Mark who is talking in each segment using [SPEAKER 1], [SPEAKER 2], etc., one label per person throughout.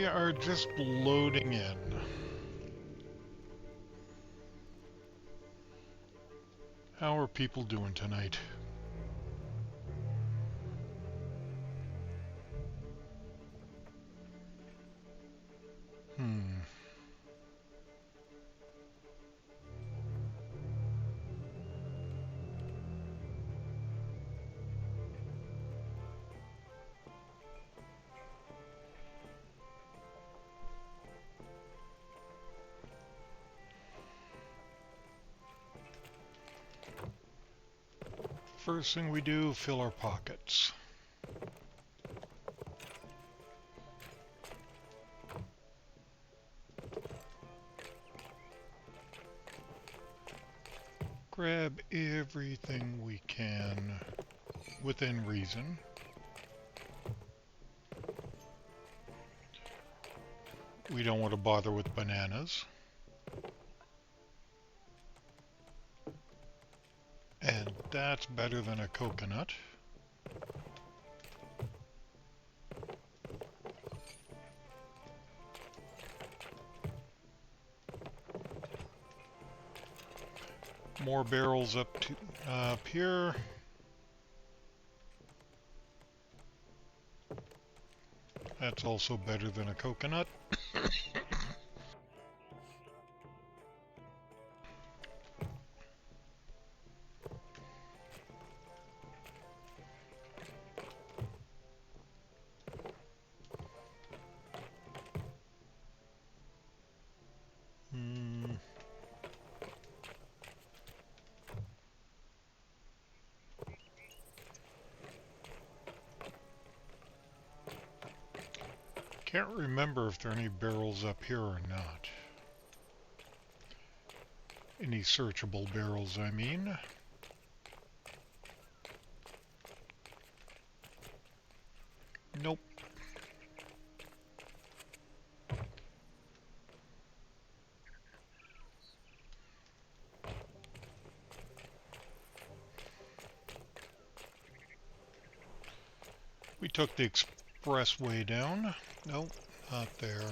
[SPEAKER 1] We are just loading in. How are people doing tonight? Hmm. First thing we do, fill our pockets. Grab everything we can within reason. We don't want to bother with bananas. And that's better than a coconut. More barrels up here. That's also better than a coconut. Can't remember if there are any barrels up here or not. Any searchable barrels, I mean. Nope. We took the expressway down. Nope, not there.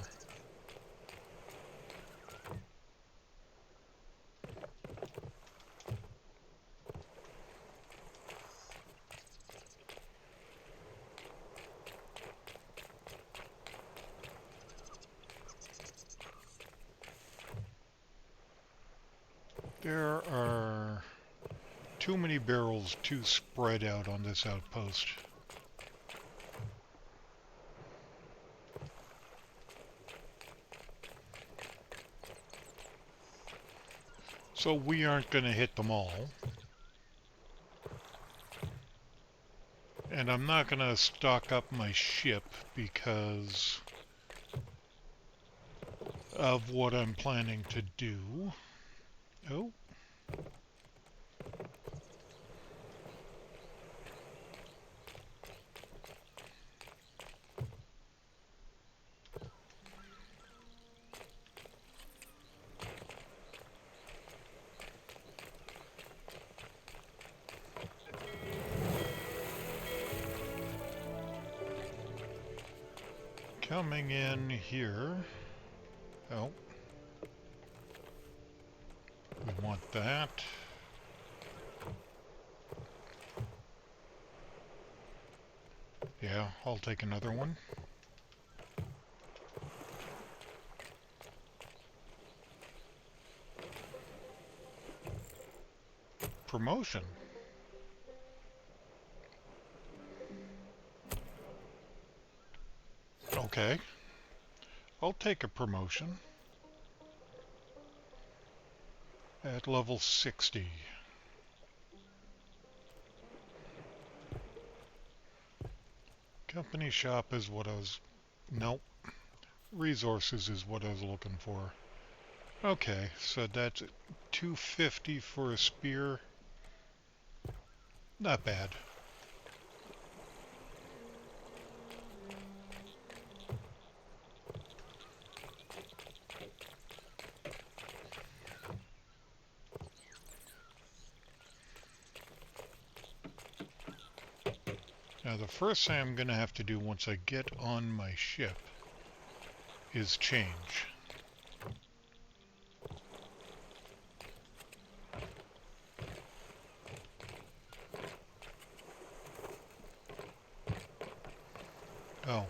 [SPEAKER 1] There are too many barrels to spread out on this outpost. So we aren't going to hit them all. And I'm not going to stock up my ship because of what I'm planning to do. Oh. Coming in here. Oh. We want that. Yeah, I'll take another one. Promotion. Okay. I'll take a promotion. At level 60. Company shop is what I was... Nope. Resources is what I was looking for. Okay, so that's 250 for a spear. Not bad. Now the first thing I'm going to have to do once I get on my ship is change. Oh.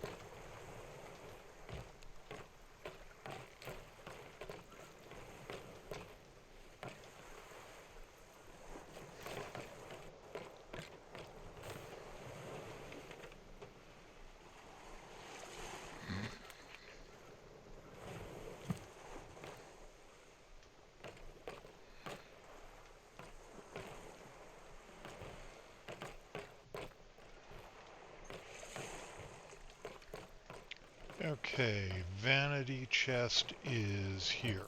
[SPEAKER 1] Okay, vanity chest is here.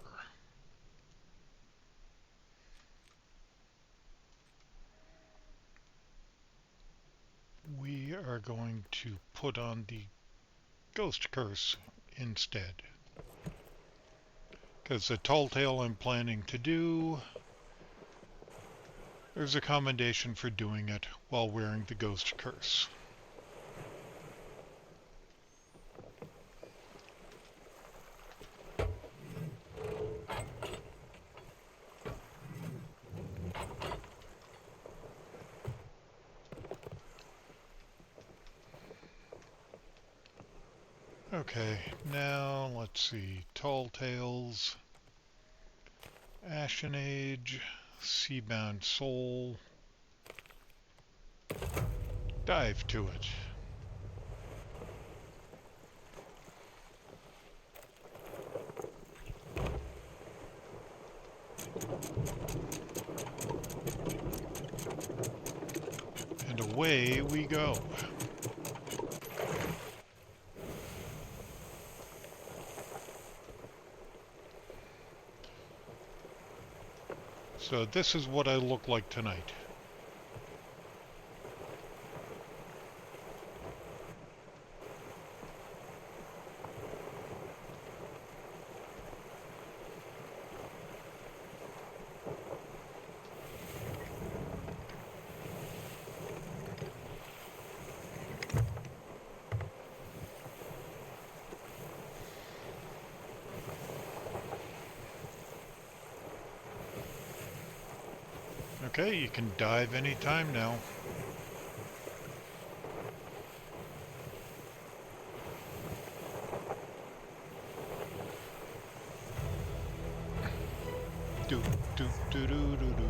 [SPEAKER 1] We are going to put on the ghost curse instead. Because the tall tale I'm planning to do, there's a commendation for doing it while wearing the ghost curse. Okay, now let's see. Tall Tales, Ashen Age, Seabound Soul. Dive to it. And away we go. So this is what I look like tonight. Okay, you can dive anytime now. Do do do do do do.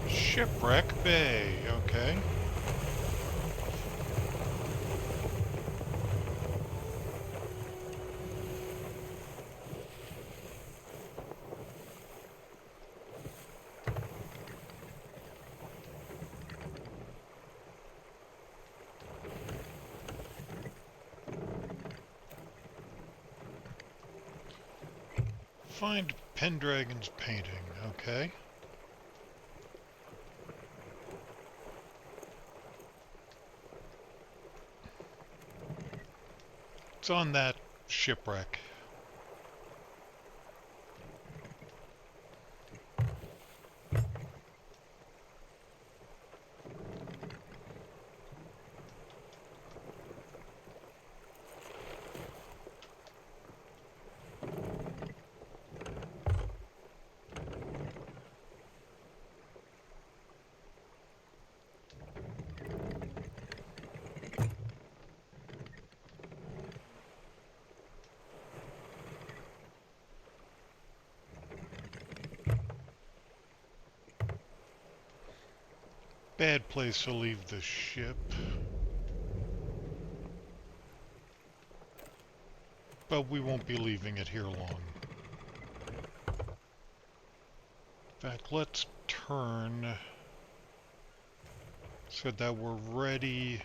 [SPEAKER 1] Shipwreck Bay, okay. Find Pendragon's painting, okay. It's on that shipwreck. Bad place to leave the ship. But we won't be leaving it here long. In fact, let's turn so that we're ready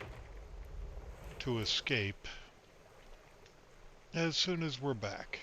[SPEAKER 1] to escape as soon as we're back.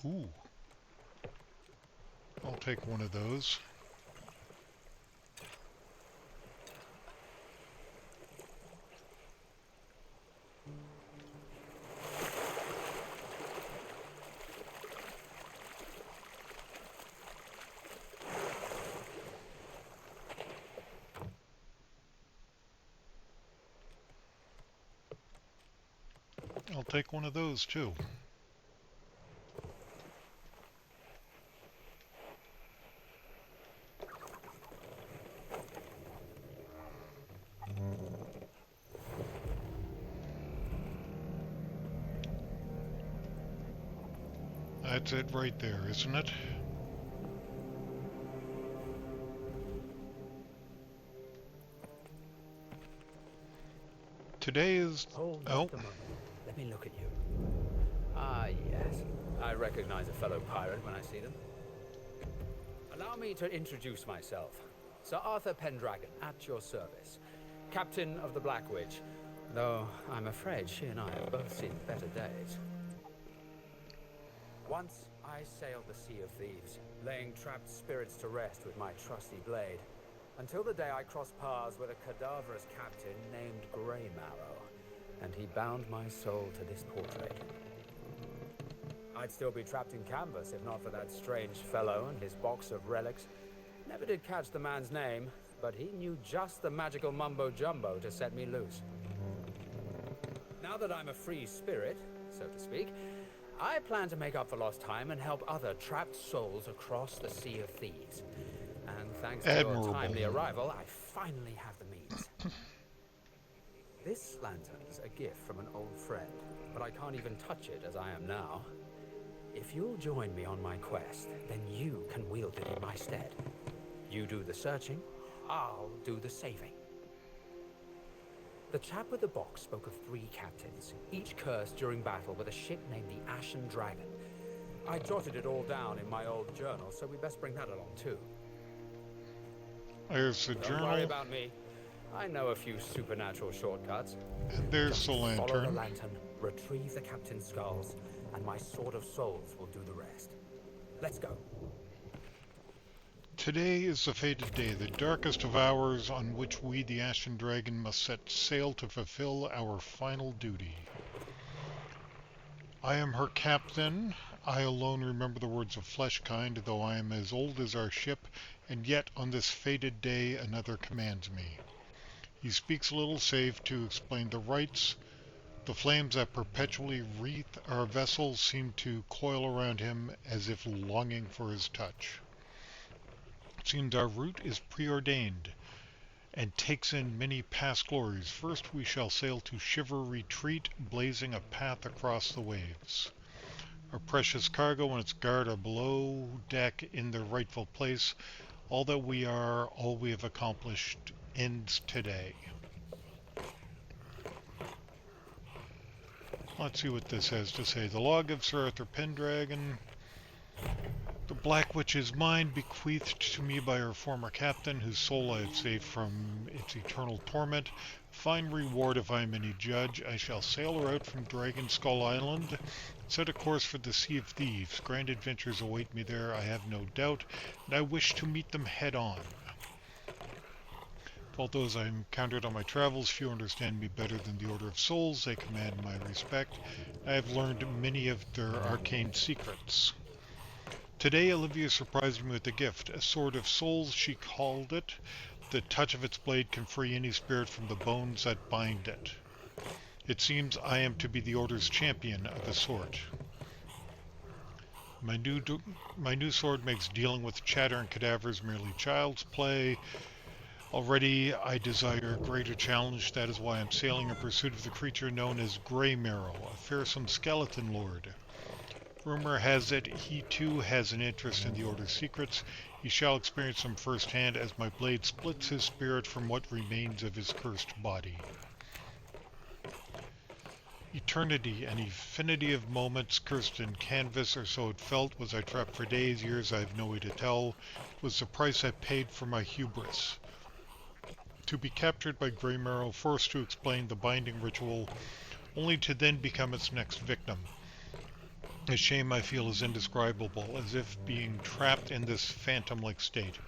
[SPEAKER 1] Ooh, I'll take one of those. I'll take one of those too. That's it right there, isn't it? Today is...
[SPEAKER 2] Hold
[SPEAKER 1] oh,
[SPEAKER 2] just a moment. Let me look at you. Ah, yes. I recognize a fellow pirate when I see them. Allow me to introduce myself. Sir Arthur Pendragon, at your service. Captain of the Black Witch. Though I'm afraid she and I have both seen better days. Once I sailed the Sea of Thieves, laying trapped spirits to rest with my trusty blade, until the day I crossed paths with a cadaverous captain named Greymarrow, and he bound my soul to this portrait. I'd still be trapped in canvas if not for that strange fellow and his box of relics. Never did catch the man's name, but he knew just the magical mumbo-jumbo to set me loose. Now that I'm a free spirit, so to speak, I plan to make up for lost time and help other trapped souls across the Sea of Thieves. And thanks to your timely arrival, I finally have the means. This lantern's a gift from an old friend, but I can't even touch it as I am now. If you'll join me on my quest, then you can wield it in my stead. You do the searching, I'll do the saving. The chap with the box spoke of 3 captains, each cursed during battle with a ship named the Ashen Dragon. I jotted it all down in my old journal, so we best bring that along too.
[SPEAKER 1] There's the journal.
[SPEAKER 2] Don't worry about me. I know a few supernatural shortcuts.
[SPEAKER 1] And there's the lantern.
[SPEAKER 2] Follow the lantern, retrieve the captain's skulls, and my Sword of Souls will do the rest. Let's go.
[SPEAKER 1] Today is the fated day, the darkest of hours on which we, the Ashen Dragon, must set sail to fulfill our final duty. I am her captain. I alone remember the words of Fleshkind, though I am as old as our ship, and yet on this fated day another commands me. He speaks a little safe to explain the rites. The flames that perpetually wreath our vessels seem to coil around him as if longing for his touch. It seems our route is preordained and takes in many past glories. First we shall sail to Shiver Retreat, blazing a path across the waves. Our precious cargo and its guard are below deck in their rightful place. All that we are, all we have accomplished, ends today. Let's see what this has to say. The log of Sir Arthur Pendragon. The Black Witch is mine, bequeathed to me by her former captain, whose soul I have saved from its eternal torment. Fine reward if I am any judge. I shall sail her out from Dragon Skull Island, set a course for the Sea of Thieves. Grand adventures await me there, I have no doubt, and I wish to meet them head-on. Of those I encountered on my travels, few understand me better than the Order of Souls. They command my respect. I have learned many of their arcane secrets. Today Olivia surprised me with a gift, a Sword of Souls she called it. The touch of its blade can free any spirit from the bones that bind it. It seems I am to be the Order's champion of the sort. My new my new sword makes dealing with chatter and cadavers merely child's play. Already I desire a greater challenge. That is why I'm sailing in pursuit of the creature known as Grey Marrow, a fearsome skeleton lord. Rumor has it he too has an interest in the Order's secrets. He shall experience them firsthand as my blade splits his spirit from what remains of his cursed body. Eternity, an infinity of moments cursed in canvas, or so it felt. Was I trapped for days, years, I have no way to tell. It was the price I paid for my hubris. To be captured by Grey Marrow, forced to explain the binding ritual, only to then become its next victim. The shame I feel is indescribable, as if being trapped in this phantom-like state.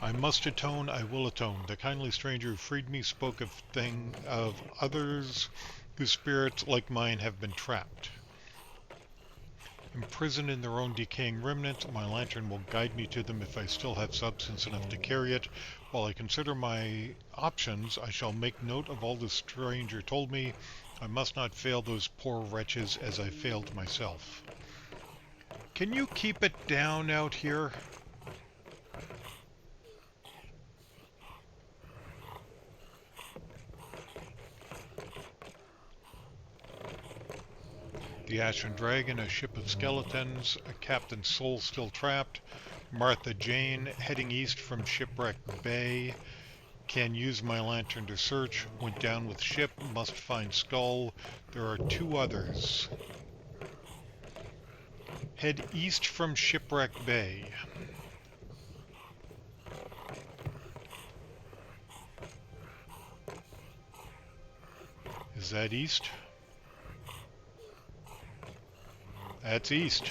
[SPEAKER 1] I must atone, I will atone. The kindly stranger who freed me spoke of others whose spirits, like mine, have been trapped. Imprisoned in their own decaying remnants, my lantern will guide me to them if I still have substance enough to carry it. While I consider my options, I shall make note of all the stranger told me. I must not fail those poor wretches as I failed myself. Can you keep it down out here? The Ashen Dragon, a ship of skeletons, a captain's soul still trapped. Martha Jane, heading east from Shipwreck Bay. Can use my lantern to search. Went down with ship, must find skull. There are two others. Head east from Shipwreck Bay. Is that east? That's east.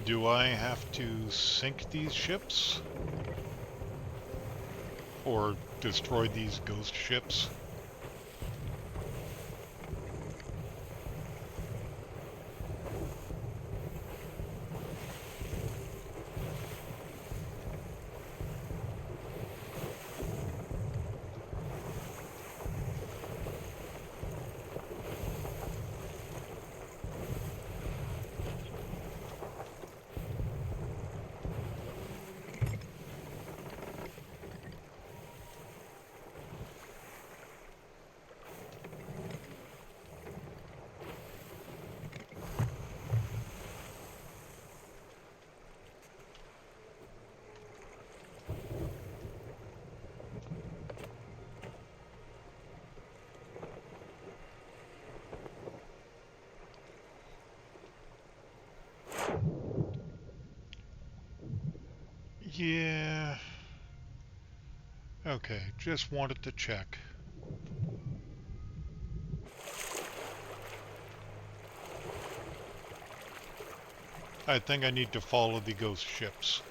[SPEAKER 1] Do I have to sink these ships? Or destroy these ghost ships? Yeah. Okay, just wanted to check. I think I need to follow the ghost ships.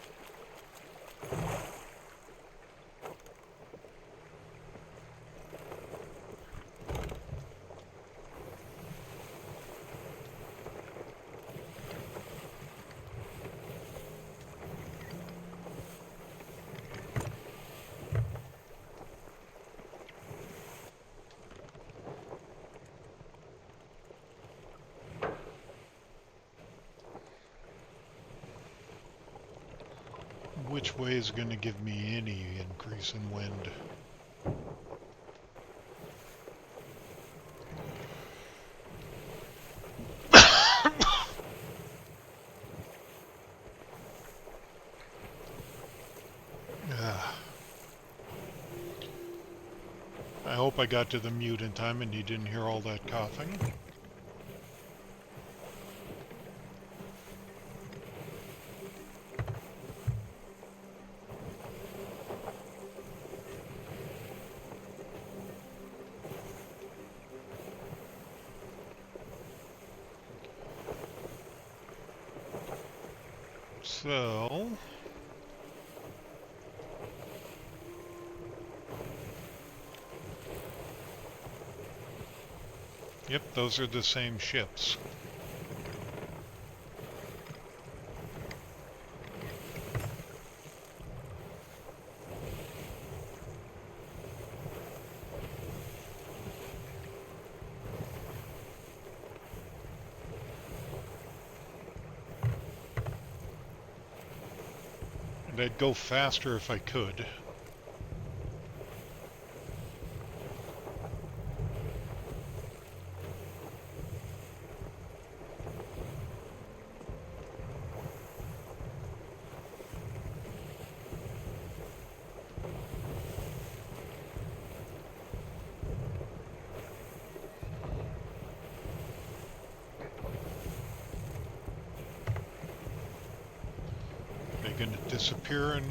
[SPEAKER 1] Which way is going to give me any increase in wind? I hope I got to the mute in time and you didn't hear all that coughing. So, yep, those are the same ships. And I'd go faster if I could. They're going to disappear and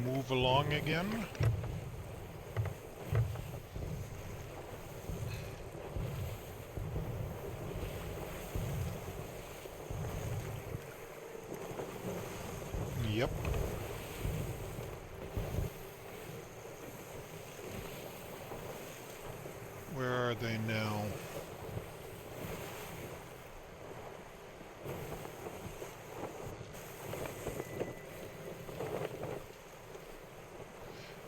[SPEAKER 1] move along again. Yep. Where are they now?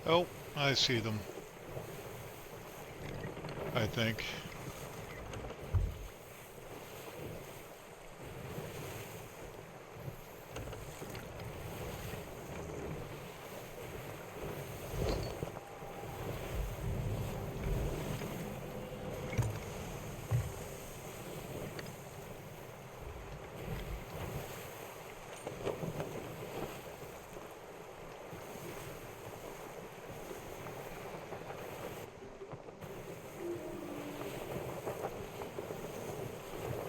[SPEAKER 1] Oh, I see them. I think.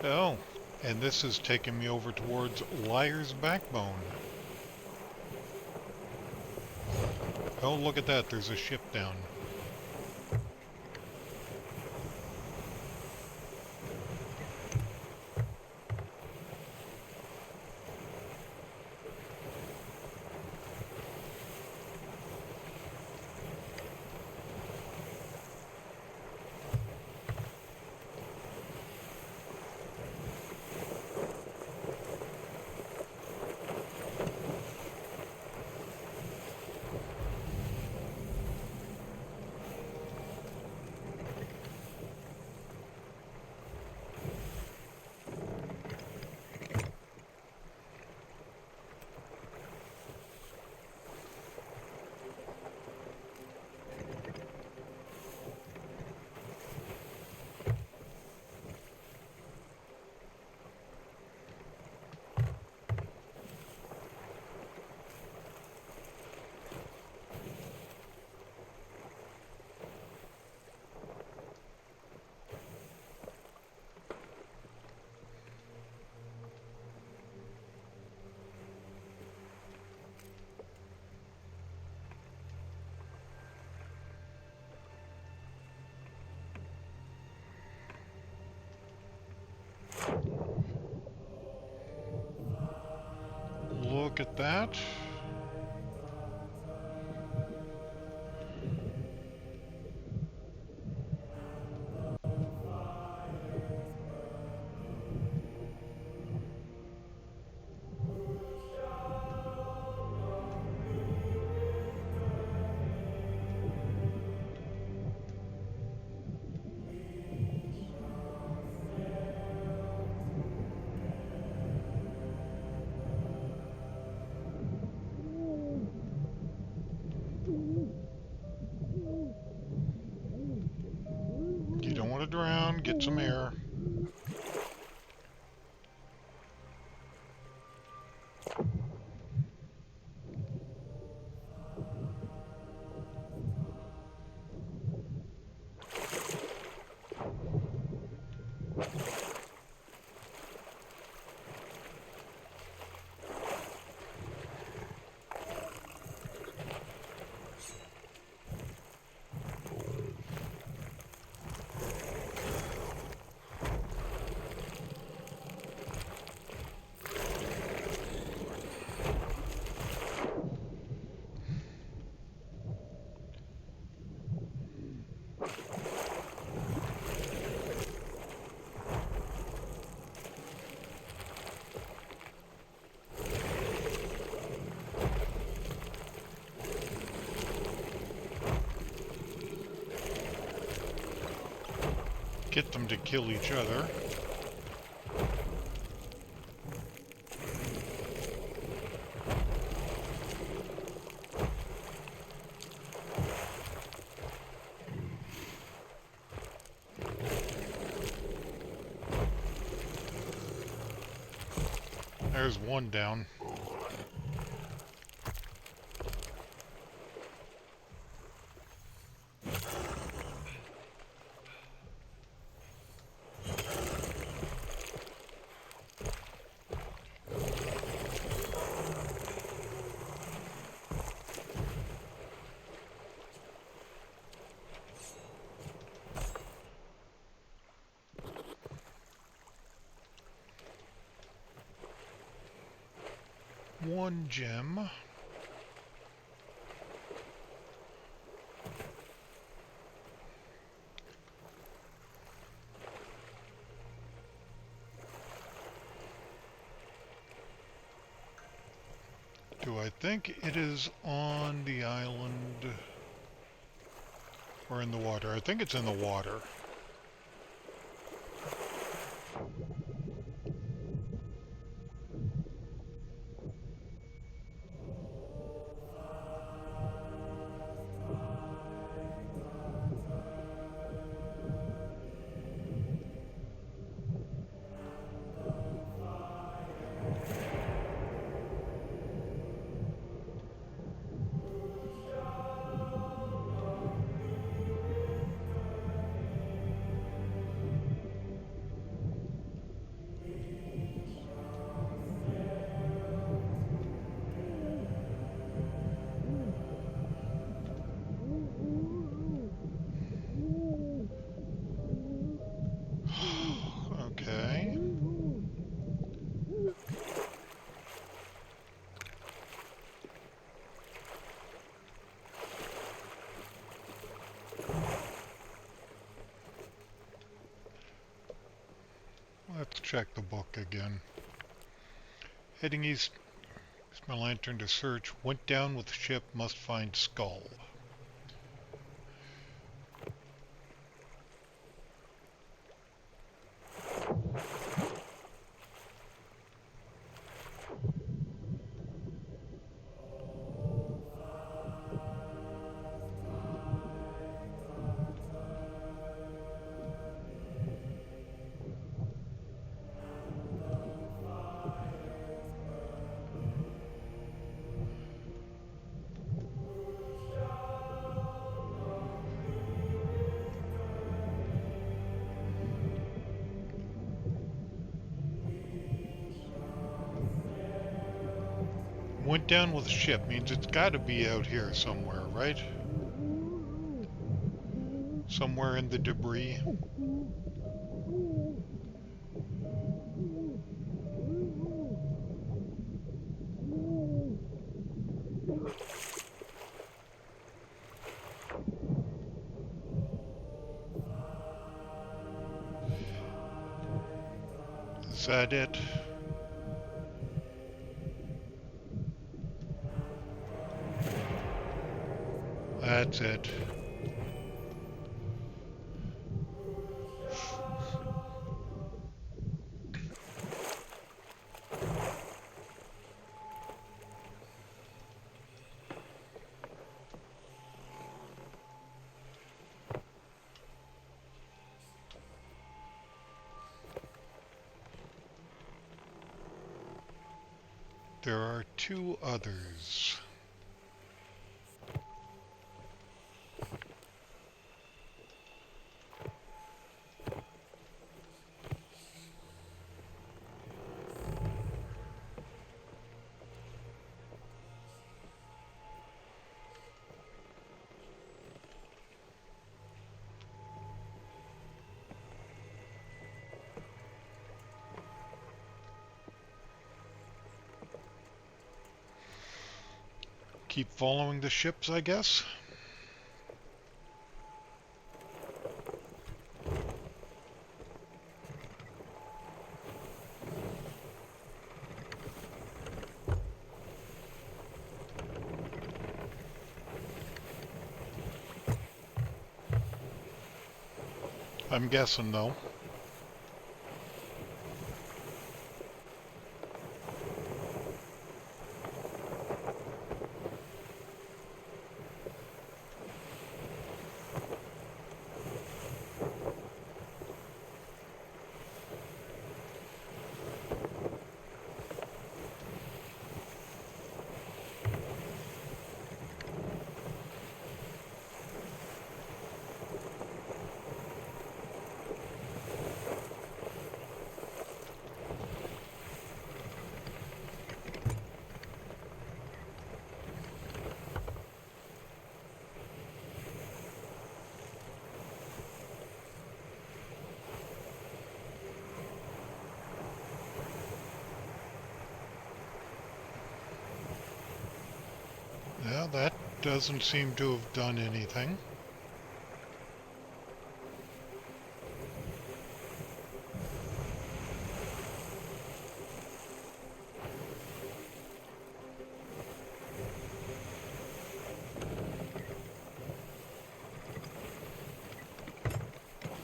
[SPEAKER 1] Oh, and this is taking me over towards Liar's Backbone. Oh, look at that, there's a ship down. look at that. You don't want to drown, get some air. Get them to kill each other. There's one down. One gem. Do I think it is on the island or in the water? I think it's in the water. Okay. Let's check the book again. Heading east, use my lantern to search. Went down with ship, must find skull. Went down with ship means it's got to be out here somewhere, right? Somewhere in the debris. Is that it? That's it. There are two others. Keep following the ships, I guess. I'm guessing, though. Yeah, that doesn't seem to have done anything.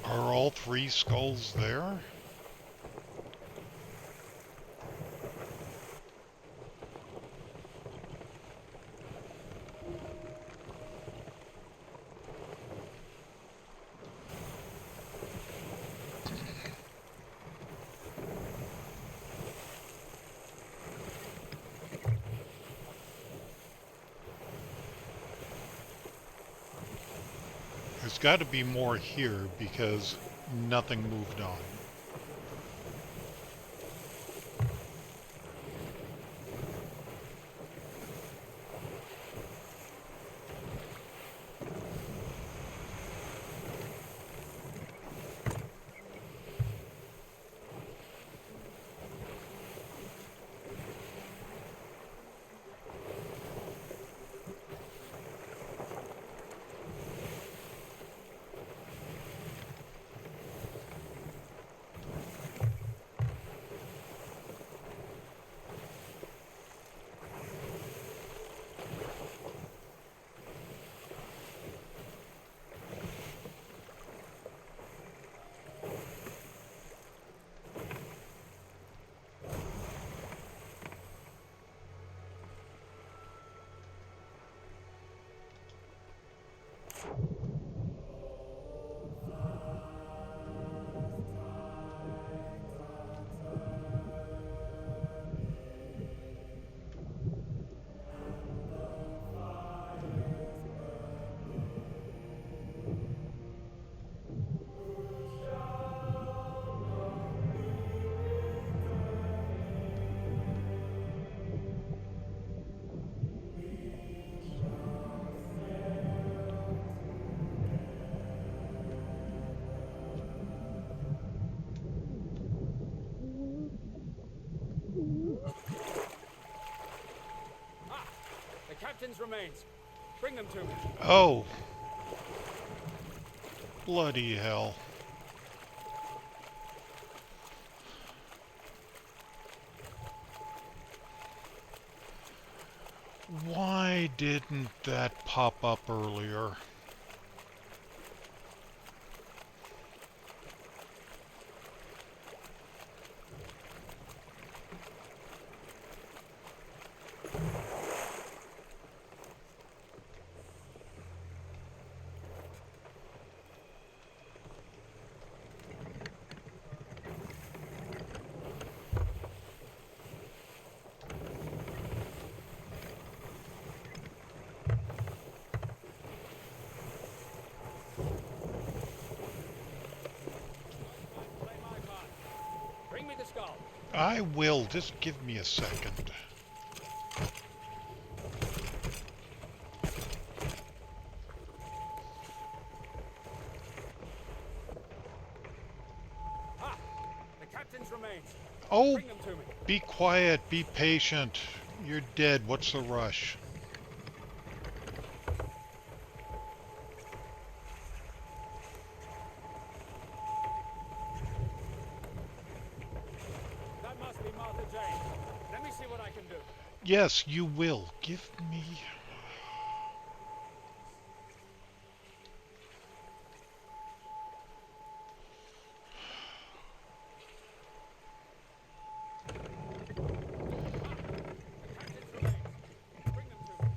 [SPEAKER 1] Are all three skulls there? There's got to be more here because nothing moved on.
[SPEAKER 2] The captain's remains. Bring them to me.
[SPEAKER 1] Oh, bloody hell. Why didn't that pop up earlier?
[SPEAKER 2] Play my part. Bring me the skull.
[SPEAKER 1] I will. Just give me a second.
[SPEAKER 2] Ah, the captain's remains.
[SPEAKER 1] Oh,
[SPEAKER 2] Bring them to me.
[SPEAKER 1] be quiet. Be patient. You're dead. What's the rush?
[SPEAKER 2] That must be Martha Jane. Let me see what I can do.
[SPEAKER 1] Yes, you will. Give me...
[SPEAKER 2] Captain's remains. Bring them to me.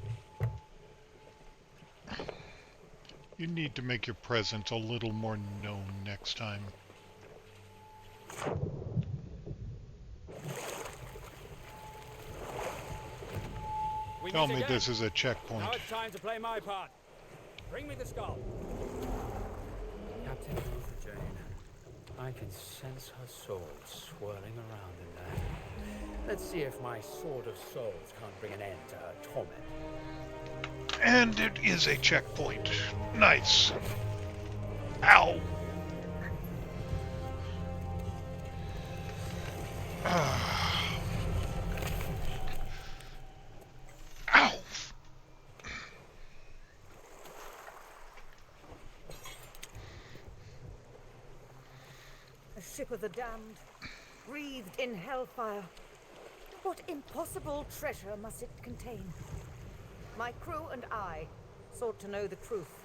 [SPEAKER 1] You need to make your presence a little more known next time.
[SPEAKER 2] We
[SPEAKER 1] Tell
[SPEAKER 2] meet
[SPEAKER 1] me
[SPEAKER 2] again.
[SPEAKER 1] this is a checkpoint.
[SPEAKER 2] Now it's time to play my part. Bring me the skull. Captain Martha Jane. I can sense her soul swirling around in there. Let's see if my sword of souls can't bring an end to her torment.
[SPEAKER 1] And it is a checkpoint. Nice. Ow. Ow.
[SPEAKER 3] A ship of the damned, breathed in hellfire. What impossible treasure must it contain? My crew and I sought to know the truth.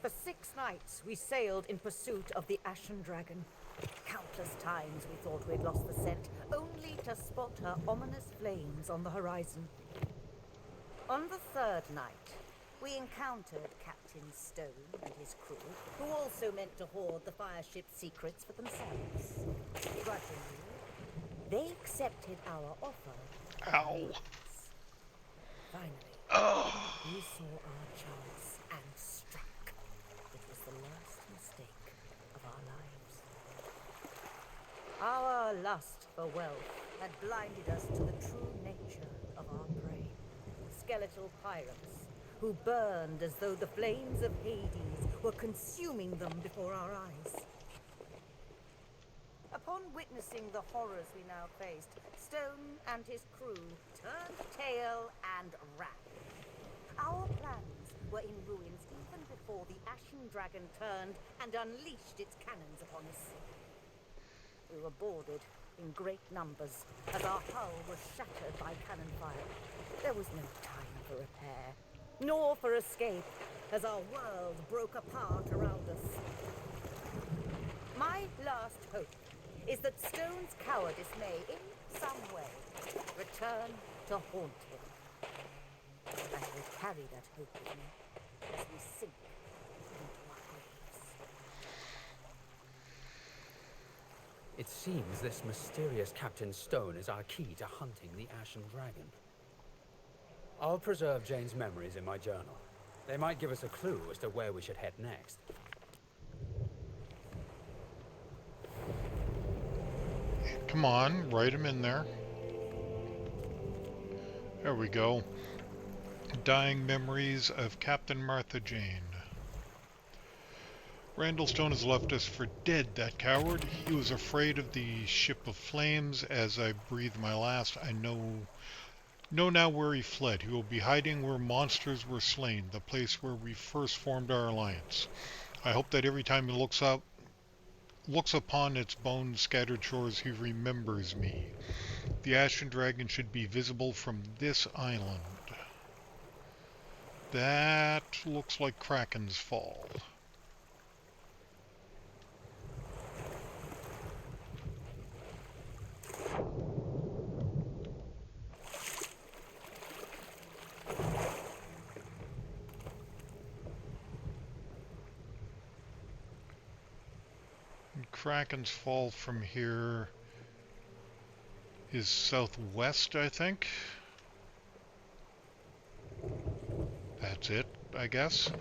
[SPEAKER 3] For 6 nights we sailed in pursuit of the Ashen Dragon. Countless times we thought we'd lost the scent, only to spot her ominous flames on the horizon. On the 3rd night, we encountered Captain Stone and his crew, who also meant to hoard the fireship's secrets for themselves. Grudgingly, they accepted our offer.
[SPEAKER 1] Ow.
[SPEAKER 3] Finally,
[SPEAKER 1] Oh.
[SPEAKER 3] we saw our chance and struck. It was the last mistake of our lives. Our lust for wealth had blinded us to the true nature of our prey. Skeletal pirates who burned as though the flames of Hades were consuming them before our eyes. Upon witnessing the horrors we now faced, Stone and his crew turned tail and ran. Our plans were in ruins even before the Ashen Dragon turned and unleashed its cannons upon us. We were boarded in great numbers as our hull was shattered by cannon fire. There was no time for repair, nor for escape, as our world broke apart around us. My last hope is that Stone's cowardice may, in some way, return to haunt him. I will carry that hope with me as we sink into our graves.
[SPEAKER 2] It seems this mysterious Captain Stone is our key to hunting the Ashen Dragon. I'll preserve Jane's memories in my journal. They might give us a clue as to where we should head next.
[SPEAKER 1] Come on, write him in there. There we go. Dying memories of Captain Martha Jane. Randall Stone has left us for dead, that coward. He was afraid of the ship of flames. As I breathe my last, I know now where he fled. He will be hiding where monsters were slain, the place where we first formed our alliance. I hope that every time he looks upon its bone-scattered shores, he remembers me. The Ashen Dragon should be visible from this island. That looks like Kraken's Fall. And Kraken's Fall from here is southwest, I think. That's it, I guess.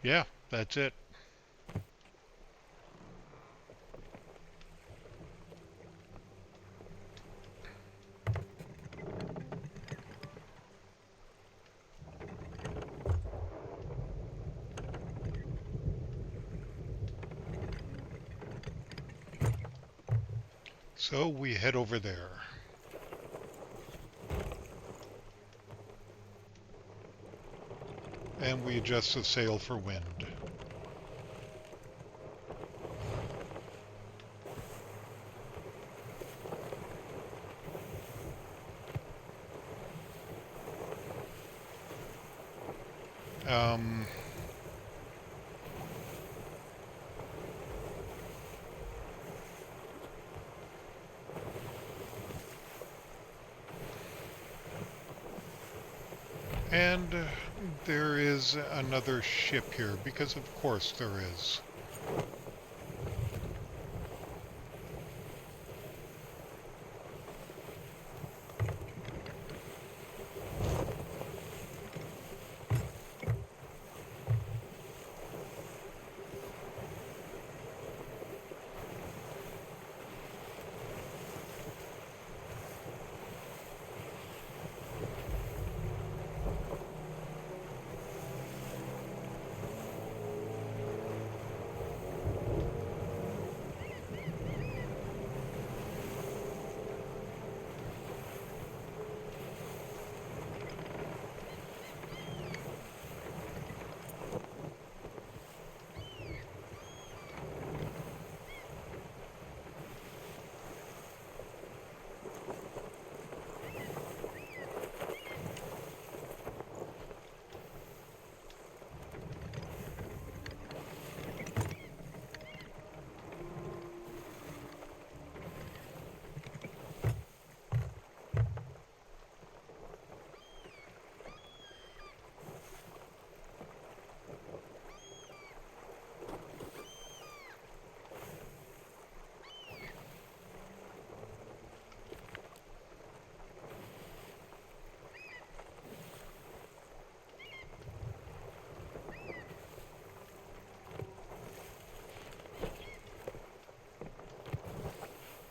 [SPEAKER 1] Yeah, that's it. So we head over there. And we adjust the sail for wind. And there is another ship here, because of course there is.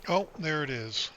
[SPEAKER 1] Oh, there it is.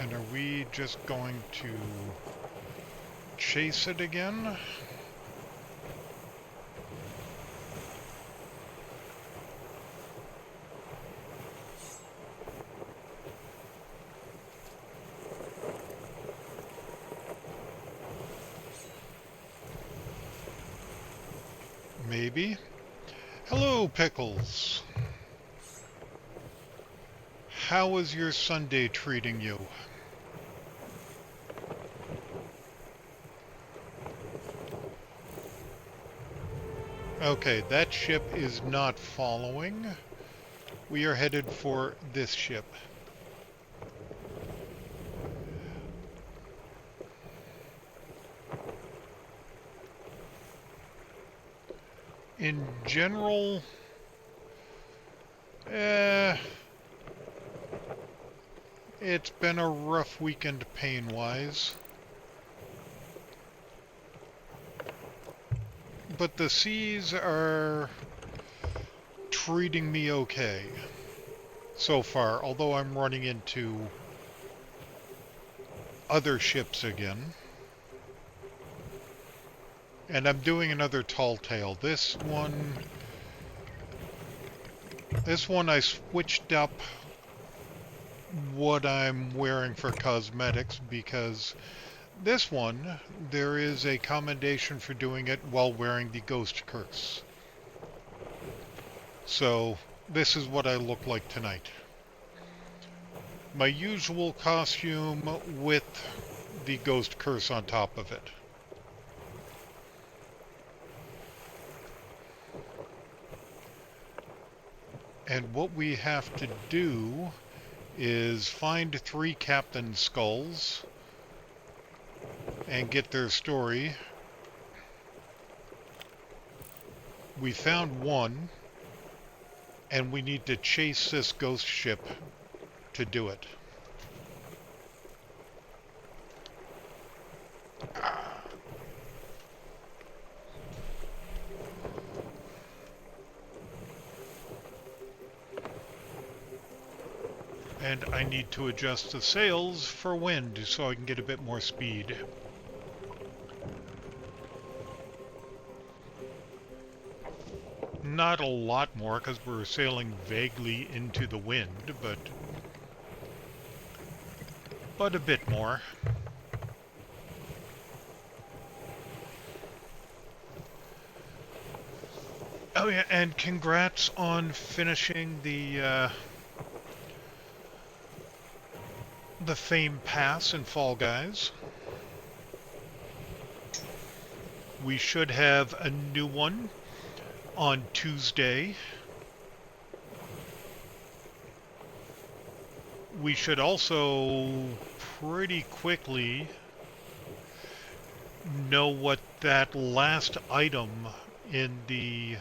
[SPEAKER 1] And are we just going to chase it again? Maybe. Hello, Pickles. How is your Sunday treating you? Okay, that ship is not following. We are headed for this ship. In general, it's been a rough weekend pain-wise. But the seas are treating me okay so far, although I'm running into other ships again. And I'm doing another tall tale. This one I switched up what I'm wearing for cosmetics because this one, there is a commendation for doing it while wearing the Ghost Curse. So this is what I look like tonight. My usual costume with the Ghost Curse on top of it. And what we have to do is find 3 Captain Skulls and get their story. We found one, and we need to chase this ghost ship to do it. And I need to adjust the sails for wind so I can get a bit more speed. Not a lot more because we're sailing vaguely into the wind, but a bit more. Oh yeah, and congrats on finishing the Fame Pass in Fall Guys. We should have a new one on Tuesday. We should also pretty quickly know what that last item in the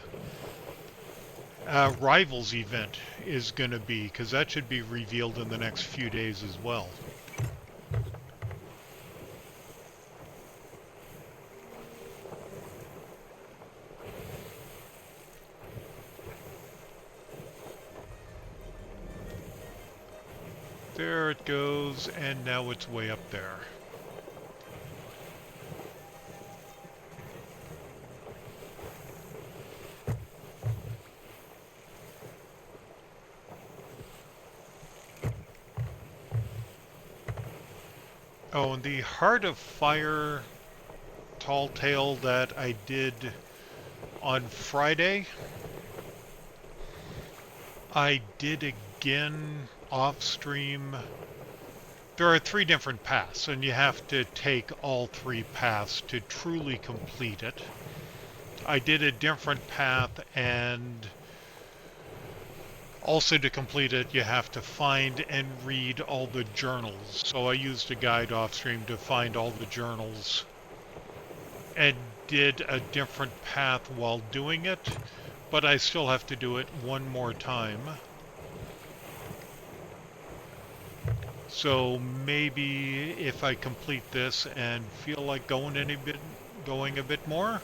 [SPEAKER 1] Rivals event is going to be, because that should be revealed in the next few days as well. There it goes, and now it's way up there. Oh, and the Heart of Fire tall tale that I did on Friday, I did again off stream. There are 3 different paths, and you have to take all 3 paths to truly complete it. I did a different path, and also to complete it, you have to find and read all the journals. So I used a guide off stream to find all the journals and did a different path while doing it, but I still have to do it one more time. So maybe if I complete this and feel like going a bit more.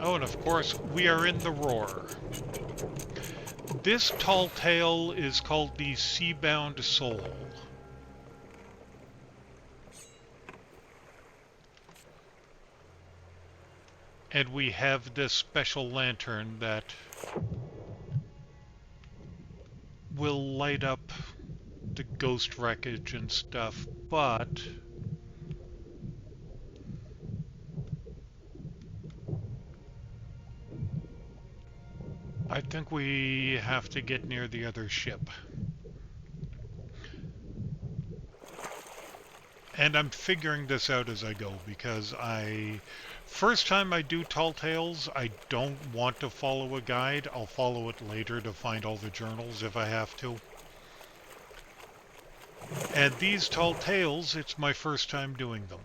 [SPEAKER 1] Oh, and of course, we are in the Roar. This tall tale is called the Seabound Soul. And we have this special lantern that will light up the ghost wreckage and stuff, but I think we have to get near the other ship. And I'm figuring this out as I go because first time I do Tall Tales, I don't want to follow a guide. I'll follow it later to find all the journals if I have to. And these Tall Tales, it's my first time doing them.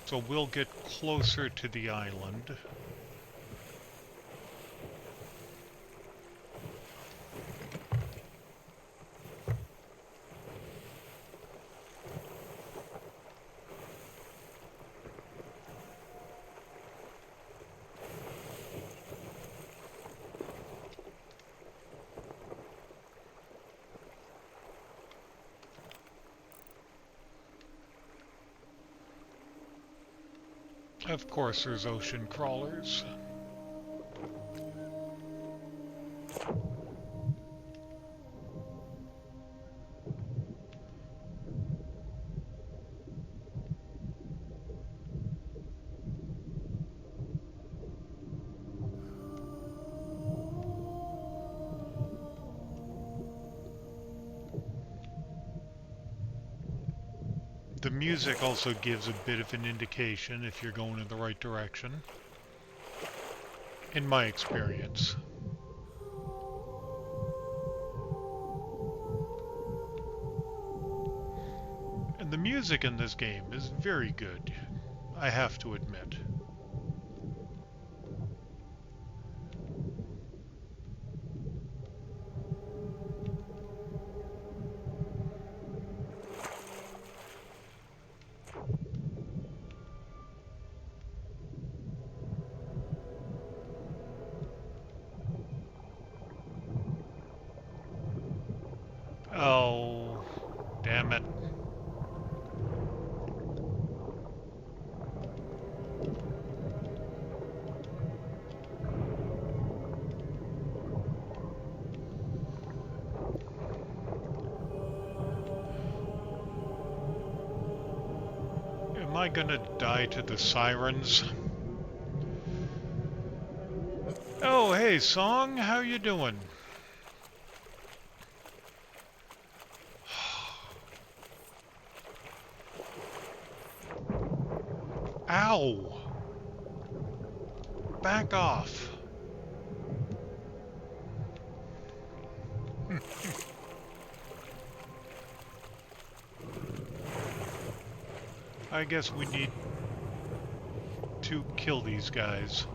[SPEAKER 1] So we'll get closer to the island. Of course, there's ocean crawlers. The music also gives a bit of an indication if you're going in the right direction, in my experience. And the music in this game is very good, I have to admit. Oh, damn it. Am I gonna die to the sirens? Oh, hey, Song, how you doing? Ow! Back off. I guess we need to kill these guys.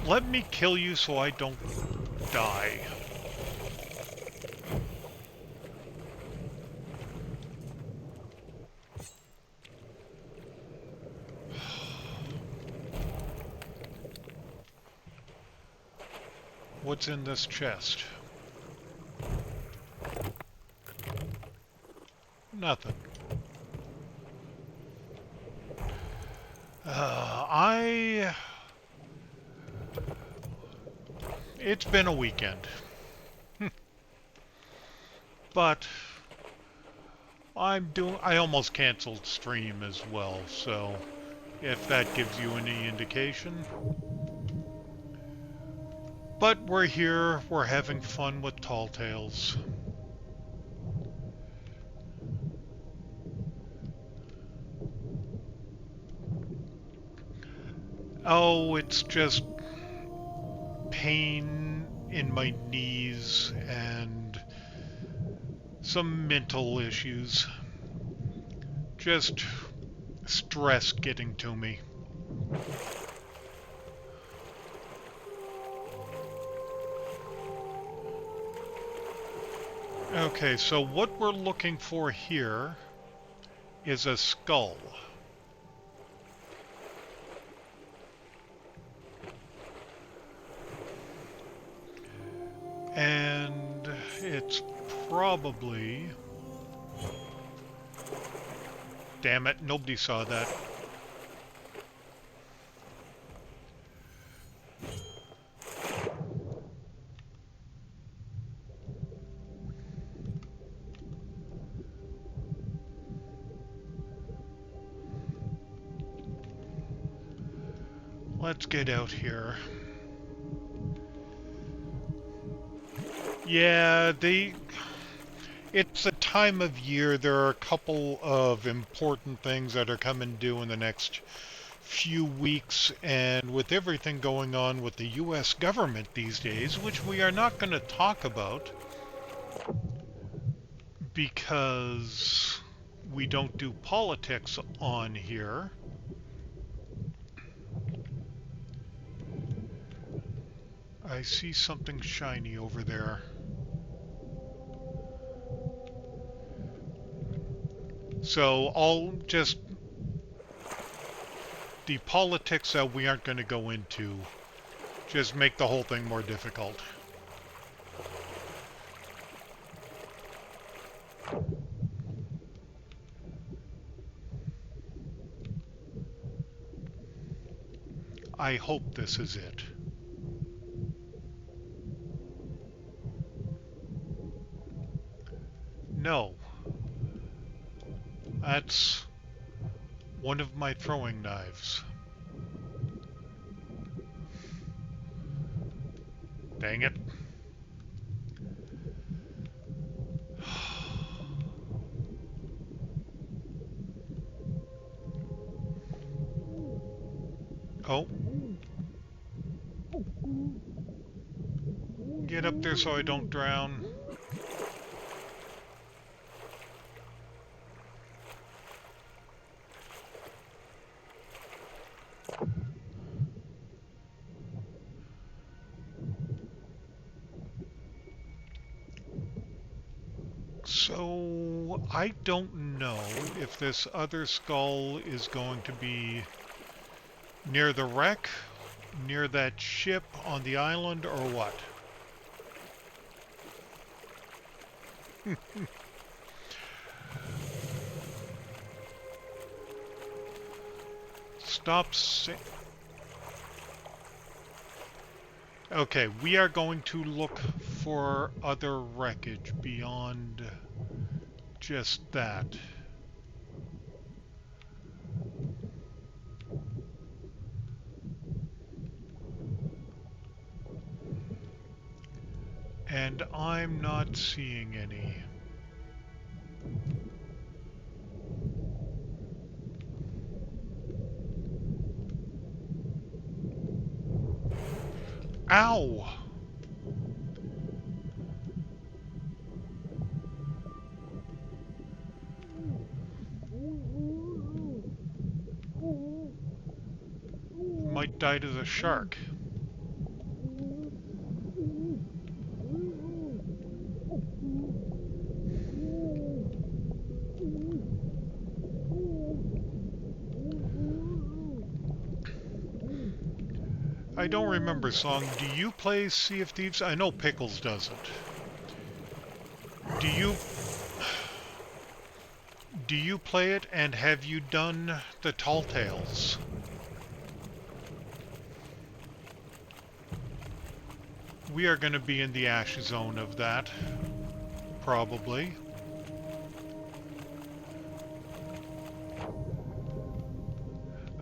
[SPEAKER 1] Let me kill you so I don't die. What's in this chest? Nothing. It's been a weekend. But I almost canceled stream as well, so if that gives you any indication. But we're here, we're having fun with Tall Tales. Oh, it's just pain in my knees and some mental issues. Just stress getting to me. Okay, so what we're looking for here is a skull. And it's probably... Damn it, nobody saw that. Let's get out here. Yeah, it's a time of year. There are a couple of important things that are coming due in the next few weeks, and with everything going on with the US government these days, which we are not going to talk about because we don't do politics on here. I see something shiny over there. So I'll just... The politics that we aren't going to go into just make the whole thing more difficult. I hope this is it. No. That's one of my throwing knives. Dang it. Oh. Get up there so I don't drown. So, I don't know if this other skull is going to be near the wreck, near that ship on the island, or what. Stop saying... Okay, we are going to look for other wreckage beyond just that. And I'm not seeing any. Ow! Might die to the shark. I don't remember song. Do you play Sea of Thieves? I know Pickles doesn't. Do you play it, and have you done the Tall Tales? We are going to be in the ash zone of that, probably.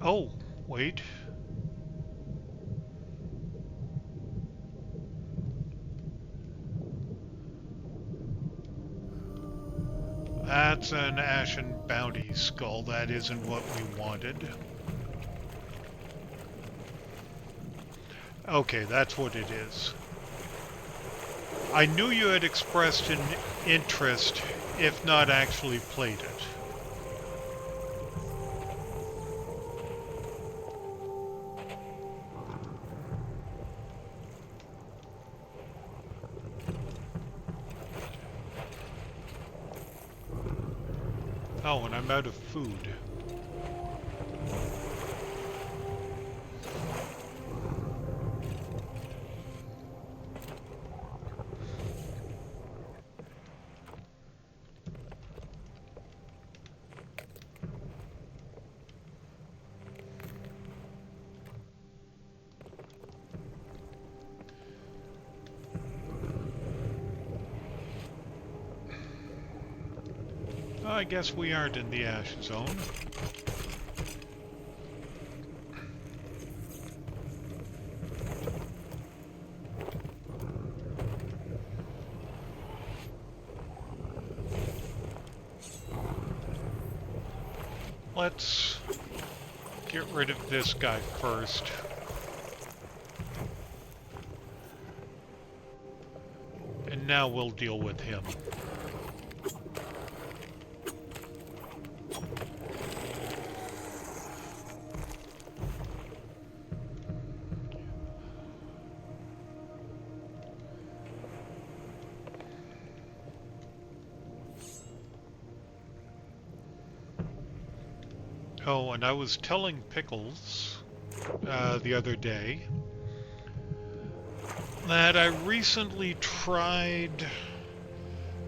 [SPEAKER 1] Oh, wait. That's an Ashen Bounty skull. That isn't what we wanted. Okay, that's what it is. I knew you had expressed an interest, if not actually played it. Oh, and I'm out of food. I guess we aren't in the ash zone. Let's get rid of this guy first. And now we'll deal with him. Oh, and I was telling Pickles the other day that I recently tried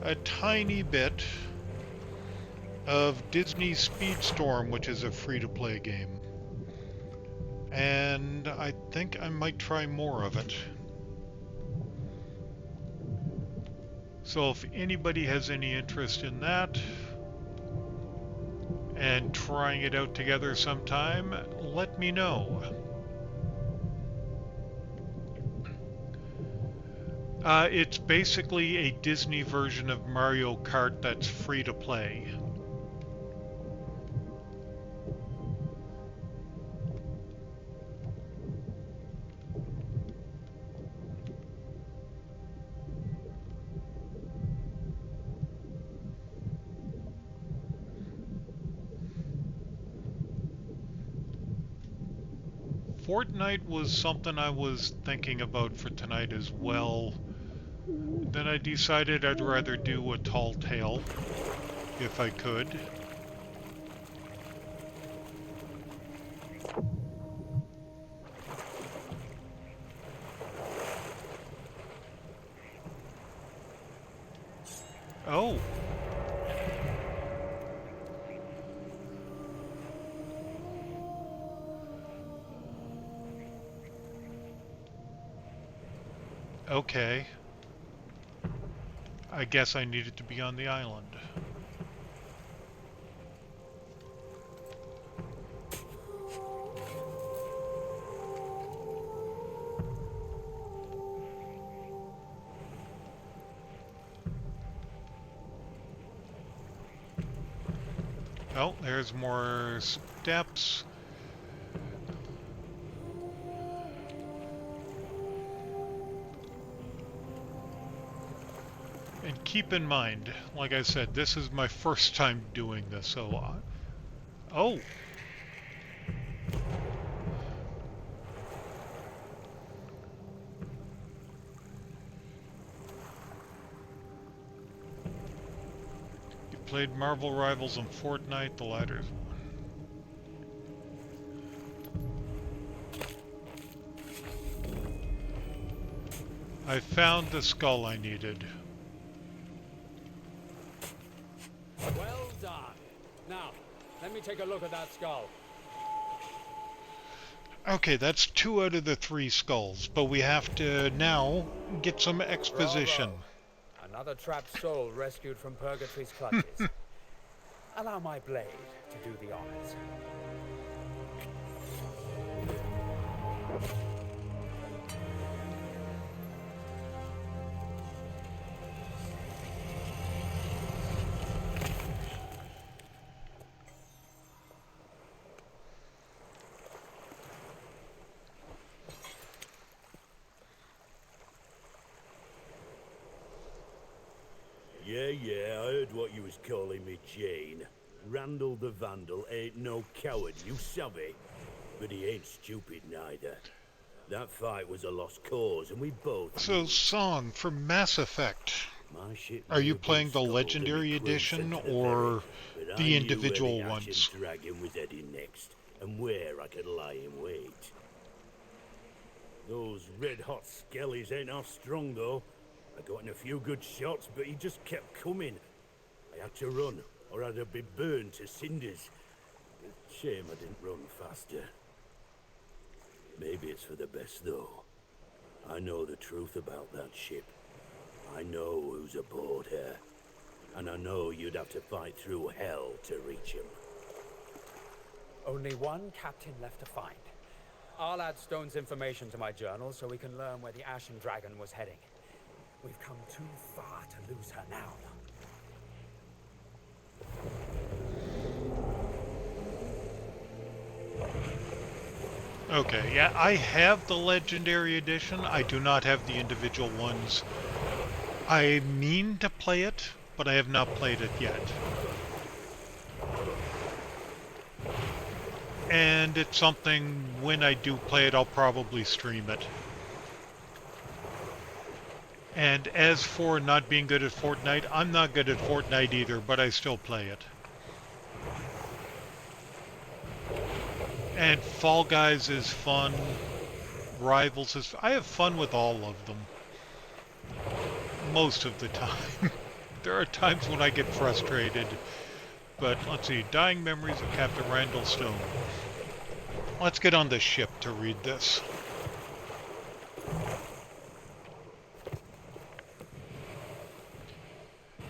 [SPEAKER 1] a tiny bit of Disney Speedstorm, which is a free-to-play game. And I think I might try more of it. So if anybody has any interest in that, and trying it out together sometime, let me know. It's basically a Disney version of Mario Kart that's free to play. Fortnite was something I was thinking about for tonight as well. Then I decided I'd rather do a Tall Tale, if I could. Oh! Okay. I guess I needed to be on the island. Oh, there's more steps. And keep in mind, like I said, this is my first time doing this, so... oh! You played Marvel Rivals and Fortnite, the latter's... I found the skull I needed.
[SPEAKER 2] Well done. Now, let me take a look at that skull.
[SPEAKER 1] Okay, that's 2 out of the 3 skulls, but we have to now get some exposition.
[SPEAKER 2] Bravo. Another trapped soul rescued from Purgatory's clutches. Allow my blade to do the honors.
[SPEAKER 4] Yeah, I heard what you was calling me, Jane. Randall the Vandal ain't no coward, you savvy. But he ain't stupid neither. That fight was a lost cause, and we both...
[SPEAKER 1] So, Song from Mass Effect.
[SPEAKER 4] My shit
[SPEAKER 1] Are you
[SPEAKER 4] may have been
[SPEAKER 1] playing the
[SPEAKER 4] scuttled and
[SPEAKER 1] Legendary
[SPEAKER 4] my crew
[SPEAKER 1] Edition,
[SPEAKER 4] sent to the
[SPEAKER 1] or
[SPEAKER 4] ferry, but I
[SPEAKER 1] The
[SPEAKER 4] knew where the
[SPEAKER 1] individual
[SPEAKER 4] Ashen
[SPEAKER 1] ones.
[SPEAKER 4] Dragon was heading next, and where I could lie in wait. Those red-hot skellies ain't half strong, though. I got in a few good shots, but he just kept coming. I had to run, or I'd have been burned to cinders. Shame I didn't run faster. Maybe it's for the best, though. I know the truth about that ship. I know who's aboard her. And I know you'd have to fight through hell to reach him.
[SPEAKER 2] Only one captain left to find. I'll add Stone's information to my journal so we can learn where the Ashen Dragon was heading. We've come too far to lose her now.
[SPEAKER 1] Okay, yeah, I have the Legendary Edition. I do not have the individual ones. I mean to play it, but I have not played it yet. And it's something, when I do play it, I'll probably stream it. And as for not being good at Fortnite, I'm not good at Fortnite either, but I still play it. And Fall Guys is fun. Rivals is... I have fun with all of them. Most of the time. There are times when I get frustrated. But let's see. Dying Memories of Captain Randall Stone. Let's get on the ship to read this.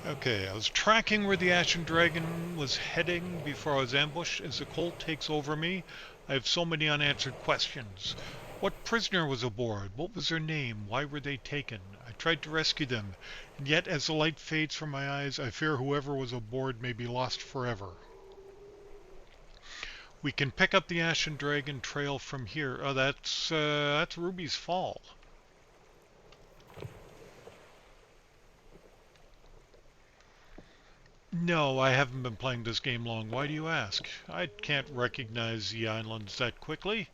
[SPEAKER 1] Okay, I was tracking where the Ashen Dragon was heading before I was ambushed. As the cold takes over me, I have so many unanswered questions. What prisoner was aboard? What was their name? Why were they taken? I tried to rescue them, and yet as the light fades from my eyes, I fear whoever was aboard may be lost forever. We can pick up the Ashen Dragon trail from here. Oh, that's Ruby's Fall. No, I haven't been playing this game long. Why do you ask? I can't recognize the islands that quickly.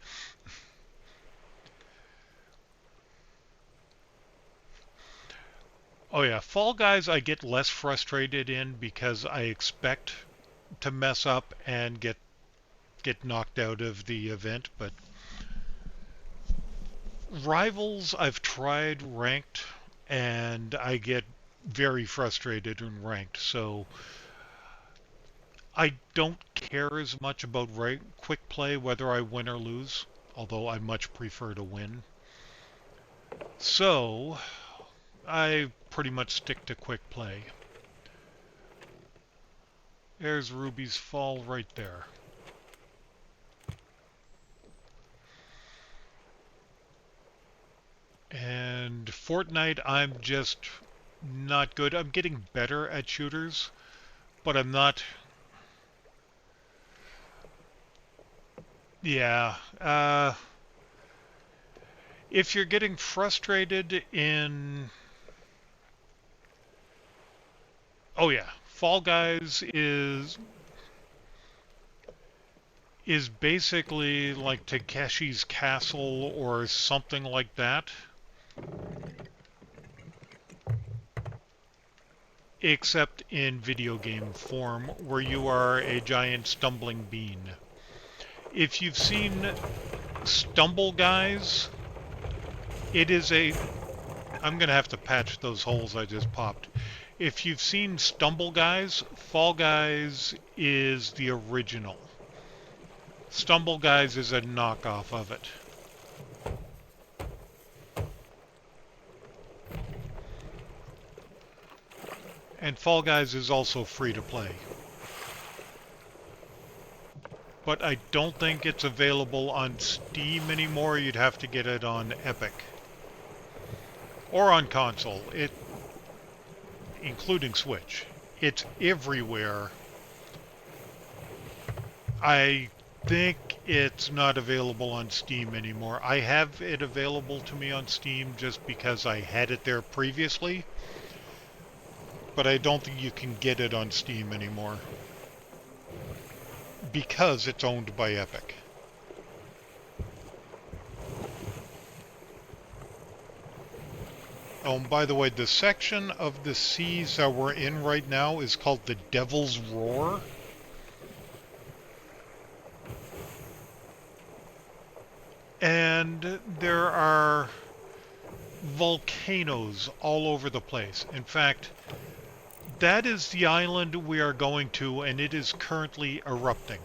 [SPEAKER 1] Oh yeah, Fall Guys I get less frustrated in because I expect to mess up and get knocked out of the event, but Rivals I've tried ranked and I get very frustrated in ranked, so I don't care as much about quick play whether I win or lose, although I much prefer to win. So I pretty much stick to quick play. There's Ruby's Fall right there. And Fortnite, I'm just not good. I'm getting better at shooters, but I'm not... Yeah. If you're getting frustrated in... Oh yeah, Fall Guys is basically like Takeshi's Castle or something like that. Except in video game form, where you are a giant stumbling bean. If you've seen Stumble Guys, it is a... I'm going to have to patch those holes I just popped. If you've seen Stumble Guys, Fall Guys is the original. Stumble Guys is a knockoff of it. And Fall Guys is also free to play. But I don't think it's available on Steam anymore. You'd have to get it on Epic. Or on console. Including Switch. It's everywhere. I think it's not available on Steam anymore. I have it available to me on Steam just because I had it there previously. But I don't think you can get it on Steam anymore. Because it's owned by Epic. Oh, and by the way, the section of the seas that we're in right now is called the Devil's Roar. And there are volcanoes all over the place. In fact, that is the island we are going to, and it is currently erupting.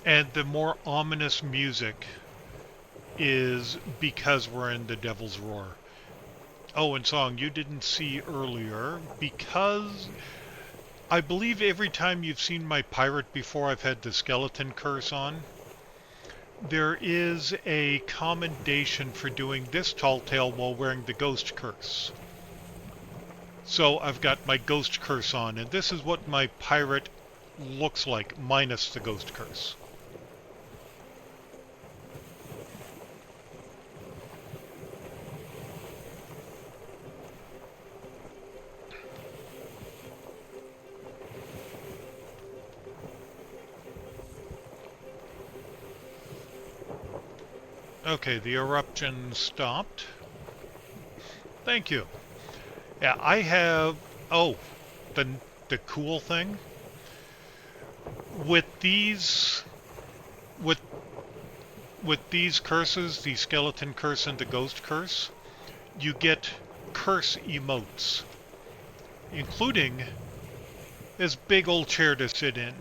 [SPEAKER 1] And the more ominous music is because we're in the Devil's Roar. Oh, and Song, you didn't see earlier, because I believe every time you've seen my pirate before, I've had the skeleton curse on. There is a commendation for doing this tall tale while wearing the ghost curse. So I've got my ghost curse on, and this is what my pirate looks like, minus the ghost curse. Okay, the eruption stopped. Thank you. Yeah, I have... Oh, the cool thing. With these... With these curses, the skeleton curse and the ghost curse, you get curse emotes, including this big old chair to sit in.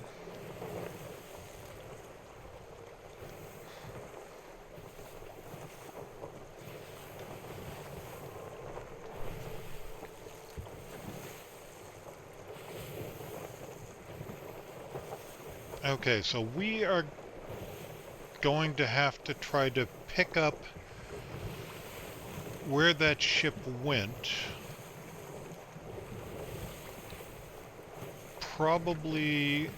[SPEAKER 1] Okay, so we are going to have to try to pick up where that ship went. Probably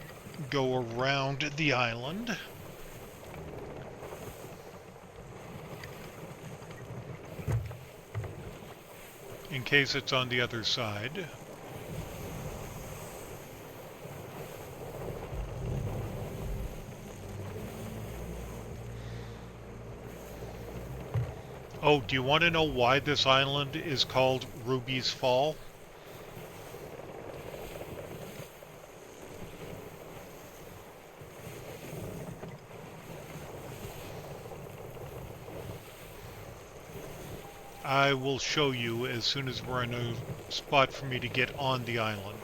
[SPEAKER 1] go around the island. In case it's on the other side. Oh, do you want to know why this island is called Ruby's Fall? I will show you as soon as we're in a spot for me to get on the island.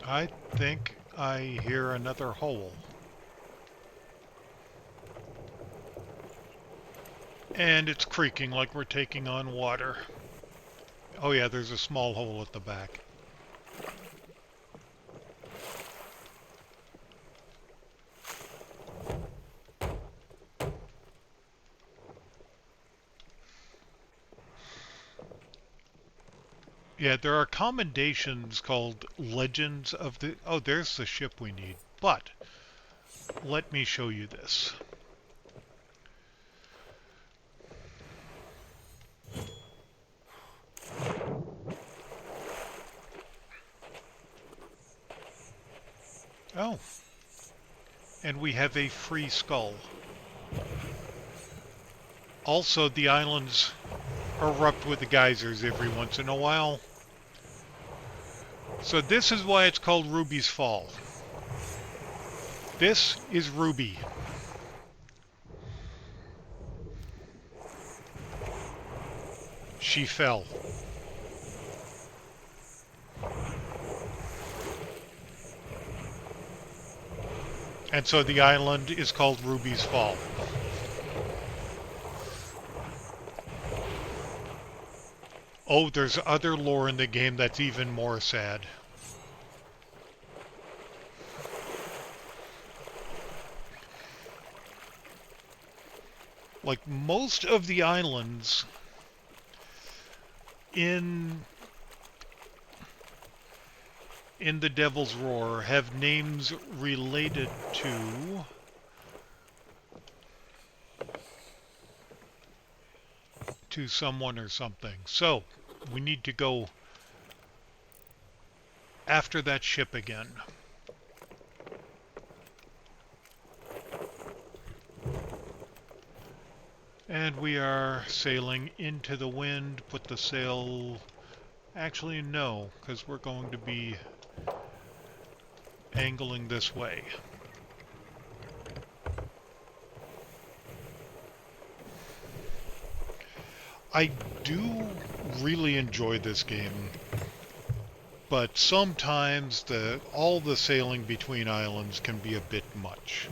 [SPEAKER 1] I think I hear another hole. And it's creaking like we're taking on water. Oh yeah, there's a small hole at the back. Yeah, there are commendations called Legends of the... Oh, there's the ship we need. But, let me show you this. Oh. And we have a free skull. Also, the islands erupt with the geysers every once in a while. So this is why it's called Ruby's Fall. This is Ruby. She fell. And so the island is called Ruby's Fall. Oh, there's other lore in the game that's even more sad. Like most of the islands in in the Devil's Roar have names related to someone or something. So, we need to go after that ship again. And we are sailing into the wind. Put the sail... Actually, no, because we're going to be angling this way. I do really enjoy this game, but sometimes all the sailing between islands can be a bit much.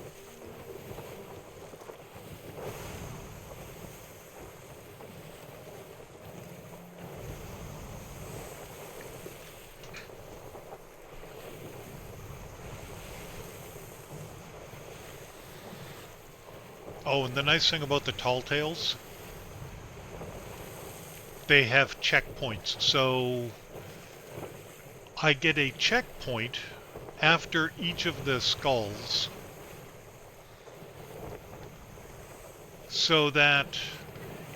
[SPEAKER 1] Oh, and the nice thing about the tall tales, they have checkpoints. So I get a checkpoint after each of the skulls, so that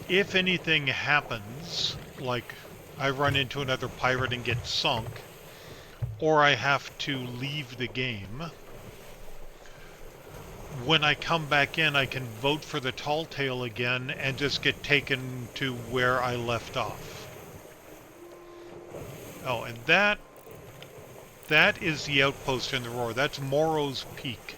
[SPEAKER 1] if anything happens, like I run into another pirate and get sunk, or I have to leave the game, when I come back in, I can vote for the tall tale again and just get taken to where I left off. Oh, and that is the outpost in the Roar. That's Morrow's Peak.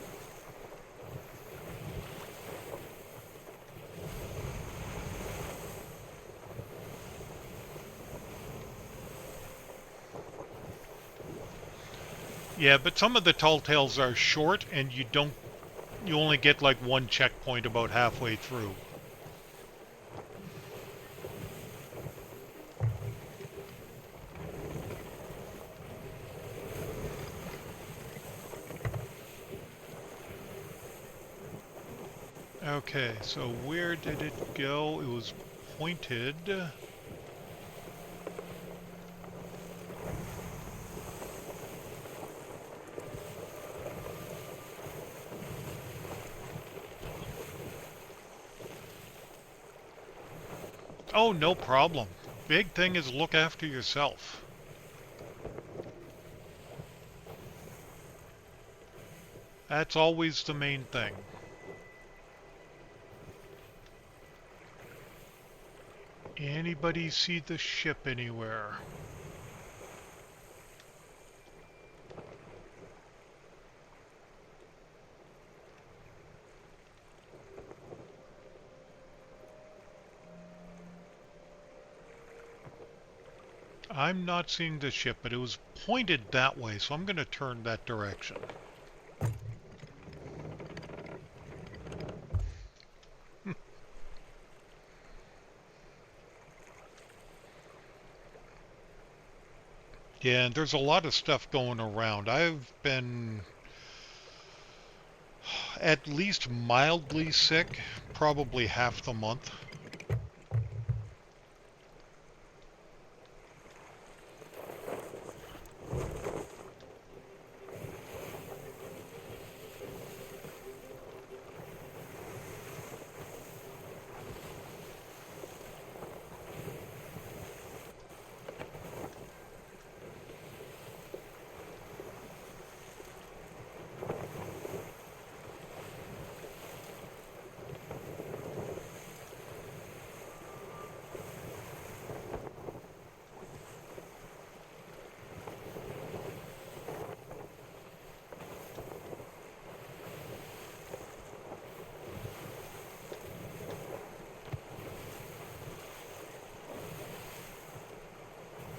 [SPEAKER 1] Yeah, but some of the tall tales are short and you only get like one checkpoint about halfway through. Okay, so where did it go? It was pointed. Oh, no problem. Big thing is look after yourself. That's always the main thing. Anybody see the ship anywhere? I'm not seeing the ship, but it was pointed that way, so I'm going to turn that direction. Yeah, and there's a lot of stuff going around. I've been at least mildly sick, probably half the month.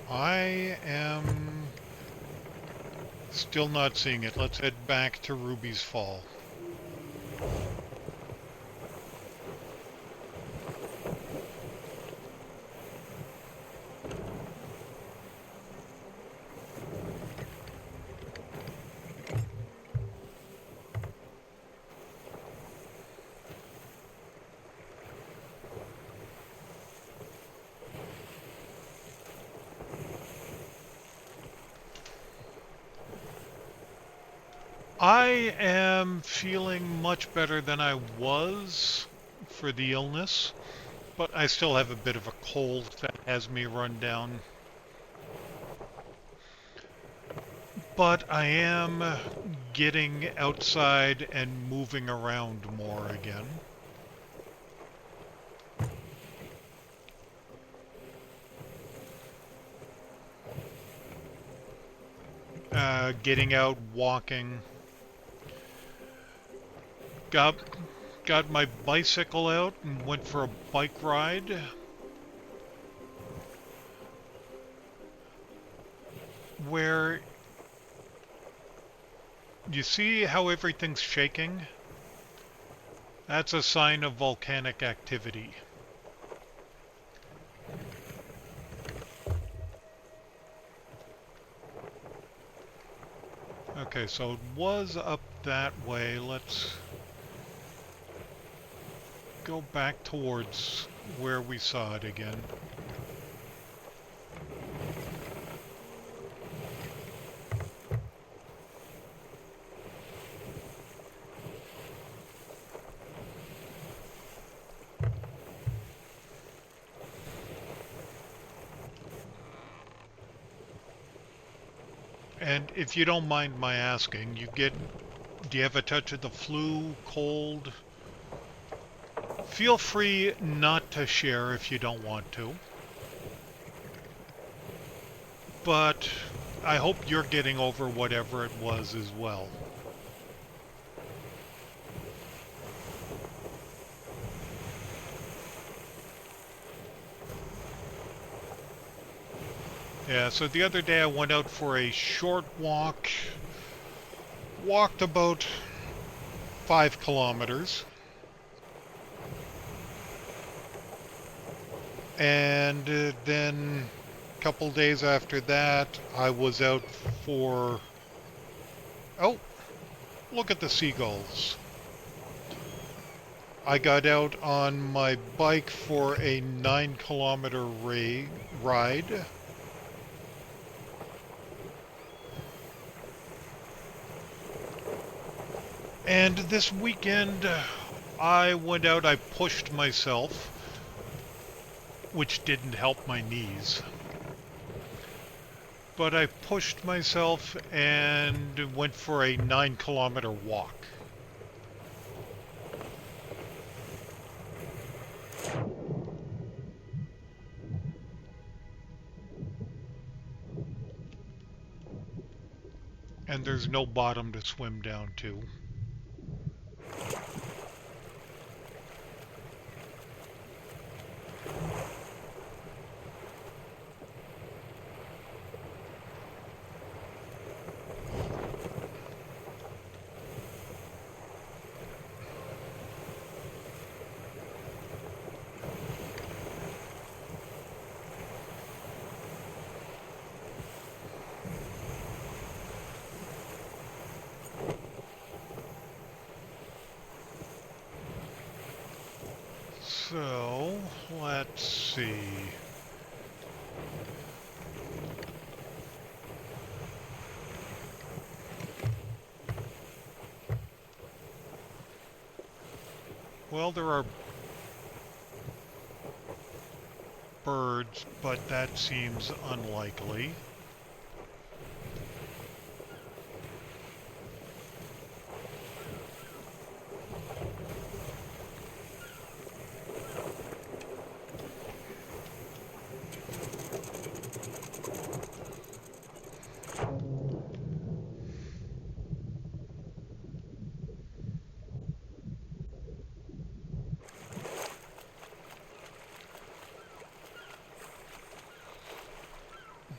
[SPEAKER 1] I am still not seeing it. Let's head back to Ruby's Fall. I am feeling much better than I was for the illness, but I still have a bit of a cold that has me run down. But I am getting outside and moving around more again. Getting out, walking. Got got my bicycle out and went for a bike ride. Where you see how everything's shaking? That's a sign of volcanic activity. Okay, so it was up that way. Let's go back towards where we saw it again. And if you don't mind my asking, do you have a touch of the flu, cold? Feel free not to share if you don't want to. But I hope you're getting over whatever it was as well. Yeah, so the other day I went out for a short walk. Walked about 5 kilometers. And then a couple days after that, I was out for... Oh, look at the seagulls. I got out on my bike for a 9-kilometer ride. And this weekend, I went out, I pushed myself, which didn't help my knees. But I pushed myself and went for a 9-kilometer walk. And there's no bottom to swim down to. So, let's see. Well, there are birds, but that seems unlikely.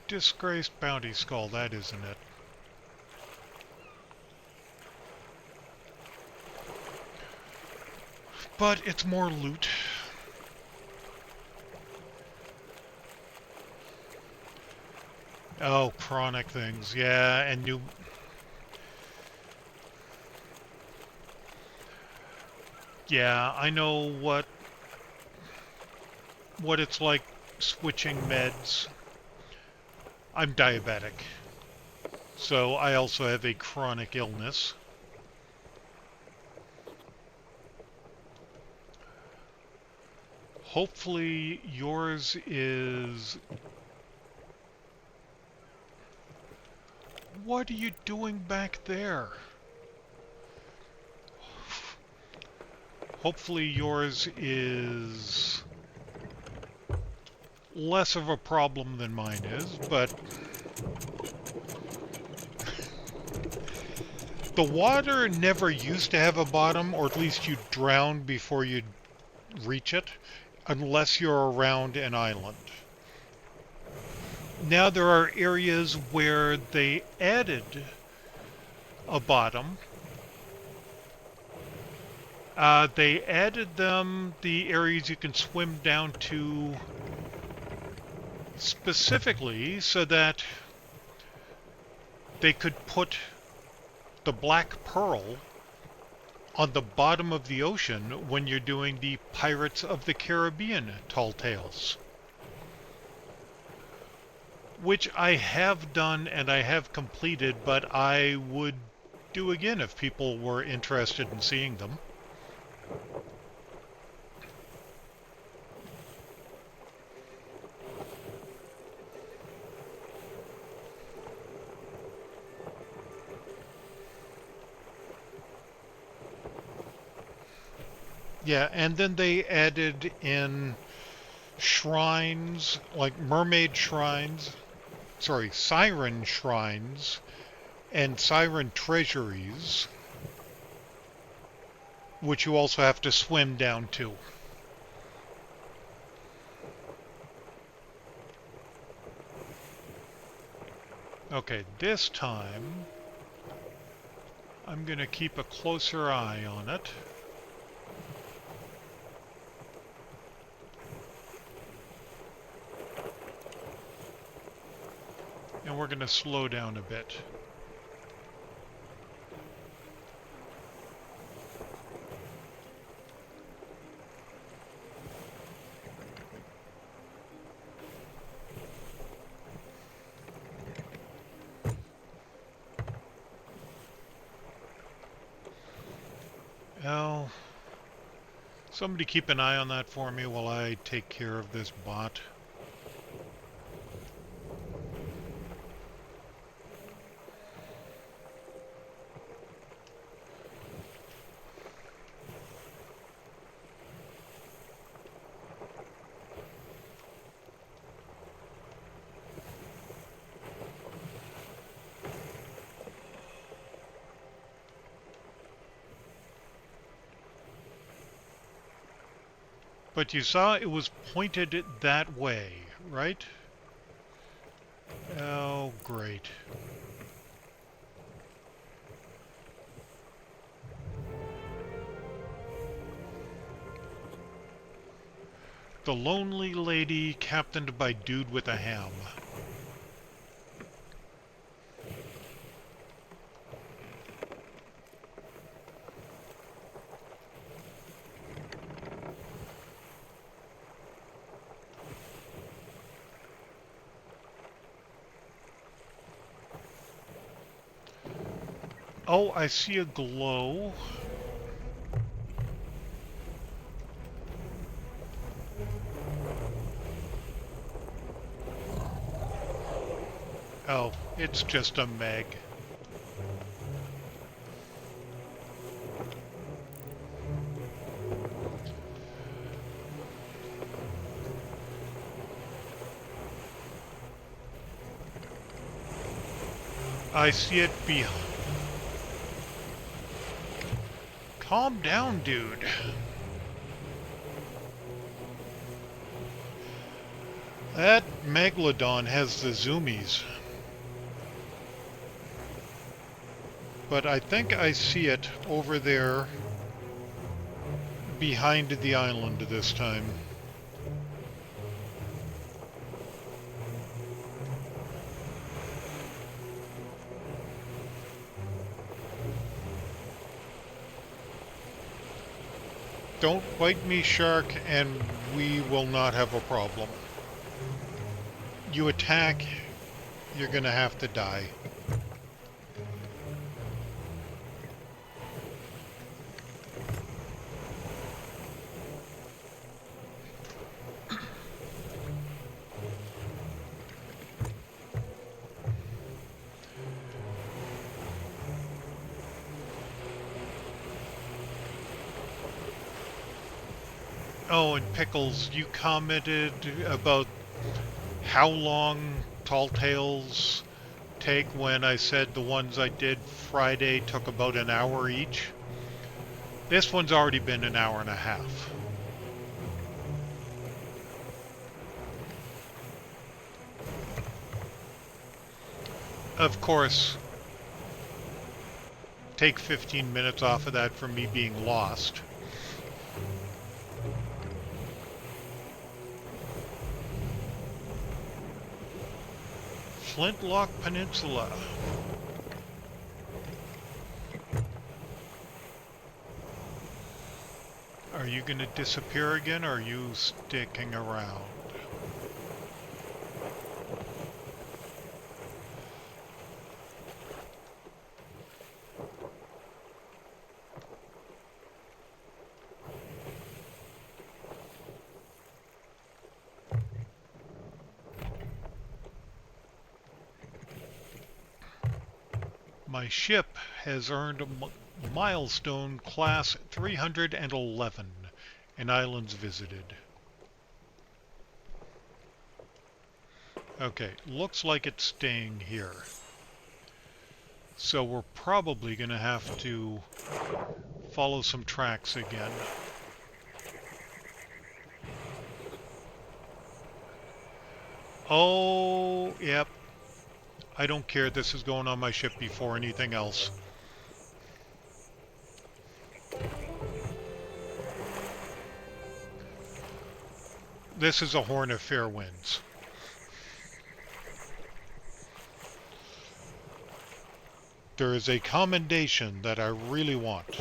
[SPEAKER 1] Disgraced bounty skull, that isn't it. But it's more loot. Oh, chronic things, yeah, and new... Yeah, I know what it's like switching meds. I'm diabetic, so I also have a chronic illness. Hopefully yours is... What are you doing back there? Hopefully yours is less of a problem than mine is, but the water never used to have a bottom, or at least you'd drown before you'd reach it, unless you're around an island. Now there are areas where they added a bottom. They added the areas you can swim down to specifically so that they could put the black pearl on the bottom of the ocean when you're doing the Pirates of the Caribbean tall tales. Which I have done and I have completed, but I would do again if people were interested in seeing them. Yeah, and then they added in shrines, like mermaid shrines, siren shrines, and siren treasuries, which you also have to swim down to. Okay, this time, I'm going to keep a closer eye on it. And we're going to slow down a bit. Well, somebody keep an eye on that for me while I take care of this bot. But you saw it was pointed that way, right? Oh, great. The Lonely Lady, captained by Dude with a Ham. Oh, I see a glow. Oh, it's just a Meg. I see it behind. Calm down, dude. That Megalodon has the zoomies. But I think I see it over there behind the island this time. Don't bite me, shark, and we will not have a problem. You attack, you're gonna have to die. Oh, and Pickles, you commented about how long Tall Tales take when I said the ones I did Friday took about an hour each. This one's already been an hour and a half. Of course, take 15 minutes off of that from me being lost. Flintlock Peninsula. Are you going to disappear again, or are you sticking around? My ship has earned a milestone class 311 in islands visited. Okay, looks like it's staying here. So we're probably going to have to follow some tracks again. Oh, yep. I don't care. This is going on my ship before anything else. This is a Horn of Fair Winds. There is a commendation that I really want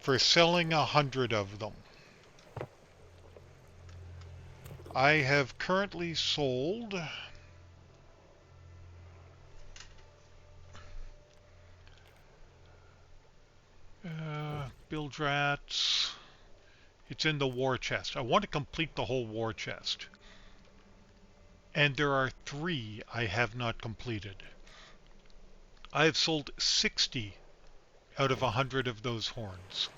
[SPEAKER 1] for selling 100 of them. I have currently sold bilge rats. It's in the war chest. I want to complete the whole war chest. And there are 3 I have not completed. I have sold 60 out of 100 of those horns.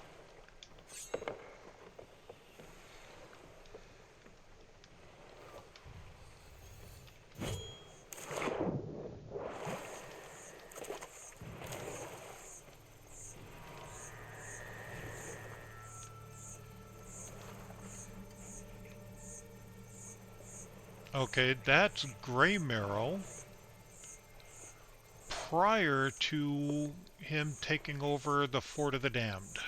[SPEAKER 1] Okay, that's Gray Marrow prior to him taking over the Fort of the Damned.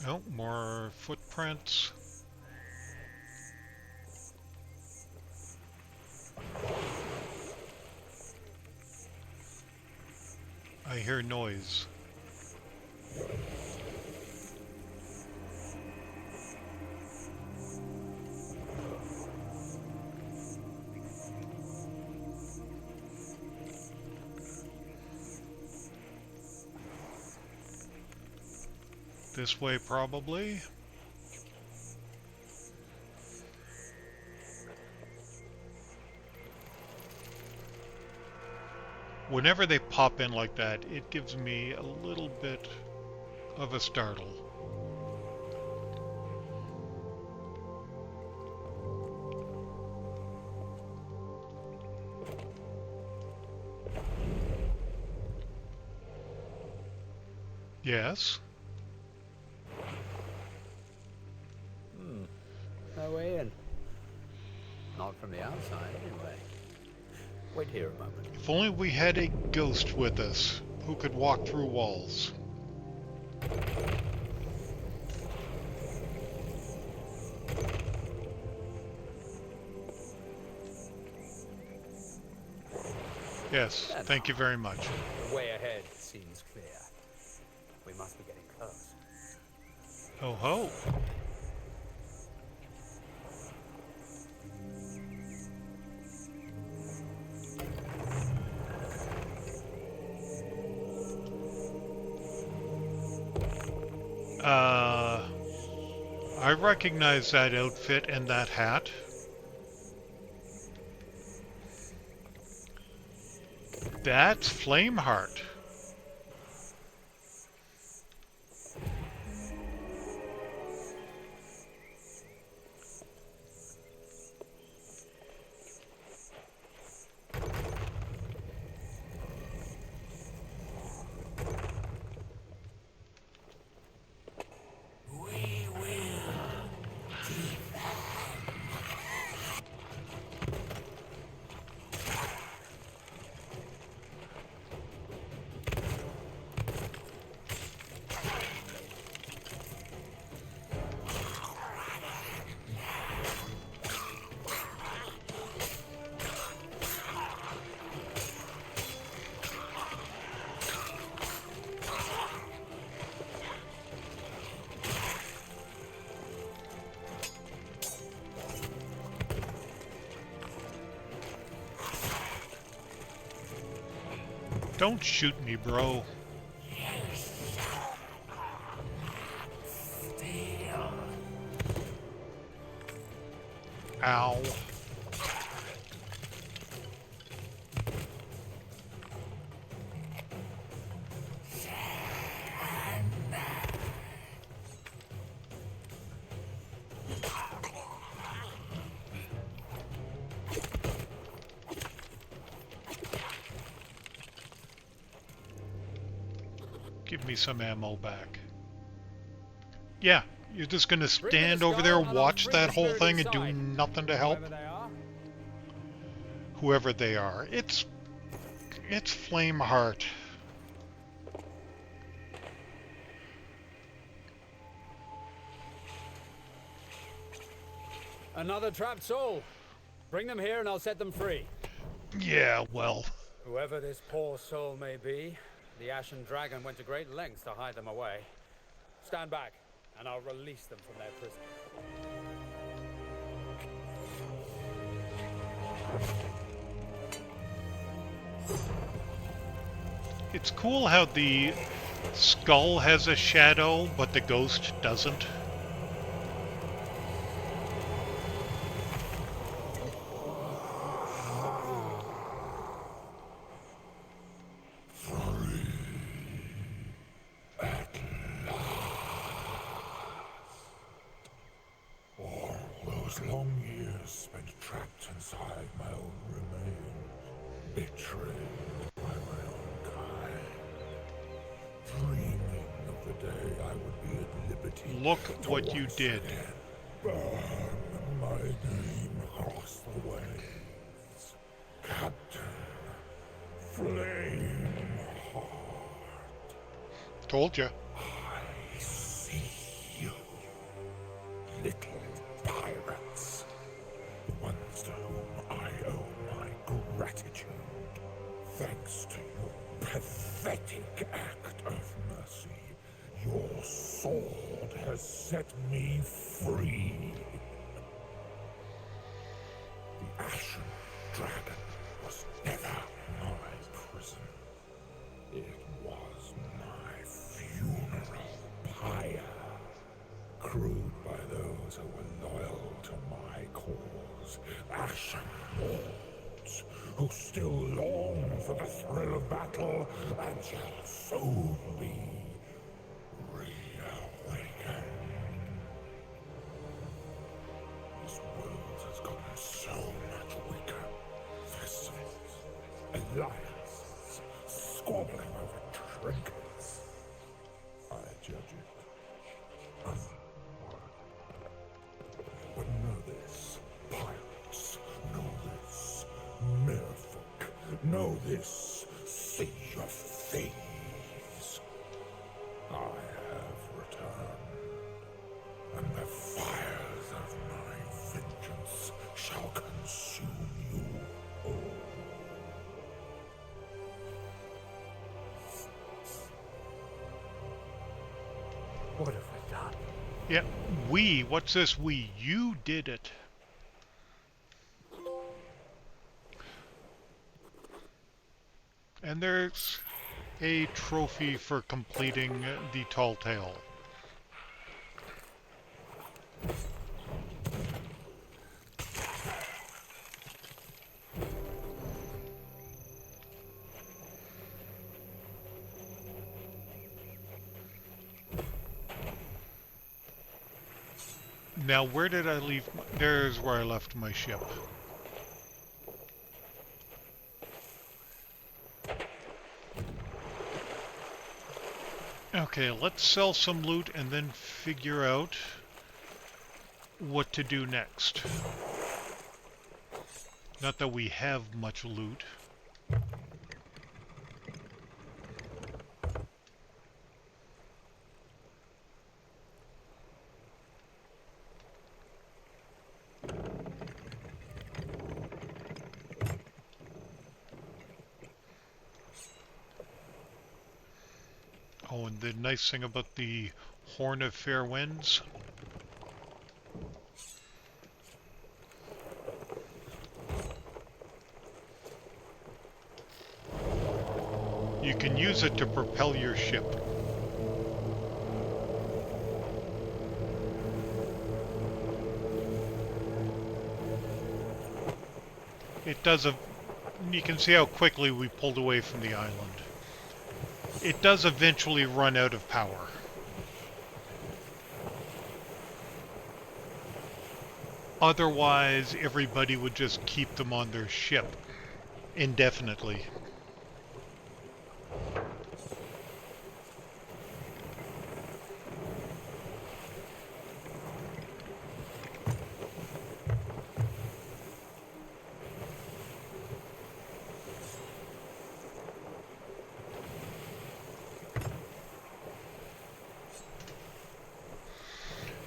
[SPEAKER 1] Oh, more footprints. I hear noise. This way, probably. Whenever they pop in like that, it gives me a little bit of a startle. Yes?
[SPEAKER 2] No way in. Not from the outside, anyway. Wait here a moment.
[SPEAKER 1] If only we had a ghost with us who could walk through walls. Yes, thank you very much.
[SPEAKER 2] The way ahead seems clear. We must be getting close.
[SPEAKER 1] Ho ho! I recognize that outfit and that hat. That's Flameheart. Don't shoot me, bro. Ow. Give me some ammo back. Yeah, you're just gonna stand over there, watch that whole thing, and do nothing to help? Whoever they are. It's Flameheart.
[SPEAKER 2] Another trapped soul. Bring them here and I'll set them free.
[SPEAKER 1] Yeah, well.
[SPEAKER 2] Whoever this poor soul may be, the Ashen Dragon went to great lengths to hide them away. Stand back, and I'll release them from their prison.
[SPEAKER 1] It's cool how the skull has a shadow, but the ghost doesn't.
[SPEAKER 5] Long years spent trapped inside my own remains, betrayed by my own kind, dreaming of the day I would be at liberty.
[SPEAKER 1] Look what you did.
[SPEAKER 5] Burn my name across the waves. Captain Flameheart.
[SPEAKER 1] Told you.
[SPEAKER 5] I see you, little pirates, the ones to whom I owe my gratitude. Thanks to your pathetic act of mercy, your sword has set me free. The Ashen Dragon was never my prison. It was my funeral pyre, crewed by those who were loyal to my cause, Ashen Lords, who still long for the thrill of battle and shall soon be reawakened. This world has gotten so much weaker. Festivals, alliances, squabbling over trinkets. I judge it unworthy. But know this, pirates, know this, merfolk, know this, sea of thieves. I have returned, and the fires of my vengeance shall consume you all.
[SPEAKER 2] What have we done?
[SPEAKER 1] Yeah, we. What's this we? You did it. And there's a trophy for completing the tall tale. Now, where did I leave? There's where I left my ship. Okay, let's sell some loot and then figure out what to do next. Not that we have much loot. Oh, and the nice thing about the Horn of Fair Winds, you can use it to propel your ship. It does a... You can see how quickly we pulled away from the island. It does eventually run out of power. Otherwise, everybody would just keep them on their ship indefinitely.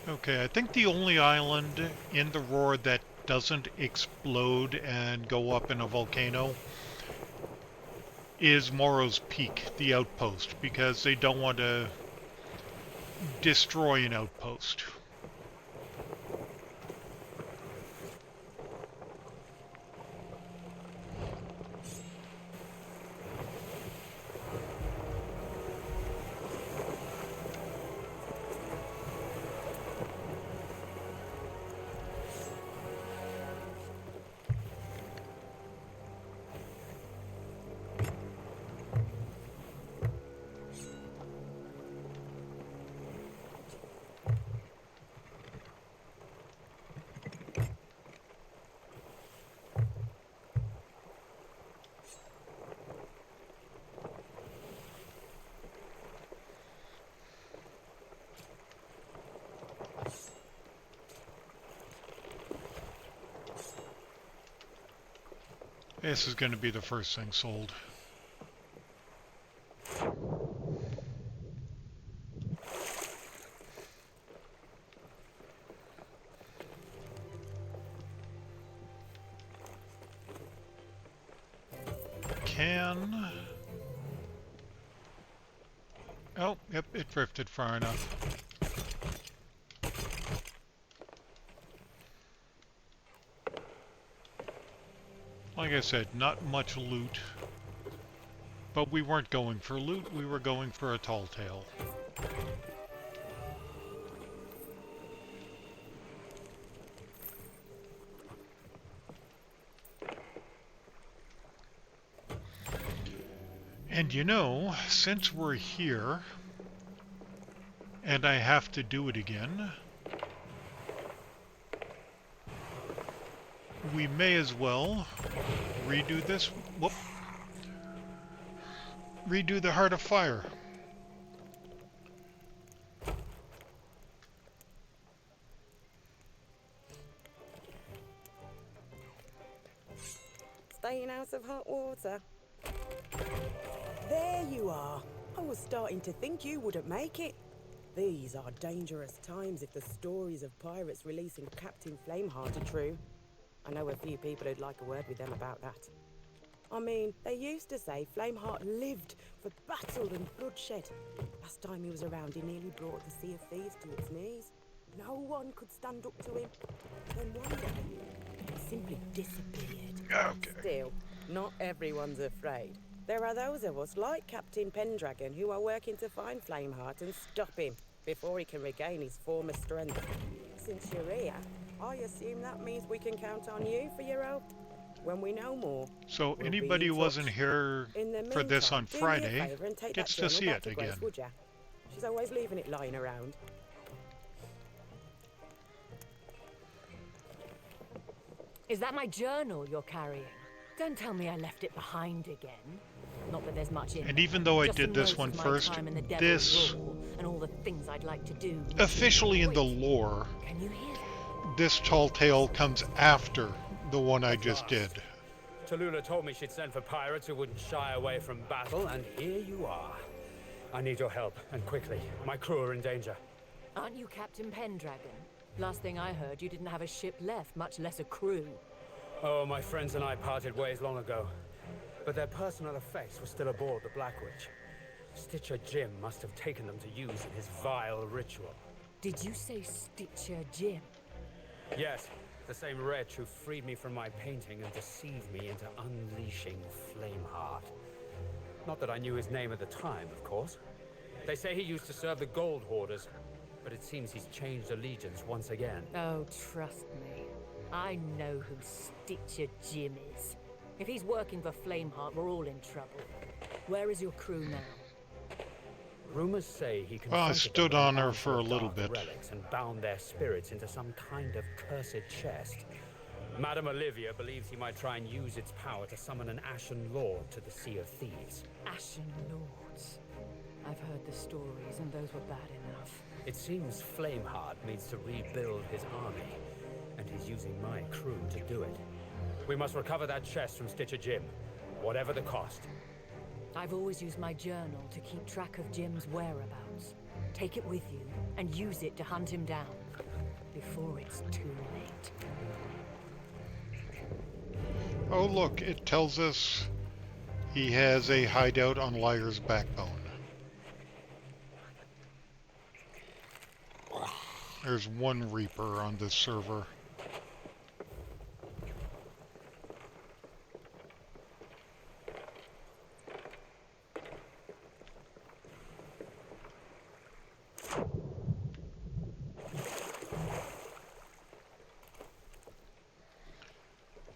[SPEAKER 1] Okay, I think the only island in the Roar that doesn't explode and go up in a volcano is Morrow's Peak, the outpost, because they don't want to destroy an outpost. This is going to be the first thing sold. Can... Oh, yep, it drifted far enough. Like I said, not much loot. But we weren't going for loot, we were going for a tall tale. And you know, since we're here, and I have to do it again, we may as well redo this. Whoop. Redo the Heart of Fire.
[SPEAKER 6] Staying out of hot water. There you are. I was starting to think you wouldn't make it. These are dangerous times if the stories of pirates releasing Captain Flameheart are true. I know a few people who'd like a word with them about that. I mean, they used to say Flameheart lived for battle and bloodshed. Last time he was around, he nearly brought the Sea of Thieves to its knees. No one could stand up to him. Then one day, he simply disappeared.
[SPEAKER 1] Okay.
[SPEAKER 6] Still, not everyone's afraid. There are those of us like Captain Pendragon who are working to find Flameheart and stop him before he can regain his former strength. Since you're here, I assume that means we can count on you for your help. When we know more,
[SPEAKER 1] So
[SPEAKER 6] we'll
[SPEAKER 1] anybody
[SPEAKER 6] be
[SPEAKER 1] who
[SPEAKER 6] in
[SPEAKER 1] wasn't
[SPEAKER 6] touch.
[SPEAKER 1] here
[SPEAKER 6] In the
[SPEAKER 1] for this
[SPEAKER 6] meantime,
[SPEAKER 1] on
[SPEAKER 6] do me a
[SPEAKER 1] Friday
[SPEAKER 6] favour and take
[SPEAKER 1] gets
[SPEAKER 6] that
[SPEAKER 1] to
[SPEAKER 6] journal
[SPEAKER 1] see
[SPEAKER 6] back
[SPEAKER 1] it
[SPEAKER 6] to Grace,
[SPEAKER 1] again.
[SPEAKER 6] would ya? She's always leaving it lying around.
[SPEAKER 7] Is that my journal you're carrying? Don't tell me I left it behind again. Not that there's much in
[SPEAKER 1] And
[SPEAKER 7] there.
[SPEAKER 1] even though I
[SPEAKER 7] Just
[SPEAKER 1] did
[SPEAKER 7] some
[SPEAKER 1] this
[SPEAKER 7] notes
[SPEAKER 1] one
[SPEAKER 7] of my
[SPEAKER 1] first,
[SPEAKER 7] time in the Devil's
[SPEAKER 1] this,
[SPEAKER 7] Roar and all the things I'd like to do.
[SPEAKER 1] officially in the
[SPEAKER 7] Wait,
[SPEAKER 1] lore,
[SPEAKER 7] can you hear that?
[SPEAKER 1] this tall tale comes after the one I
[SPEAKER 2] At
[SPEAKER 1] just did.
[SPEAKER 2] last. Tallulah told me she'd send for pirates who wouldn't shy away from battle, and here you are. I need your help, and quickly. My crew are in danger.
[SPEAKER 7] Aren't you Captain Pendragon? Last thing I heard, you didn't have a ship left, much less a crew.
[SPEAKER 2] Oh, my friends and I parted ways long ago. But their personal effects were still aboard the Black Witch. Stitcher Jim must have taken them to use in his vile ritual.
[SPEAKER 7] Did you say Stitcher Jim?
[SPEAKER 2] Yes, the same wretch who freed me from my painting and deceived me into unleashing Flameheart. Not that I knew his name at the time, of course. They say he used to serve the Gold Hoarders, but it seems he's changed allegiance once again.
[SPEAKER 7] Oh, trust me. I know who Stitcher Jim is. If he's working for Flameheart, we're all in trouble. Where is your crew now?
[SPEAKER 2] Rumors say he
[SPEAKER 1] Well, I
[SPEAKER 2] confronted
[SPEAKER 1] stood
[SPEAKER 2] them with
[SPEAKER 1] on
[SPEAKER 2] an
[SPEAKER 1] her
[SPEAKER 2] armful
[SPEAKER 1] for a
[SPEAKER 2] of
[SPEAKER 1] little
[SPEAKER 2] dark
[SPEAKER 1] bit.
[SPEAKER 2] relics and bound their spirits into some kind of cursed chest. Madame Olivia believes he might try and use its power to summon an Ashen Lord to the Sea of Thieves.
[SPEAKER 7] Ashen Lords. I've heard the stories, and those were bad enough.
[SPEAKER 2] It seems Flameheart needs to rebuild his army, and he's using my crew to do it. We must recover that chest from Stitcher Jim, whatever the cost.
[SPEAKER 7] I've always used my journal to keep track of Jim's whereabouts. Take it with you, and use it to hunt him down. Before it's too late.
[SPEAKER 1] Oh look, it tells us he has a hideout on Liar's Backbone. There's one Reaper on this server.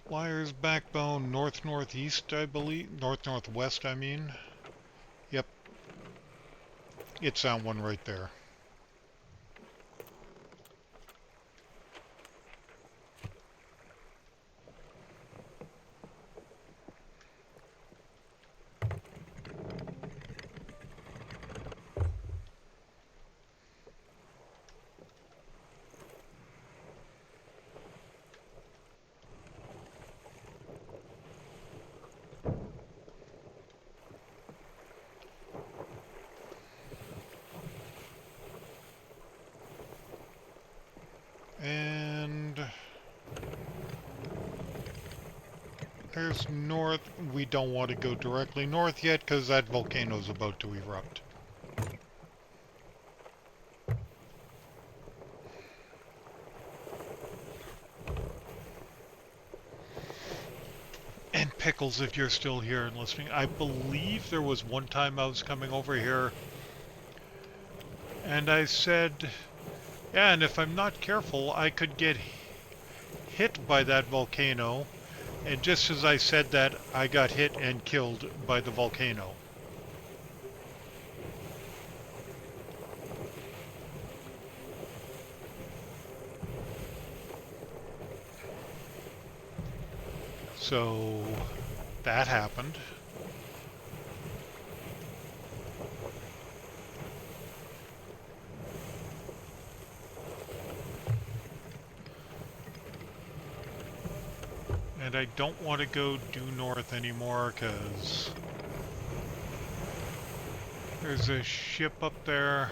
[SPEAKER 1] Liar's Backbone, north-northeast, I believe. North-northwest, I mean. Yep. It's that one right there. And there's north. We don't want to go directly north yet because that volcano's about to erupt. And Pickles, if you're still here and listening, I believe there was one time I was coming over here and I said, yeah, and if I'm not careful, I could get hit by that volcano. And just as I said that, I got hit and killed by the volcano. So that happened. And I don't want to go due north anymore because there's a ship up there.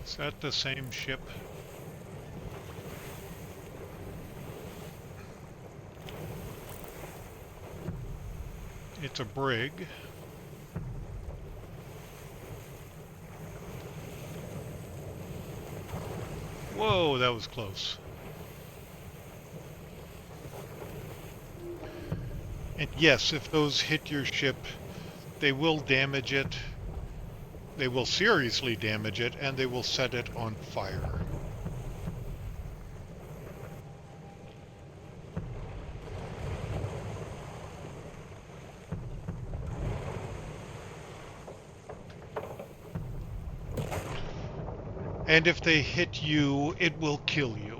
[SPEAKER 1] Is that the same ship? It's a brig. Whoa, that was close. And yes, if those hit your ship, they will damage it. They will seriously damage it, and they will set it on fire. And if they hit you, it will kill you.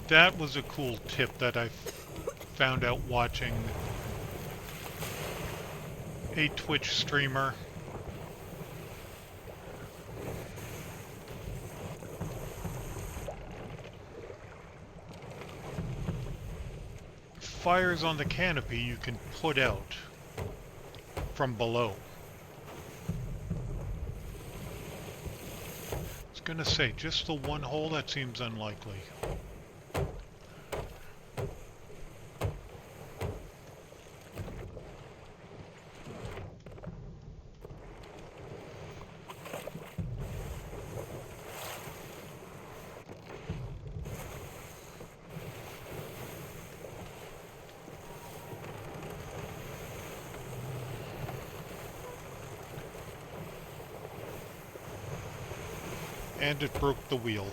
[SPEAKER 1] That was a cool tip that I found out watching a Twitch streamer. Fires on the canopy you can put out from below. I was gonna say, just the one hole, that seems unlikely. And it broke the wheel.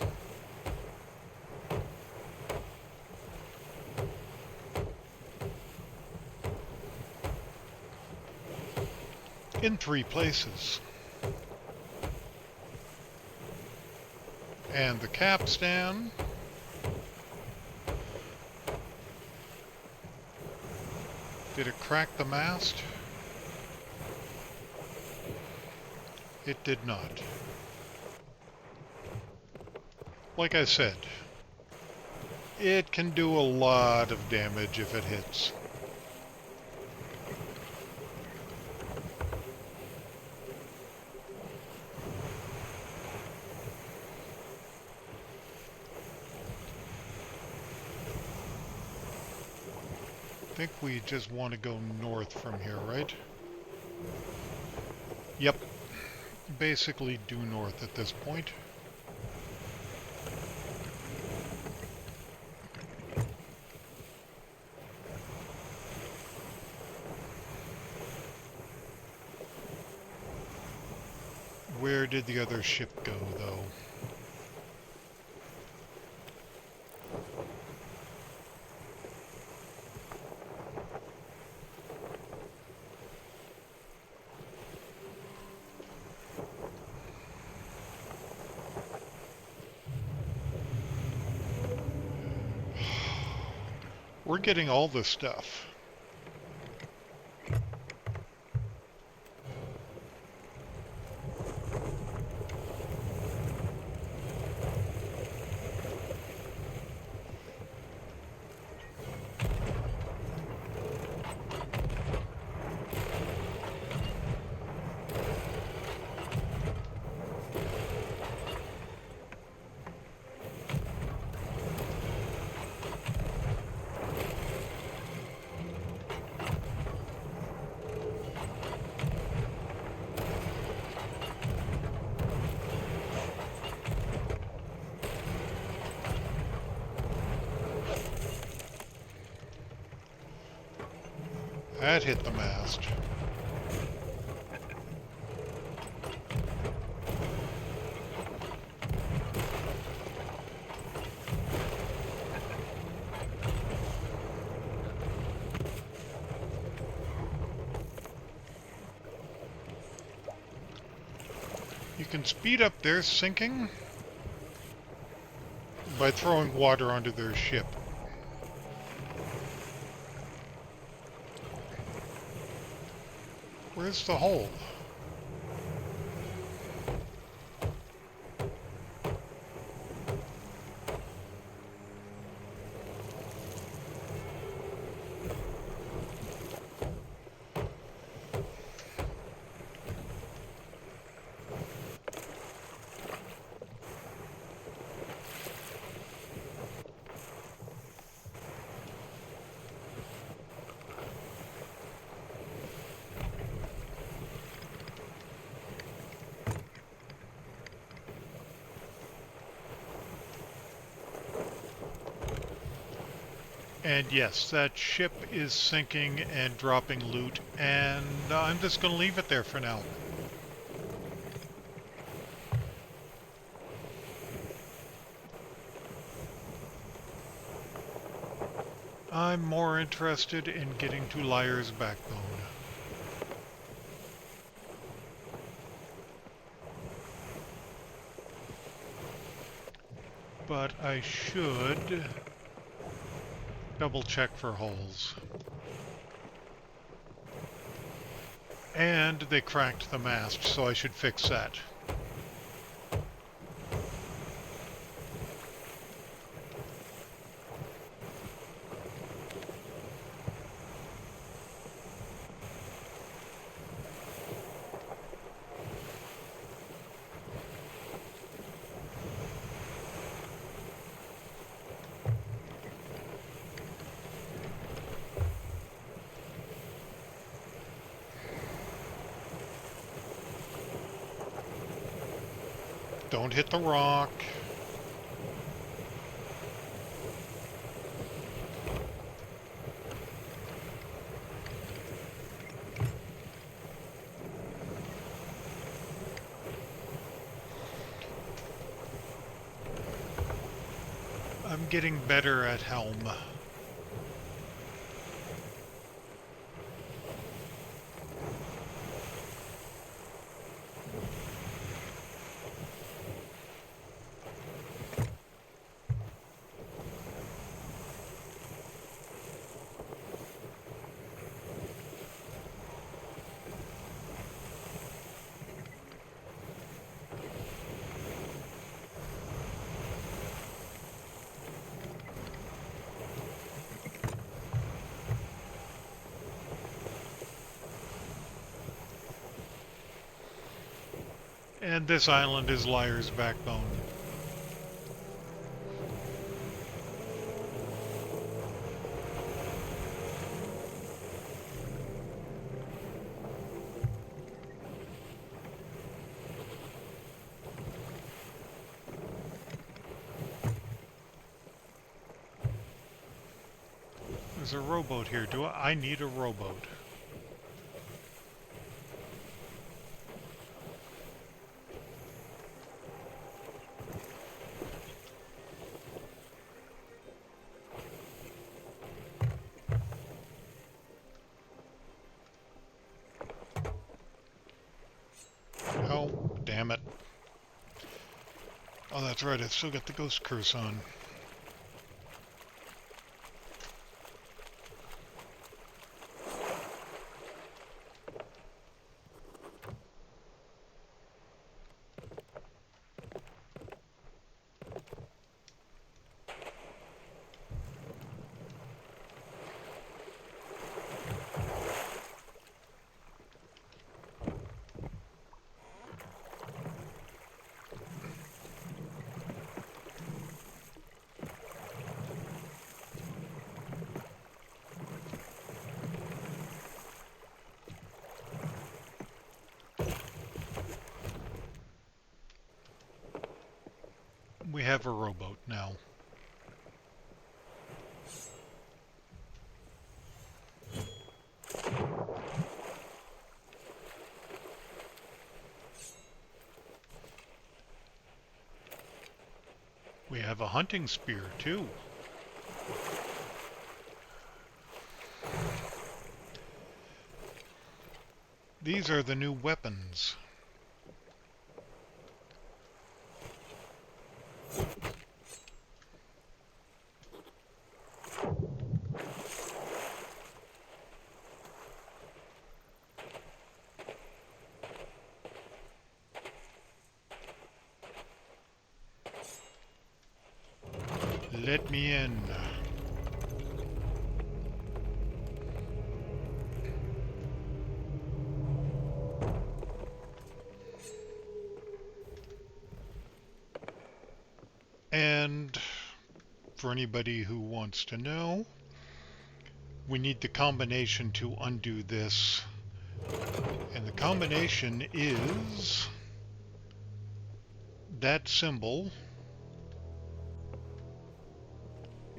[SPEAKER 1] In 3 places. And the capstan. Did it crack the mast? It did not. Like I said, it can do a lot of damage if it hits. I think we just want to go north from here, right? Yep. Basically due north at this point. Where did the other ship go, though? We're getting all this stuff. That hit the mast. You can speed up their sinking by throwing water onto their ship. Where's the hole? And yes, that ship is sinking and dropping loot, and I'm just going to leave it there for now. I'm more interested in getting to Liar's Backbone. But I should double check for holes. And they cracked the mast, so I should fix that. Don't hit the rock. I'm getting better at helm. And this island is Liar's Backbone. There's a rowboat here. Do I need a rowboat? Oh, damn it. Oh, that's right. I've still got the ghost curse on. We have a rowboat now. We have a hunting spear, too. These are the new weapons. Let me in. And for anybody who wants to know, we need the combination to undo this. And the combination is that symbol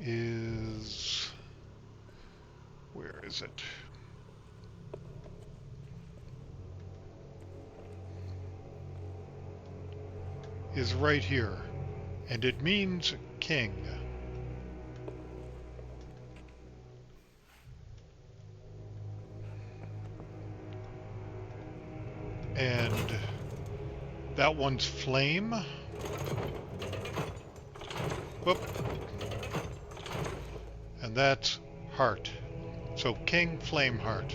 [SPEAKER 1] is, where is it? Is right here. And it means king. And that one's flame. Whoop. And that's heart. So king, flame, heart.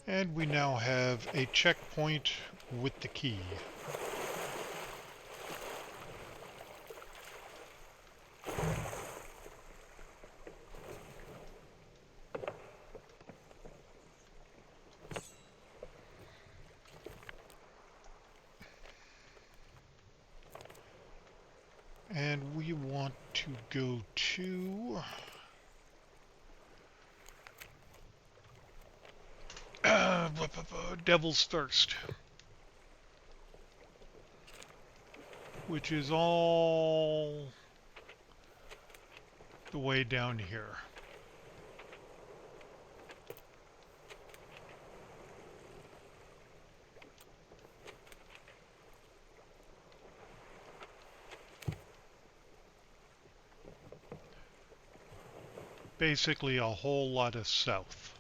[SPEAKER 1] And we now have a checkpoint with the key. And we want to go to Devil's Thirst, which is all the way down here. Basically a whole lot of south.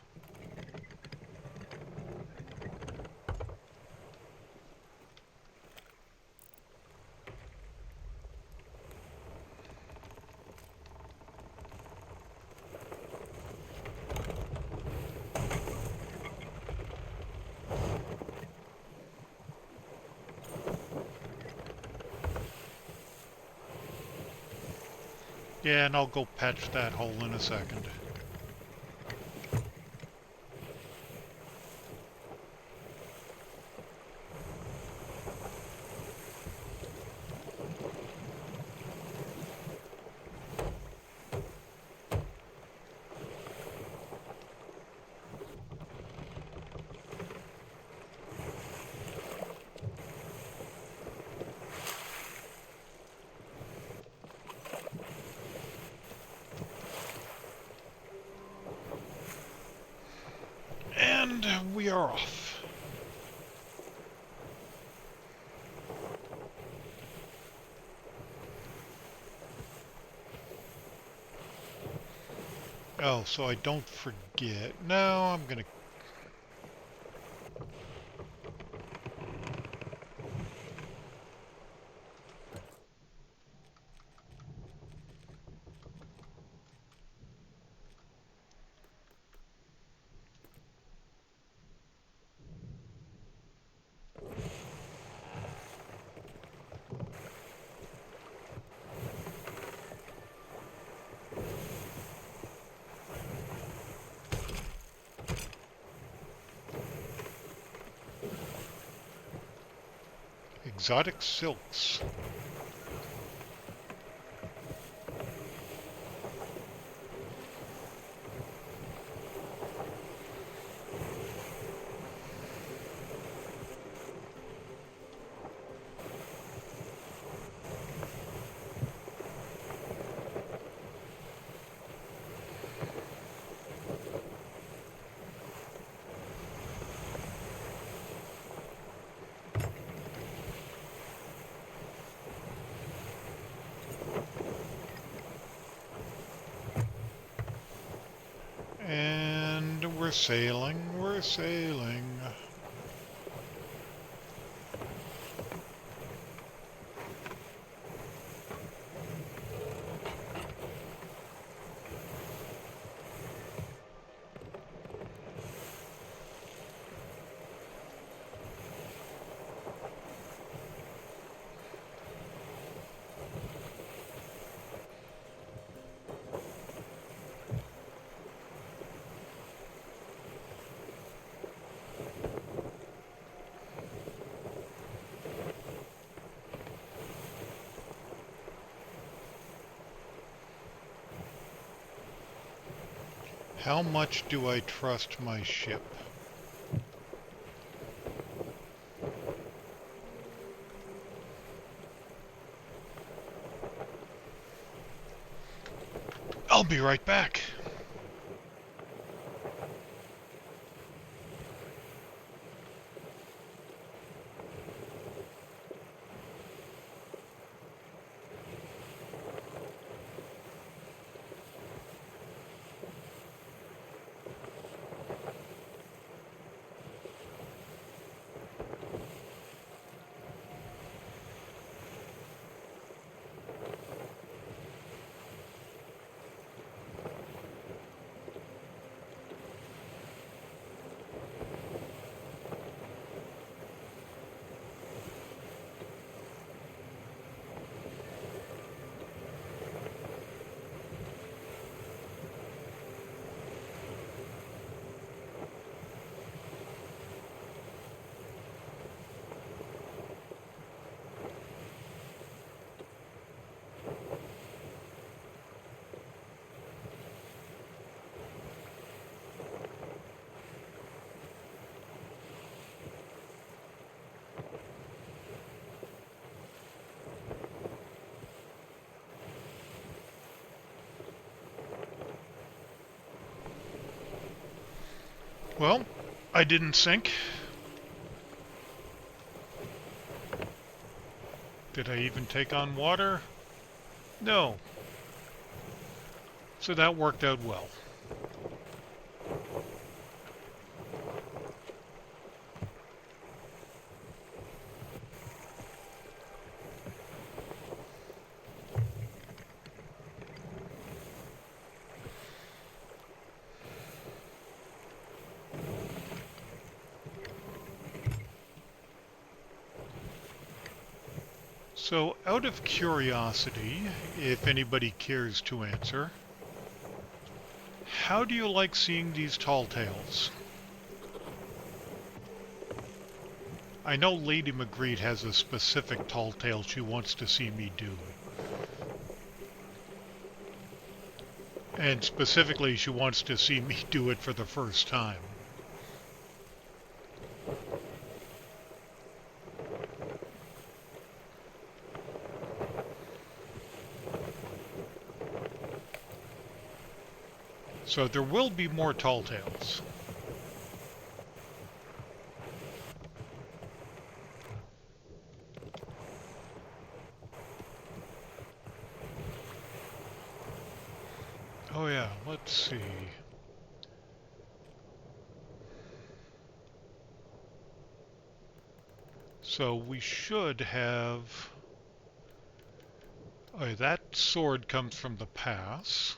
[SPEAKER 1] Yeah, and I'll go patch that hole in a second. And we are off. Oh, so I don't forget. No, I'm gonna... Exotic silks. And we're sailing, we're sailing. How much do I trust my ship? I'll be right back. Well, I didn't sink. Did I even take on water? No. So that worked out well. So, out of curiosity, if anybody cares to answer, how do you like seeing these tall tales? I know Lady Magritte has a specific tall tale she wants to see me do. And specifically, she wants to see me do it for the first time. So there will be more tall tales. Oh yeah, let's see. So we should have... Oh, yeah, that sword comes from the pass.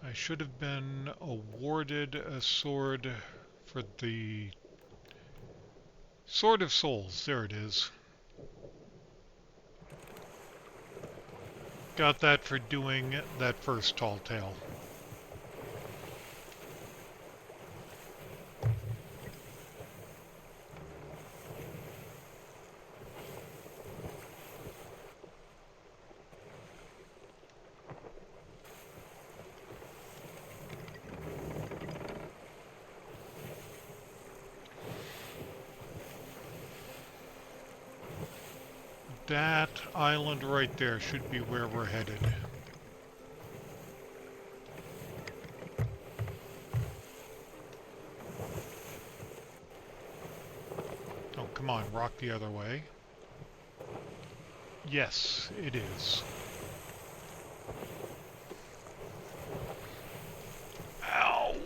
[SPEAKER 1] I should have been awarded a sword for the Sword of Souls. There it is. Got that for doing that first tall tale. That island right there should be where we're headed. Oh, come on, rock the other way. Yes, it is. Ow!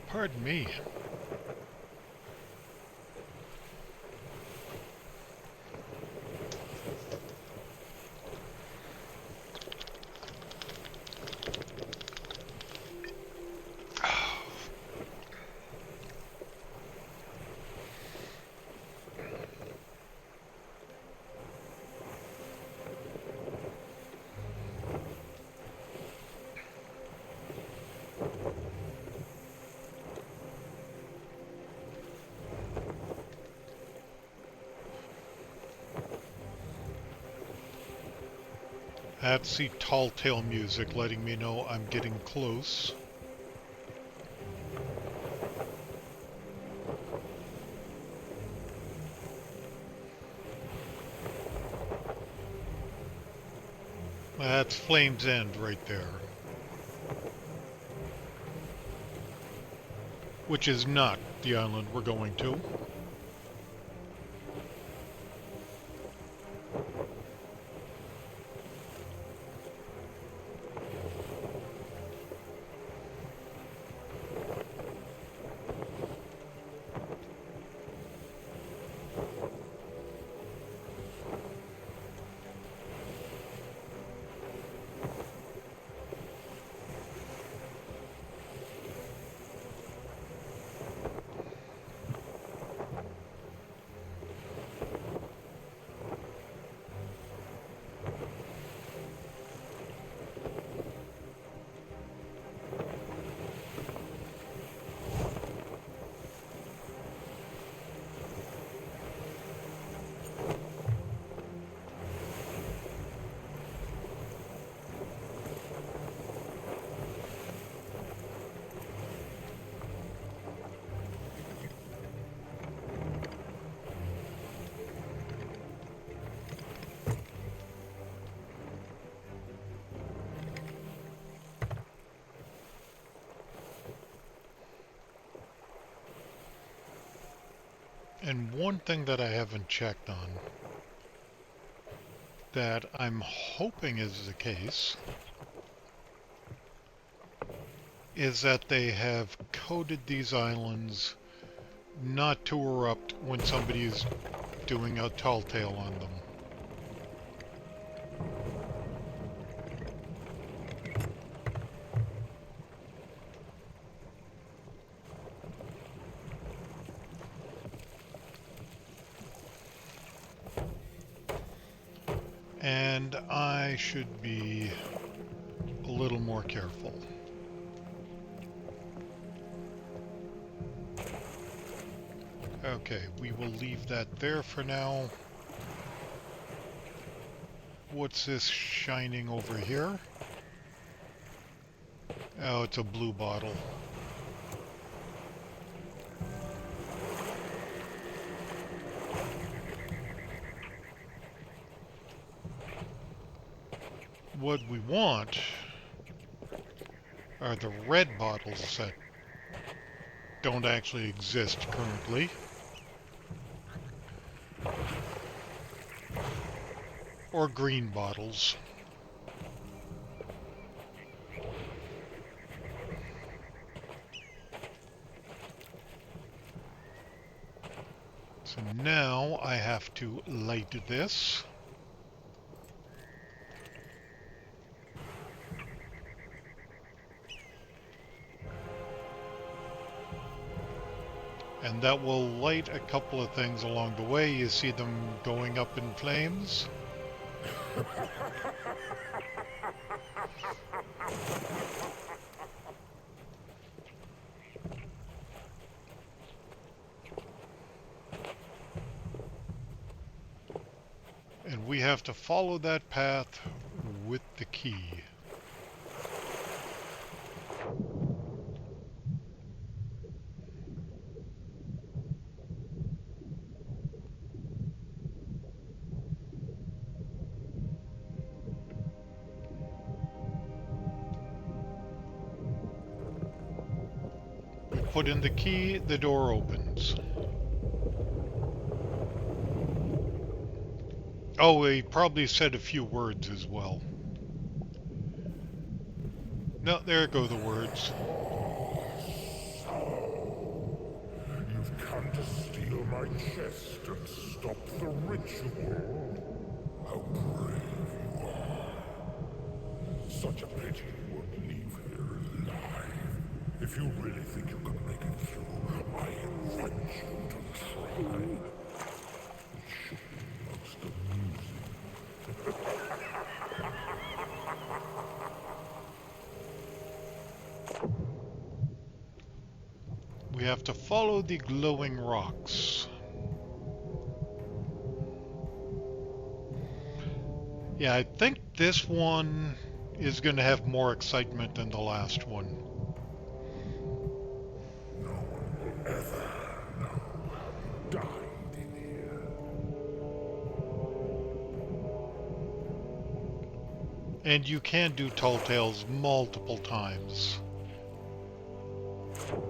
[SPEAKER 1] Pardon me. That's the tall tale music letting me know I'm getting close. That's Flame's End right there. Which is not the island we're going to. And one thing that I haven't checked on, that I'm hoping is the case, is that they have coded these islands not to erupt when somebody is doing a tall tale on them. And I should be a little more careful. Okay, we will leave that there for now. What's this shining over here? Oh, it's a blue bottle. What we want are the red bottles that don't actually exist currently. Or green bottles. So now I have to light this. And that will light a couple of things along the way. You see them going up in flames. And we have to follow that path with the key. Put in the key, the door opens. Oh, he probably said a few words as well. No, there go the words.
[SPEAKER 5] You've come to steal my chest and stop the ritual. How brave you are. Such a pity you won't leave here alive. If you really think you can make it through, I invite you to try. It should be most amusing.
[SPEAKER 1] We have to follow the glowing rocks. Yeah, I think this one is going to have more excitement than the last one.
[SPEAKER 5] No one will ever know how you died in here.
[SPEAKER 1] And you can do tall tales multiple times.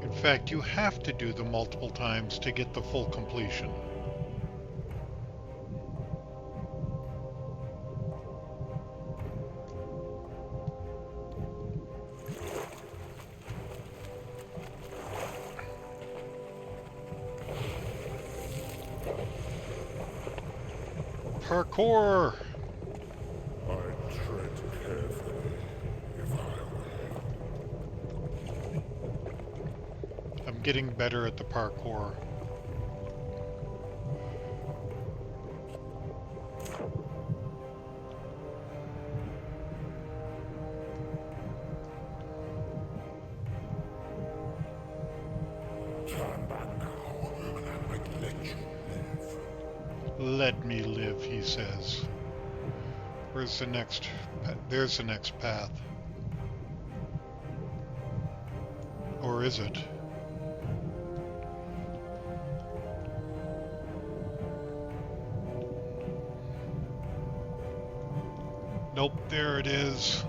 [SPEAKER 1] In fact, you have to do them multiple times to get the full completion. Parkour!
[SPEAKER 5] I'd tread carefully if I were you.
[SPEAKER 1] I'm getting better at the parkour.
[SPEAKER 5] Turn back now, and I might let you live.
[SPEAKER 1] Let me live, he says. Where's the next? There's the next path. Or is it? Nope, there it is.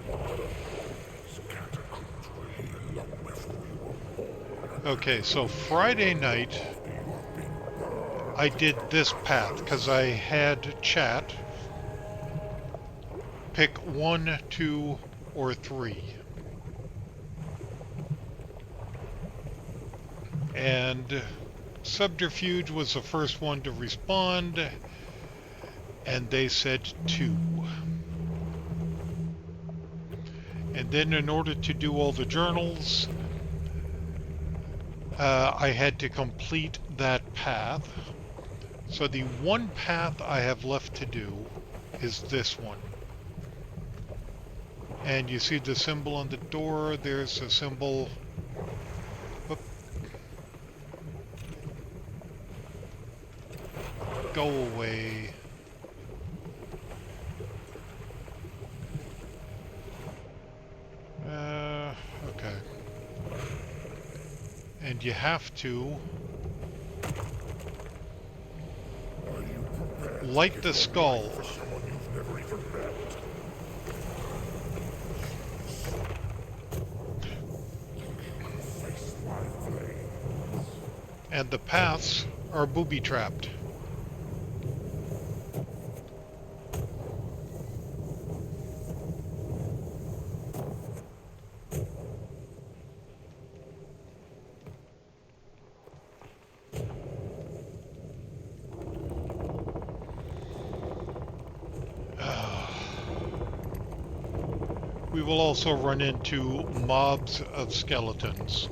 [SPEAKER 5] These catacombs were here long before you were born.
[SPEAKER 1] Okay, so Friday night,
[SPEAKER 5] After you have been burned.
[SPEAKER 1] I did this path because I had chat pick 1, 2, or 3. And Subterfuge was the first one to respond, and they said 2. And then in order to do all the journals, I had to complete that path. So the one path I have left to do is this one. And you see the symbol on the door, there's a symbol. Oop. Go away. Okay. And you have to
[SPEAKER 5] Are you prepared
[SPEAKER 1] light
[SPEAKER 5] to
[SPEAKER 1] the
[SPEAKER 5] give
[SPEAKER 1] skull.
[SPEAKER 5] your life for someone you've never even met? Face my flames.
[SPEAKER 1] And the paths are booby-trapped. We will also run into mobs of skeletons.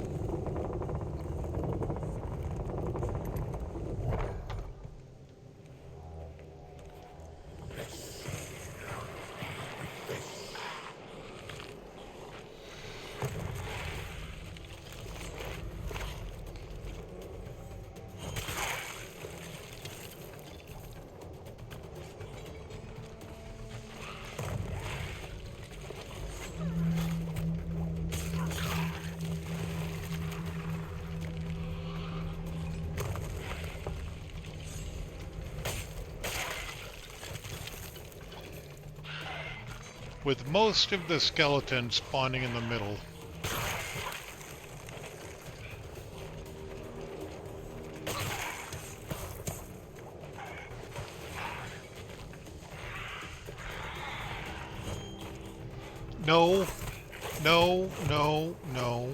[SPEAKER 1] With most of the skeletons spawning in the middle. No, no, no, no.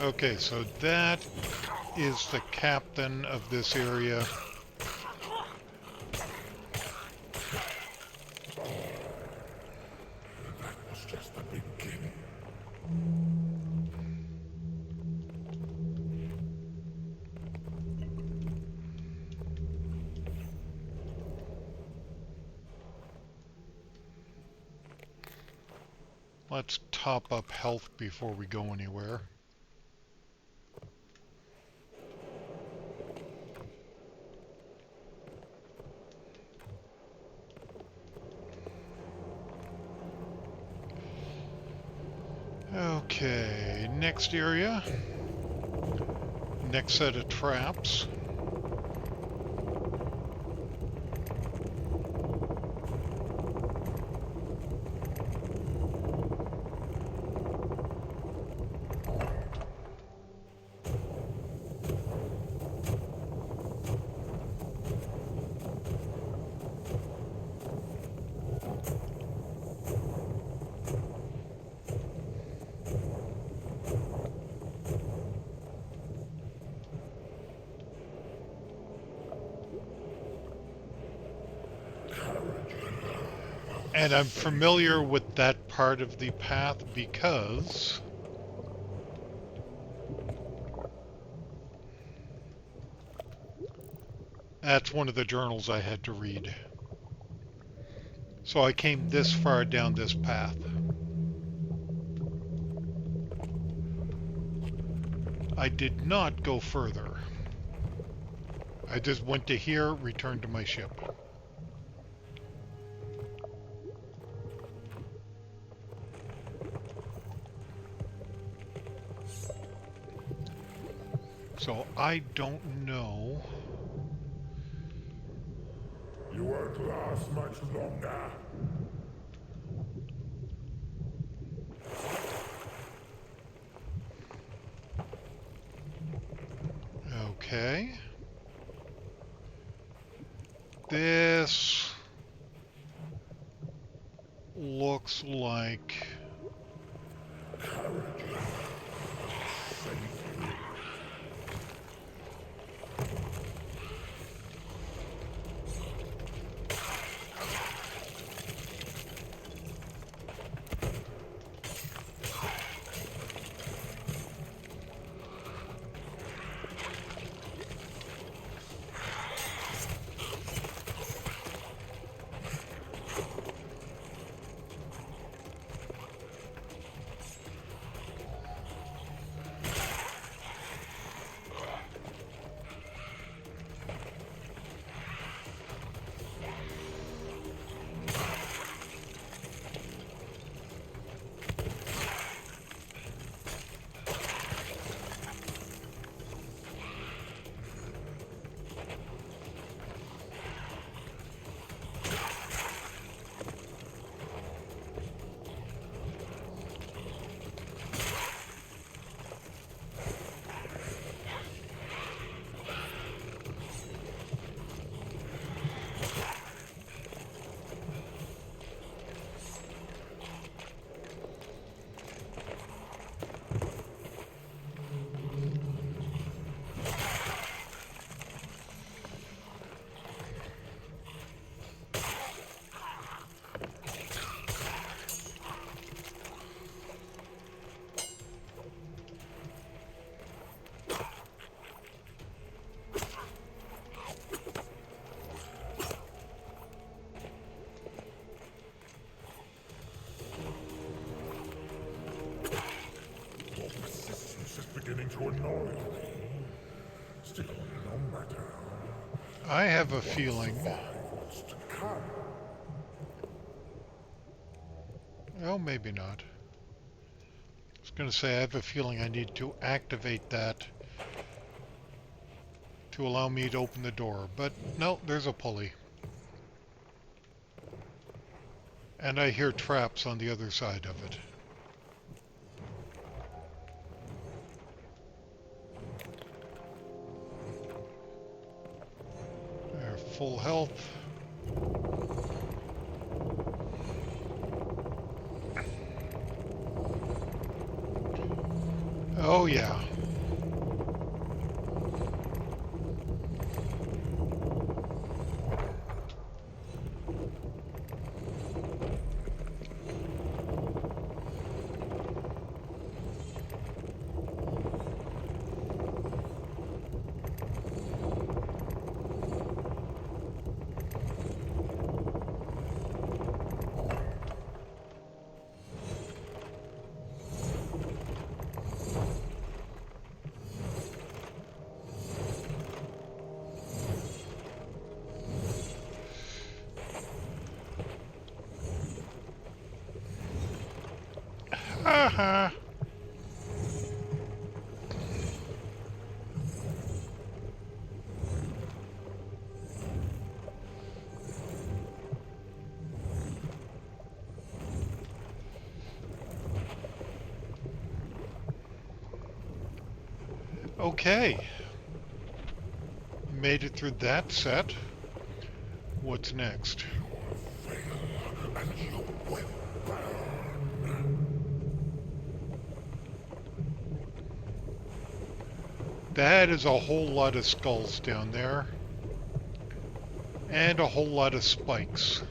[SPEAKER 1] Okay, so that is the captain of this area.
[SPEAKER 5] That was just the beginning.
[SPEAKER 1] Let's top up health before we go anywhere. Okay, next area. Next set of traps. And I'm familiar with that part of the path because that's one of the journals I had to read. So I came this far down this path. I did not go further. I just went to here, returned to my ship. So I don't know.
[SPEAKER 5] You won't last much longer.
[SPEAKER 1] Okay. This looks like
[SPEAKER 5] beginning to annoy me. Still, no matter.
[SPEAKER 1] I have a feeling.
[SPEAKER 5] What's to come?
[SPEAKER 1] Oh, maybe not. I was going to say I have a feeling I need to activate that to allow me to open the door, but no, there's a pulley. And I hear traps on the other side of it. They're full health. Oh yeah. Aha! Okay. Made it through that set. What's next?
[SPEAKER 5] And you will burn.
[SPEAKER 1] That is a whole lot of skulls down there. And a whole lot of spikes.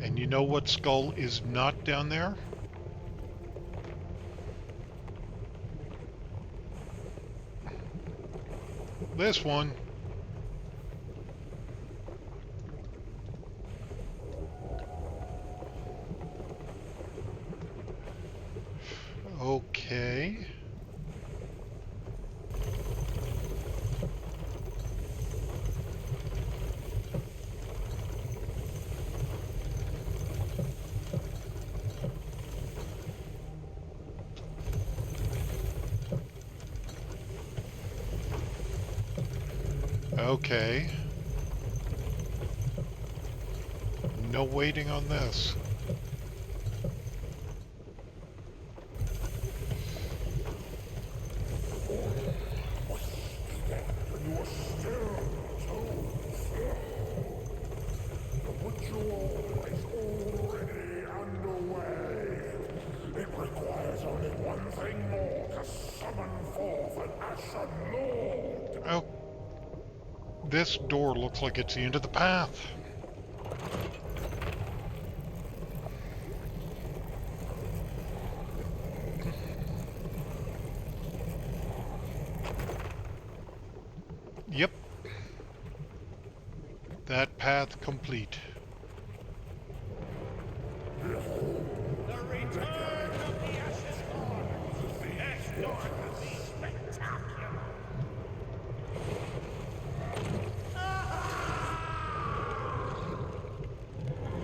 [SPEAKER 1] And you know what skull is not down there? This one. Okay. Okay. No waiting on this.
[SPEAKER 5] You are still too slow. The ritual is already underway. It requires only one thing more to summon forth an Ashen Lord.
[SPEAKER 1] Oh, this door looks like it's the end of the path. Yep. That path complete.
[SPEAKER 8] The return of the Ashes Lord. Next door will be spectacular.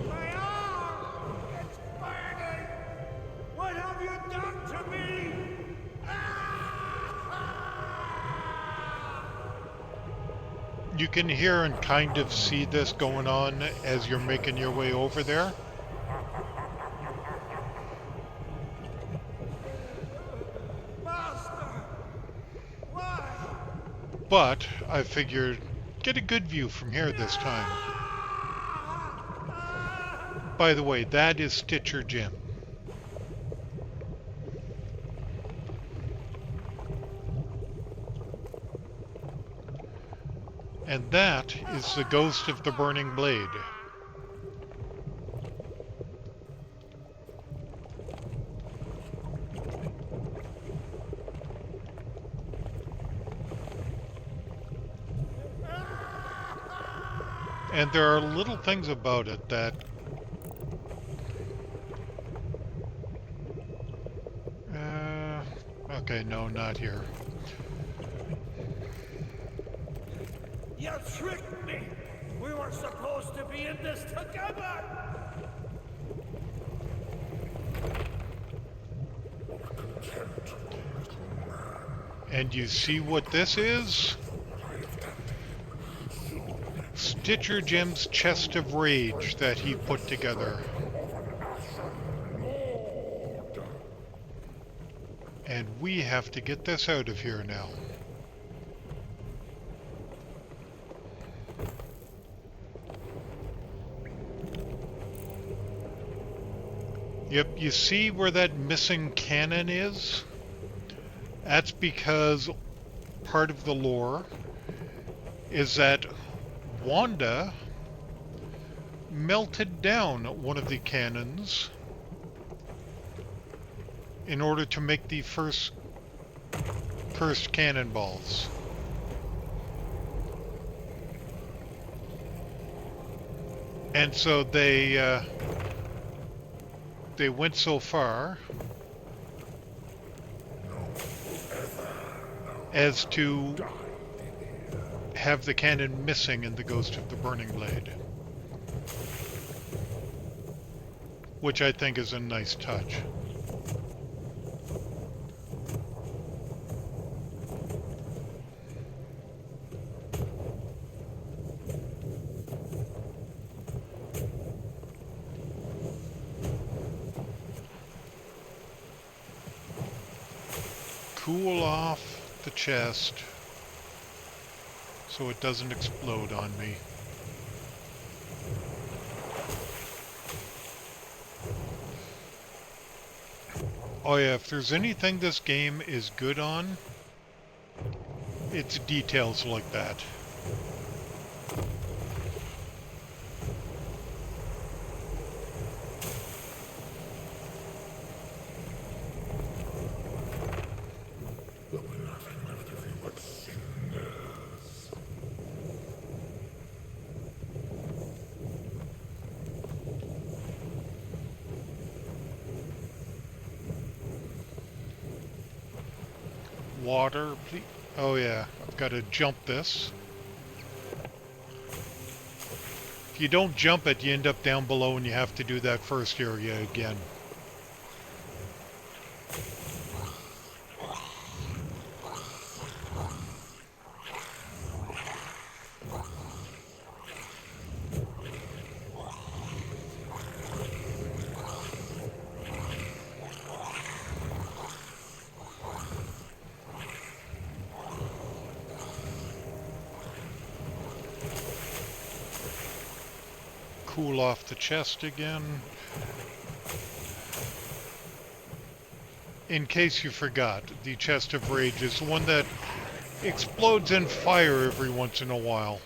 [SPEAKER 8] My arm! It's burning! What have you done to me?
[SPEAKER 1] You can hear and kind of see this going on as you're making your way over there.
[SPEAKER 8] Master! Why?
[SPEAKER 1] But I figured get a good view from here this time. By the way, that is Stitcher Jim. And that is the ghost of the burning blade. And there are little things about it that okay, no, not here.
[SPEAKER 8] You tricked me! We were supposed to be in this together!
[SPEAKER 1] And you see what this is? Stitcher Jim's chest of rage that he put together. And we have to get this out of here now. Yep, you see where that missing cannon is? That's because part of the lore is that Wanda melted down one of the cannons in order to make the first cursed cannonballs. And so they they went so far as to have the cannon missing in the Ghost of the Burning Blade, which I think is a nice touch. Cool off the chest so it doesn't explode on me. Oh yeah, if there's anything this game is good on, it's details like that.
[SPEAKER 5] There'll be nothing left of you but cinders.
[SPEAKER 1] Water, please. Oh yeah, I've got to jump this. If you don't jump it, you end up down below and you have to do that first area again. Cool off the chest again. In case you forgot, the Chest of Rage is the one that explodes in fire every once in a while.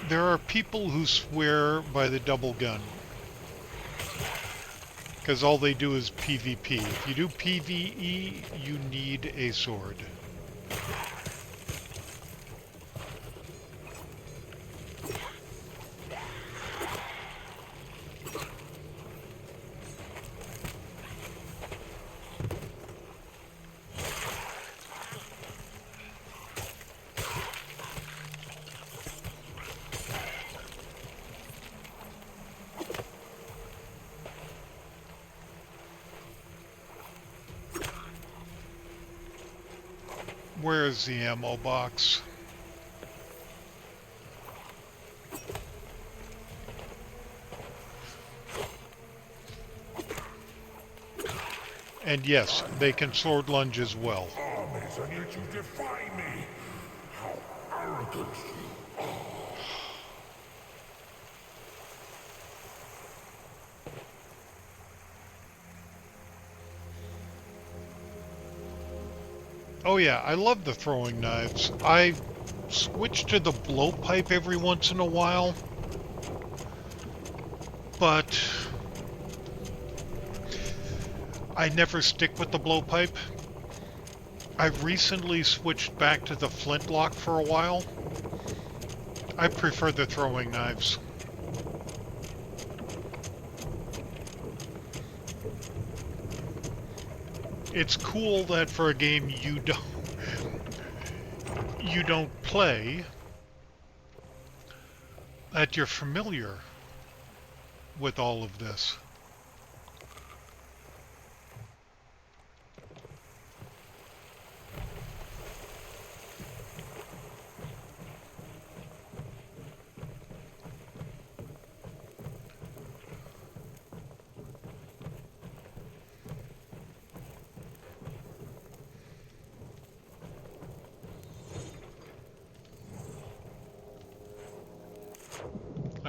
[SPEAKER 1] There are people who swear by the double gun, because all they do is PvP. If you do PvE, you need a sword. Where's the ammo box? And yes, they can sword lunge as well.
[SPEAKER 5] Armies, and yet you defy me. How arrogant you are.
[SPEAKER 1] Oh yeah, I love the throwing knives. I switch to the blowpipe every once in a while, but I never stick with the blowpipe. I've recently switched back to the flintlock for a while. I prefer the throwing knives. It's cool that for a game you don't play, that you're familiar with all of this.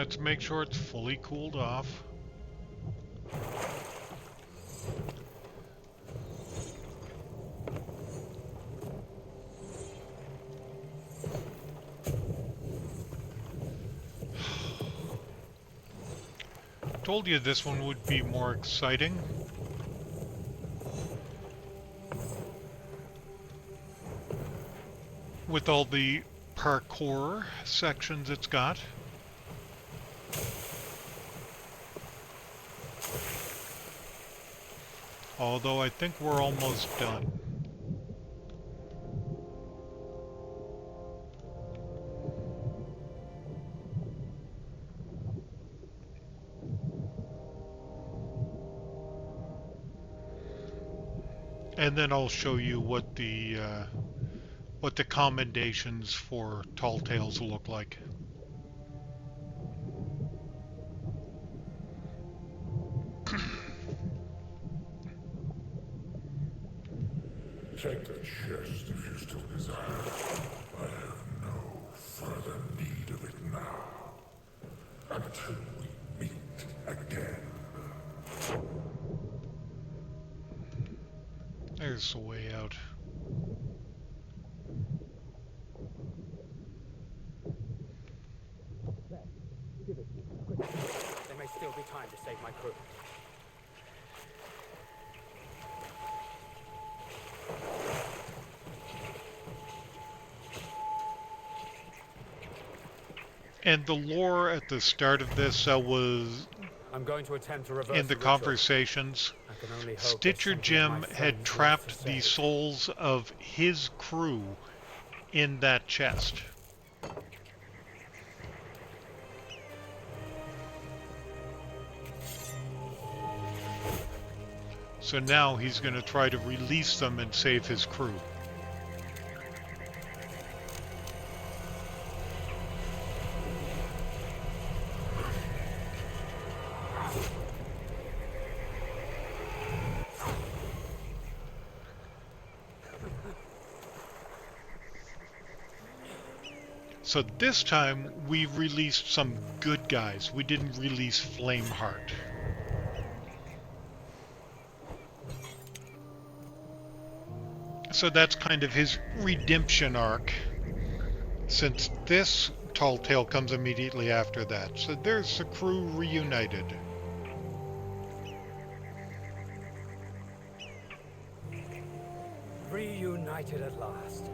[SPEAKER 1] Let's make sure it's fully cooled off. Told you this one would be more exciting. With all the parkour sections it's got. Although I think we're almost done. And then I'll show you what the commendations for Tall Tales look like.
[SPEAKER 5] Take the chest if you still desire. I have no further need of it now. Until we meet again.
[SPEAKER 1] There's the way out.
[SPEAKER 2] Give it to me, quickly. There may still be time to save my crew.
[SPEAKER 1] And the lore at the start of this was
[SPEAKER 2] I'm going to attempt to reverse
[SPEAKER 1] in the
[SPEAKER 2] ritual.
[SPEAKER 1] conversations.
[SPEAKER 2] I can only hope
[SPEAKER 1] Stitcher
[SPEAKER 2] there's something
[SPEAKER 1] Jim
[SPEAKER 2] my
[SPEAKER 1] had
[SPEAKER 2] friends left
[SPEAKER 1] trapped
[SPEAKER 2] to
[SPEAKER 1] the
[SPEAKER 2] save.
[SPEAKER 1] souls of his crew in that chest. So now he's going to try to release them and save his crew. So this time we released some good guys. We didn't release Flameheart. So that's kind of his redemption arc, since this Tall Tale comes immediately after that. So there's the crew reunited.
[SPEAKER 2] Reunited at last.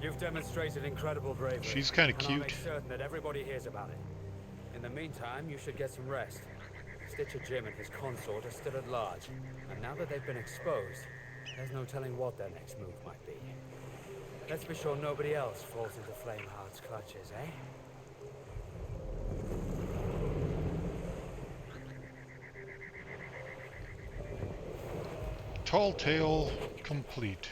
[SPEAKER 2] You've demonstrated incredible bravery.
[SPEAKER 1] She's kind of
[SPEAKER 2] and I'll
[SPEAKER 1] cute.
[SPEAKER 2] make certain that everybody hears about it. In the meantime, you should get some rest. Stitcher Jim and his consort are still at large, and now that they've been exposed, there's no telling what their next move might be. Let's be sure nobody else falls into Flameheart's clutches, eh?
[SPEAKER 1] Tall Tale complete.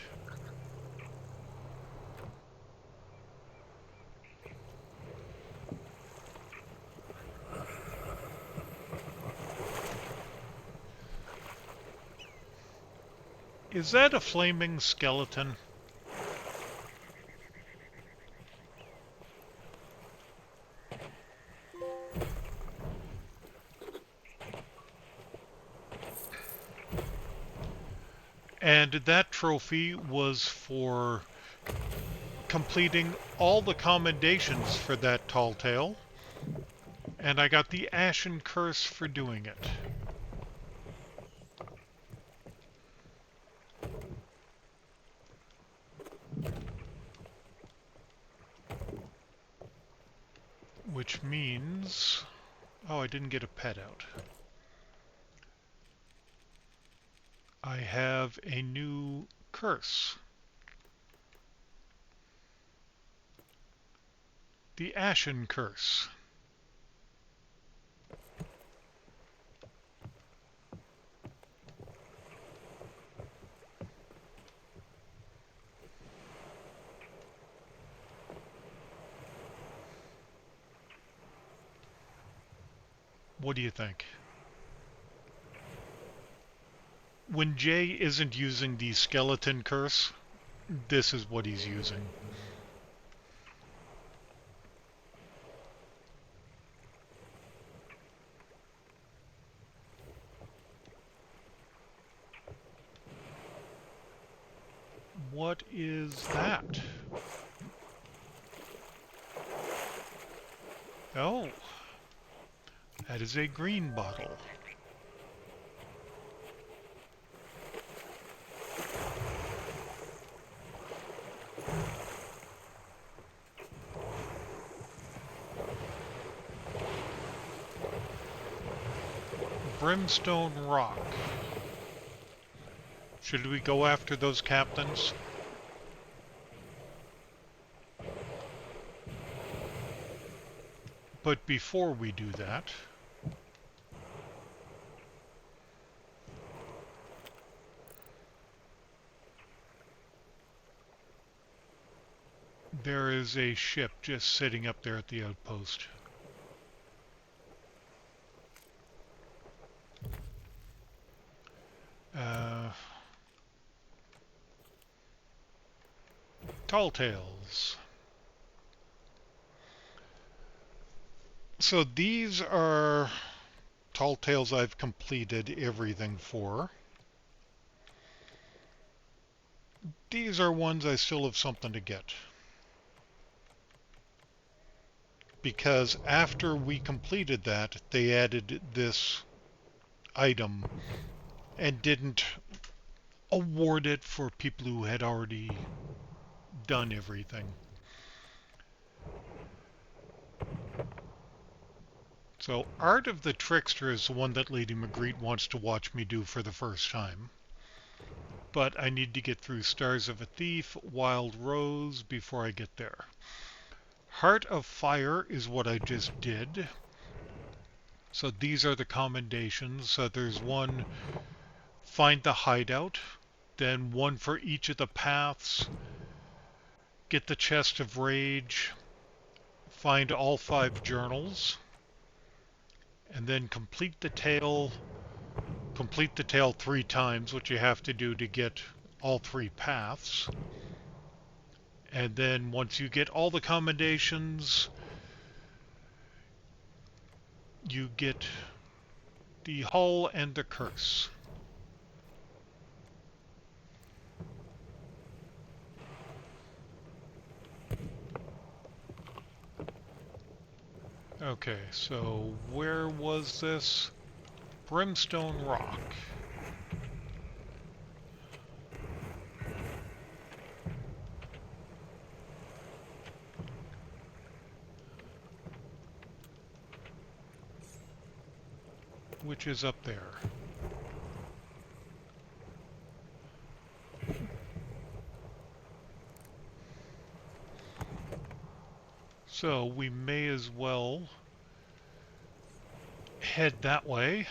[SPEAKER 1] Is that a flaming skeleton? And that trophy was for completing all the commendations for that Tall Tale. And I got the Ashen Curse for doing it. Which means... oh, I didn't get a pet out. I have a new curse. The Ashen Curse. What do you think? When Jay isn't using the skeleton curse, this is what he's using. What is that? Oh, that is a green bottle. Brimstone Rock. Should we go after those captains? But before we do that, there is a ship just sitting up there at the outpost. Tall Tales. So these are Tall Tales I've completed everything for. These are ones I still have something to get. Because after we completed that, they added this item and didn't award it for people who had already done everything. So Art of the Trickster is the one that Lady Magritte wants to watch me do for the first time. But I need to get through Stars of a Thief, Wild Rose before I get there. Heart of Fire is what I just did. So these are the commendations. So there's one, find the hideout, then one for each of the paths, get the Chest of Rage, find all 5 journals, and then complete the tale 3 times, which you have to do to get all 3 paths. And then once you get all the commendations, you get the hull and the curse. Okay, so where was this? Brimstone Rock. Which is up there. So we may as well head that way.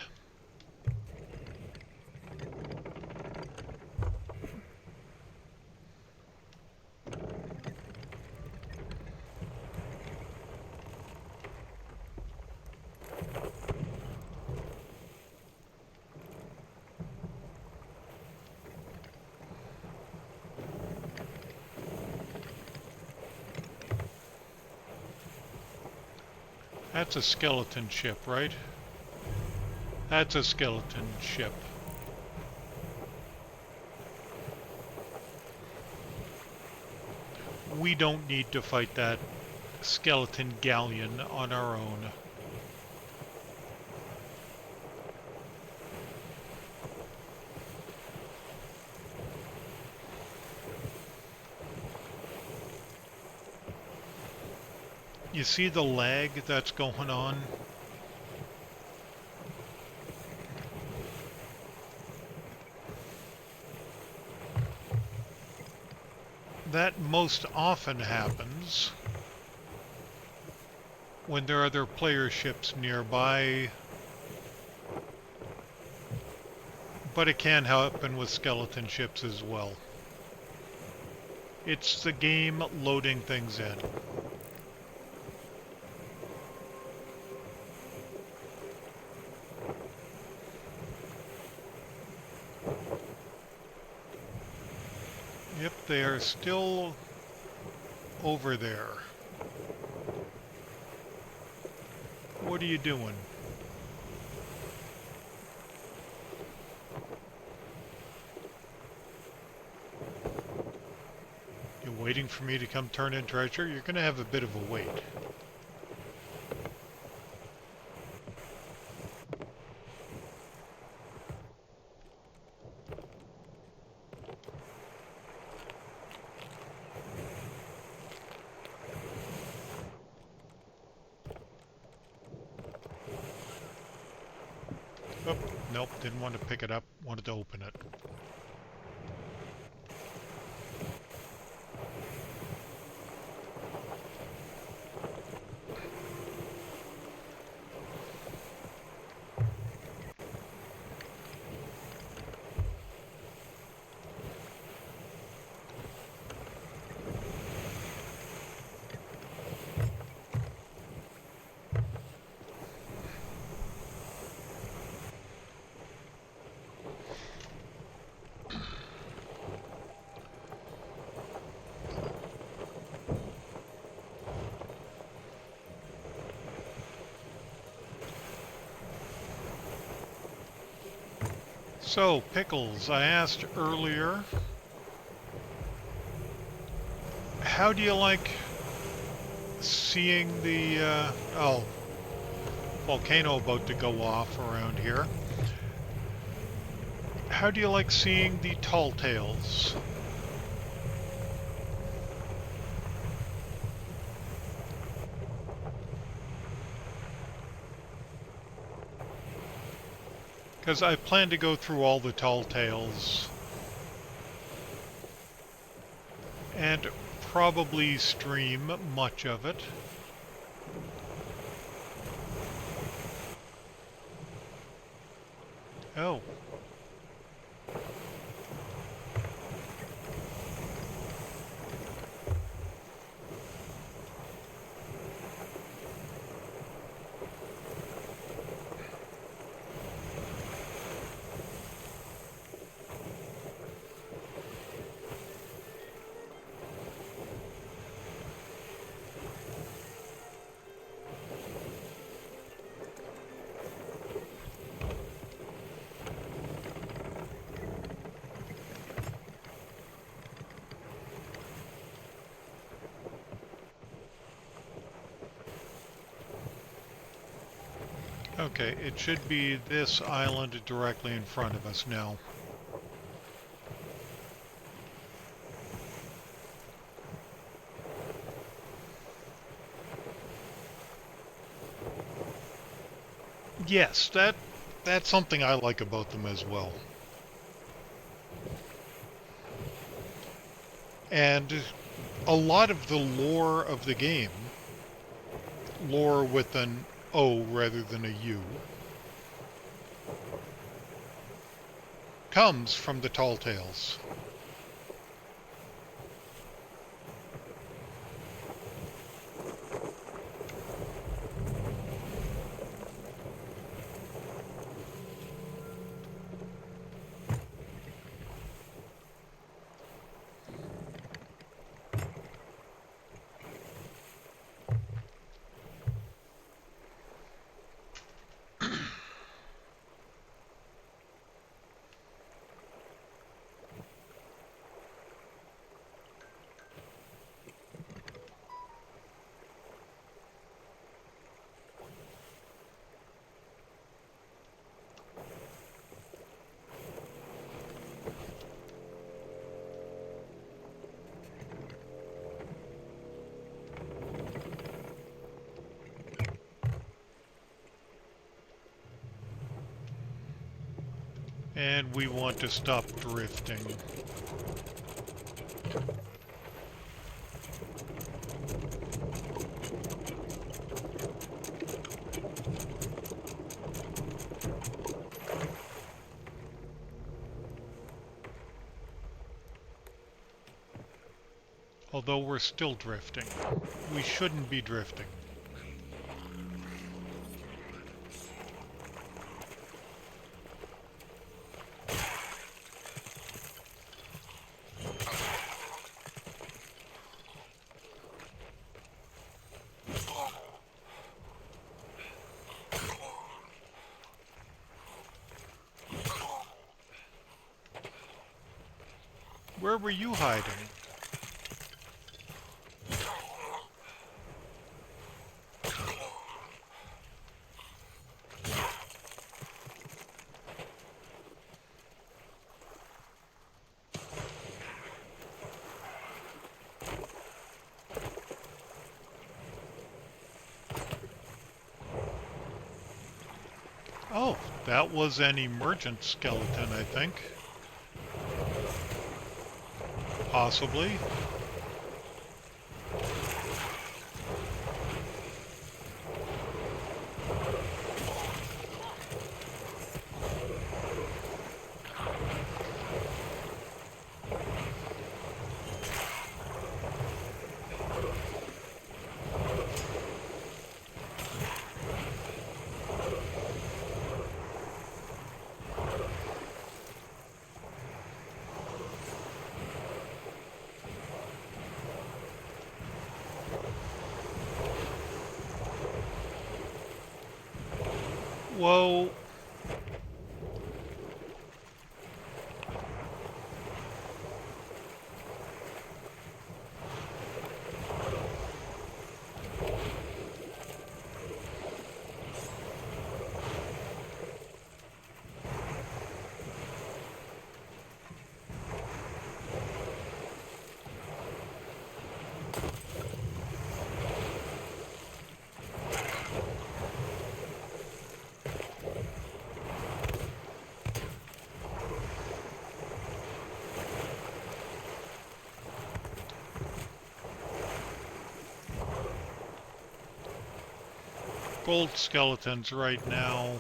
[SPEAKER 1] That's a skeleton ship, right? That's a skeleton ship. We don't need to fight that skeleton galleon on our own. You see the lag that's going on? That most often happens when there are other player ships nearby, but it can happen with skeleton ships as well. It's the game loading things in. Yep, they are still over there. What are you doing? Waiting for me to come turn in treasure? You're gonna have a bit of a wait. Oh, nope, didn't want to pick it up, wanted to open it. So, Pickles, I asked earlier, how do you like seeing the, volcano about to go off around here? How do you like seeing the tall tales? Because I plan to go through all the tall tales and probably stream much of it. Oh. Okay, it should be this island directly in front of us now. Yes, that's something I like about them as well. And a lot of the lore of the game, lore with an O rather than a U, comes from the Tall Tales. And we want to stop drifting. Although we're still drifting. We shouldn't be drifting. Where were you hiding? Oh, that was an emergent skeleton, I think. Possibly. Whoa. Gold skeletons right now.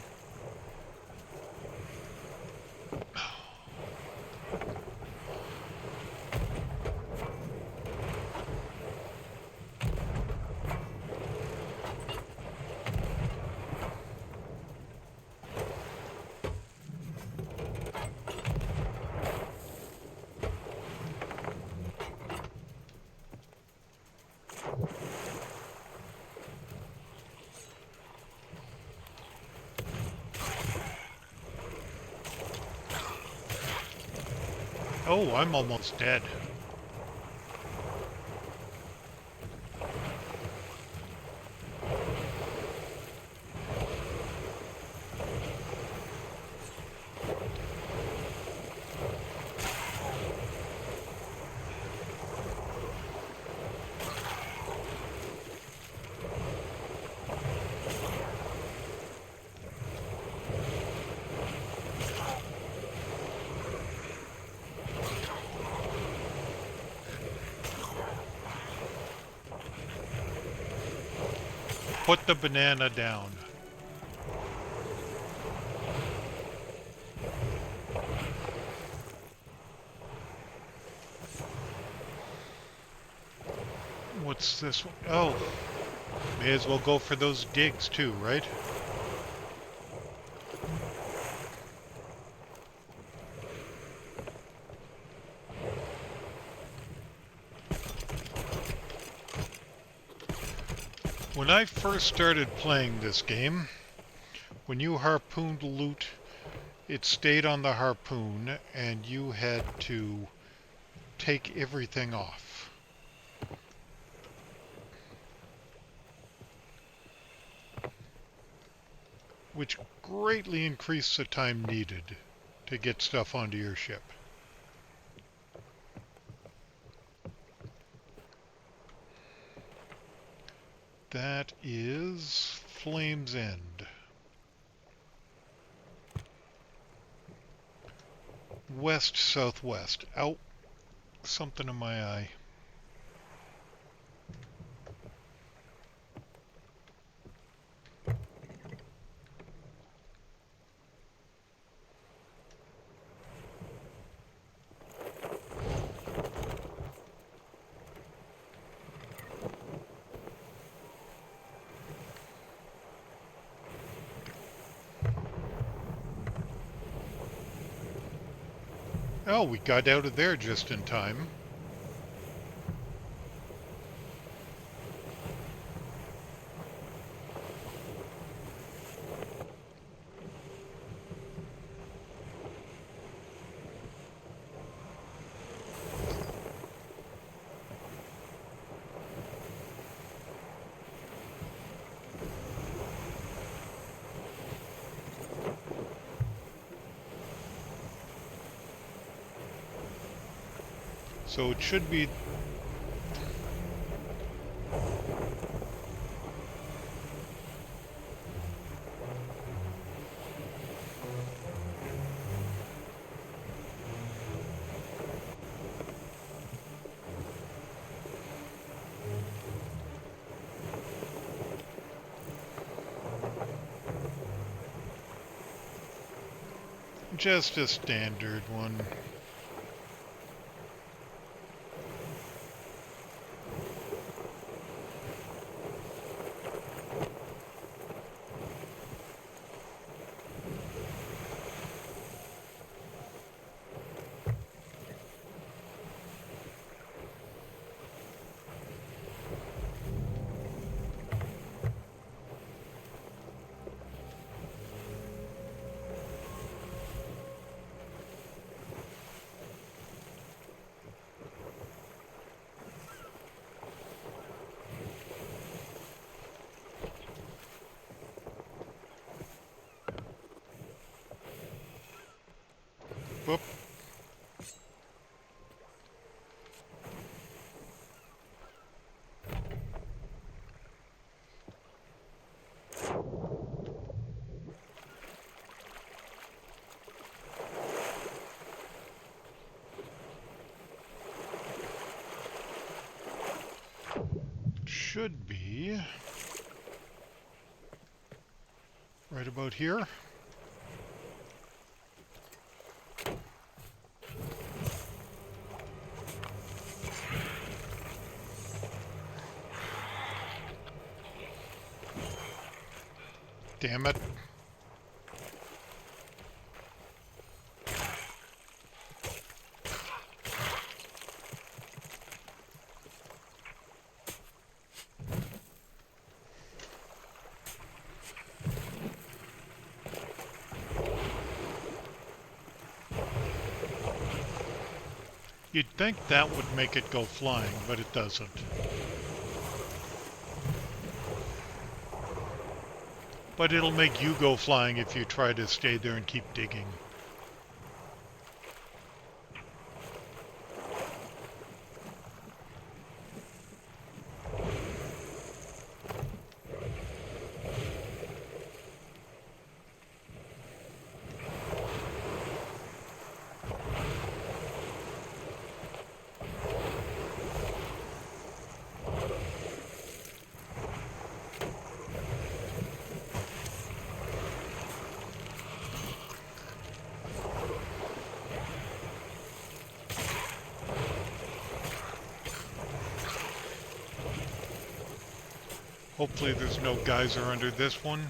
[SPEAKER 1] Oh, I'm almost dead. Put the banana down. What's this one? Oh, may as well go for those digs too, right? When I first started playing this game, when you harpooned loot, it stayed on the harpoon and you had to take everything off. Which greatly increased the time needed to get stuff onto your ship. That is Flame's End. West southwest. Out. Something in my eye. Oh, we got out of there just in time. So it should be... Just a standard one. Whoop. Should be right about here. Damn it. You'd think that would make it go flying, but it doesn't. But it'll make you go flying if you try to stay there and keep digging. Hopefully there's no geyser under this one.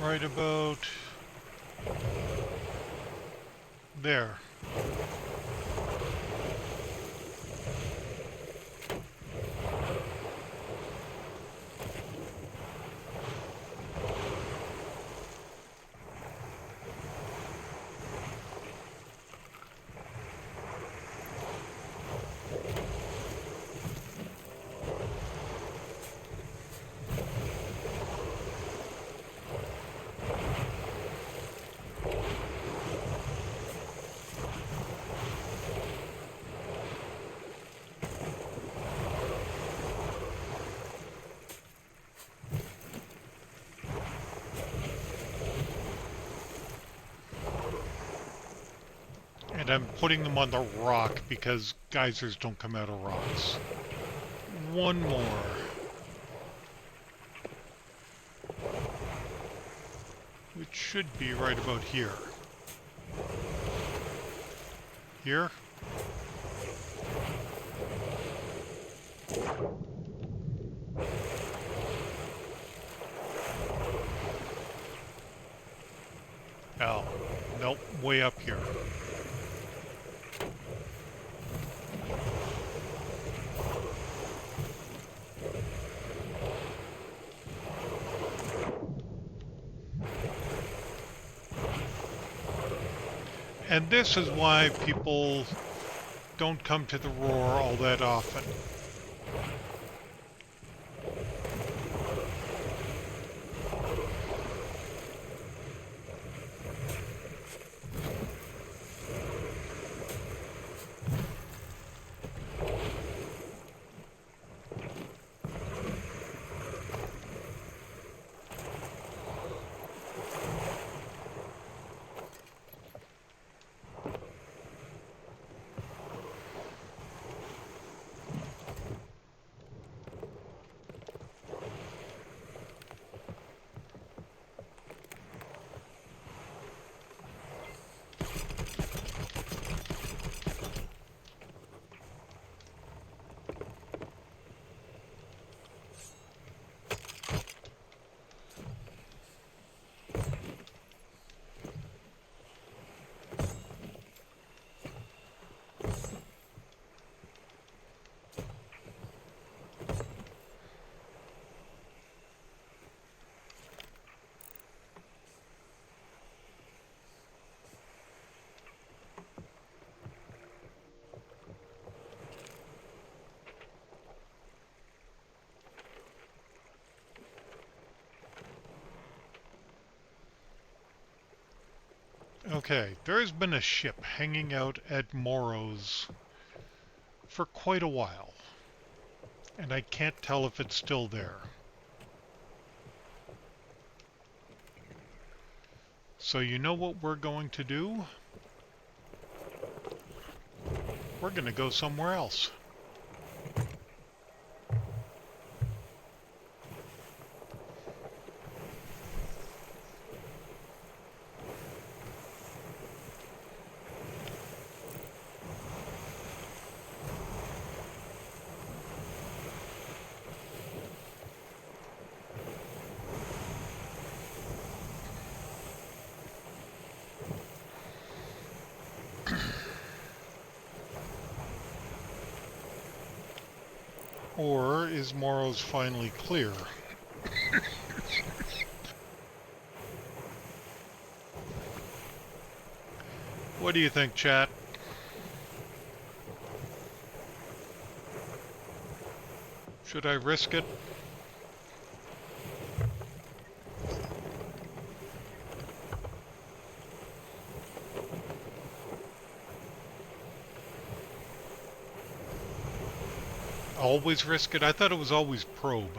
[SPEAKER 1] Right about there. And I'm putting them on the rock because geysers don't come out of rocks. One more. Which should be right about here. Here? Oh, nope, way up here. And this is why people don't come to the roar all that often. Okay, there has been a ship hanging out at Morro's for quite a while, and I can't tell if it's still there. So you know what we're going to do? We're going to go somewhere else. Or is Morro's finally clear? What do you think, chat? Should I risk it? Always risk it? I thought it was always probe.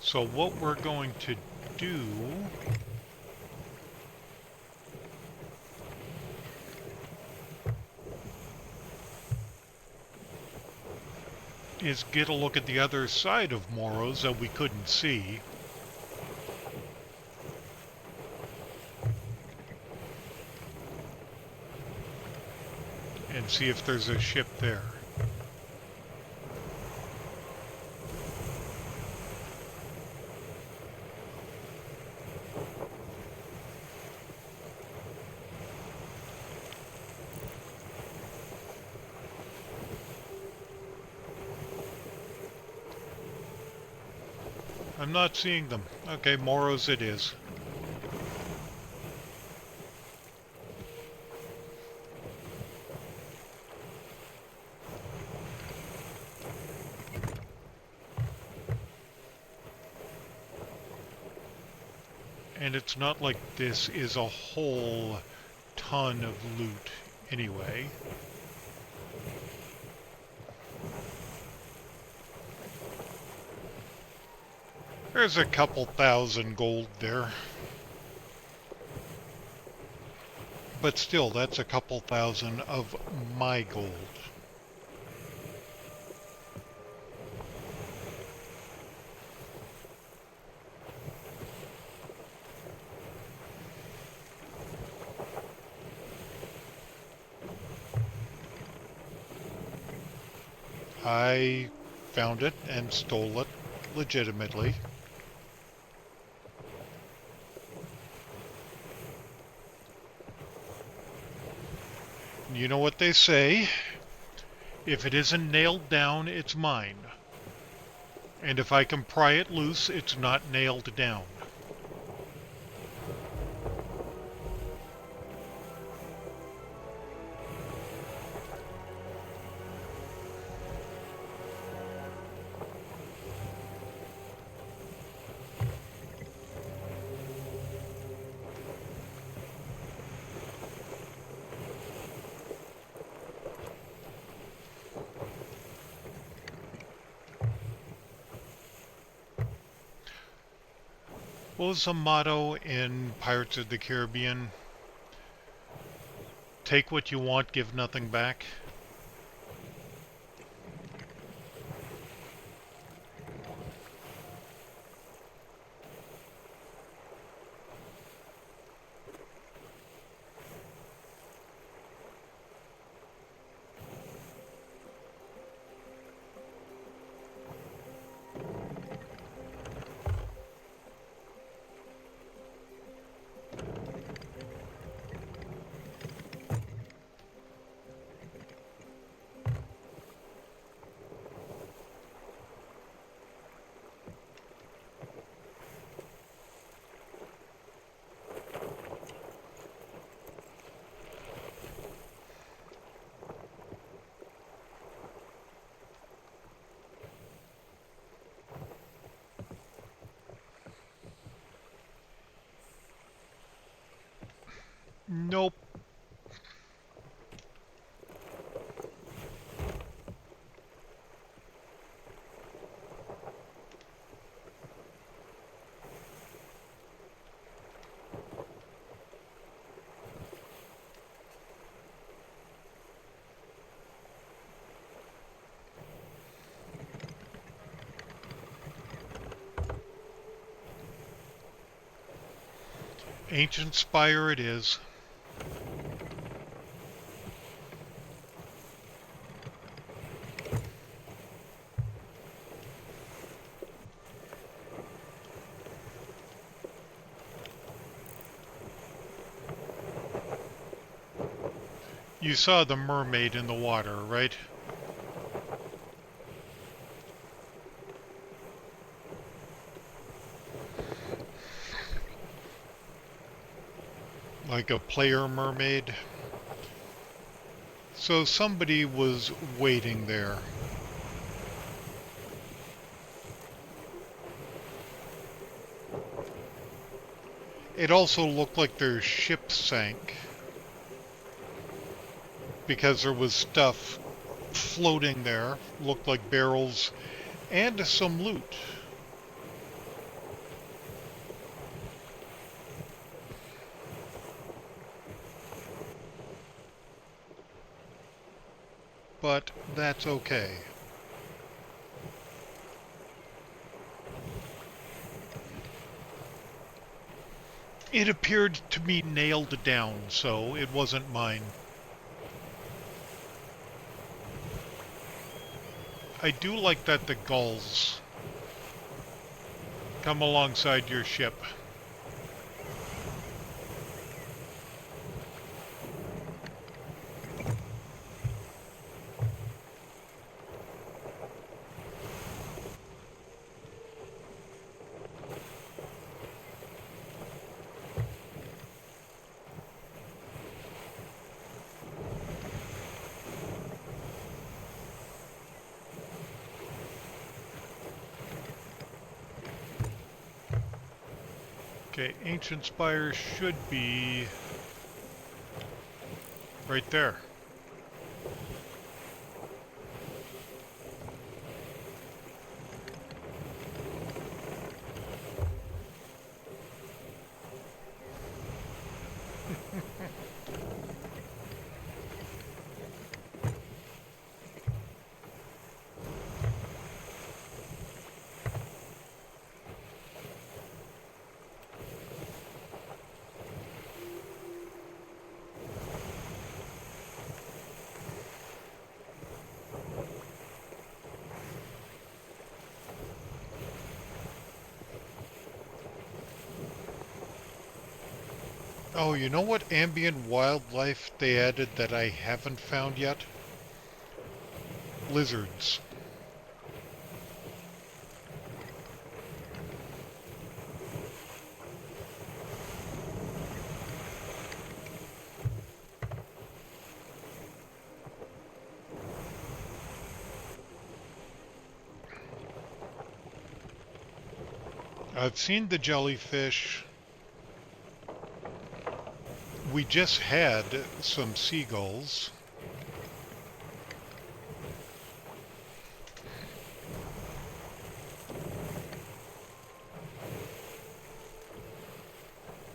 [SPEAKER 1] So what we're going to do is get a look at the other side of Morro's that we couldn't see. And see if there's a ship there. I'm not seeing them. Okay, Morro's it is. And it's not like this is a whole ton of loot anyway. There's a couple thousand gold there. But still, that's a couple thousand of my gold. I found it and stole it legitimately. You know what they say? If it isn't nailed down, it's mine. And if I can pry it loose, it's not nailed down. What was the motto in Pirates of the Caribbean? Take what you want, give nothing back. Nope. Ancient spire it is. You saw the mermaid in the water, right? Like a player mermaid. So somebody was waiting there. It also looked like their ship sank because there was stuff floating there, looked like barrels and some loot. But that's okay. It appeared to be nailed down, so it wasn't mine. I do like that the gulls come alongside your ship. Okay, Ancient Spire should be right there. Oh, you know what ambient wildlife they added that I haven't found yet? Lizards. I've seen the jellyfish. We just had some seagulls.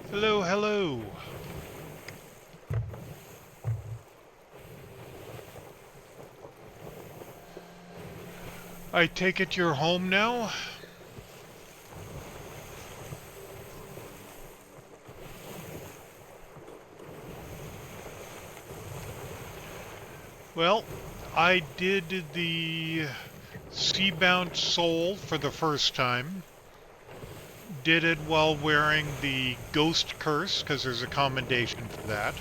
[SPEAKER 1] Hello, hello. I take it you're home now? Well, I did the Seabound Soul for the first time. Did it while wearing the Ghost Curse, because there's a commendation for that.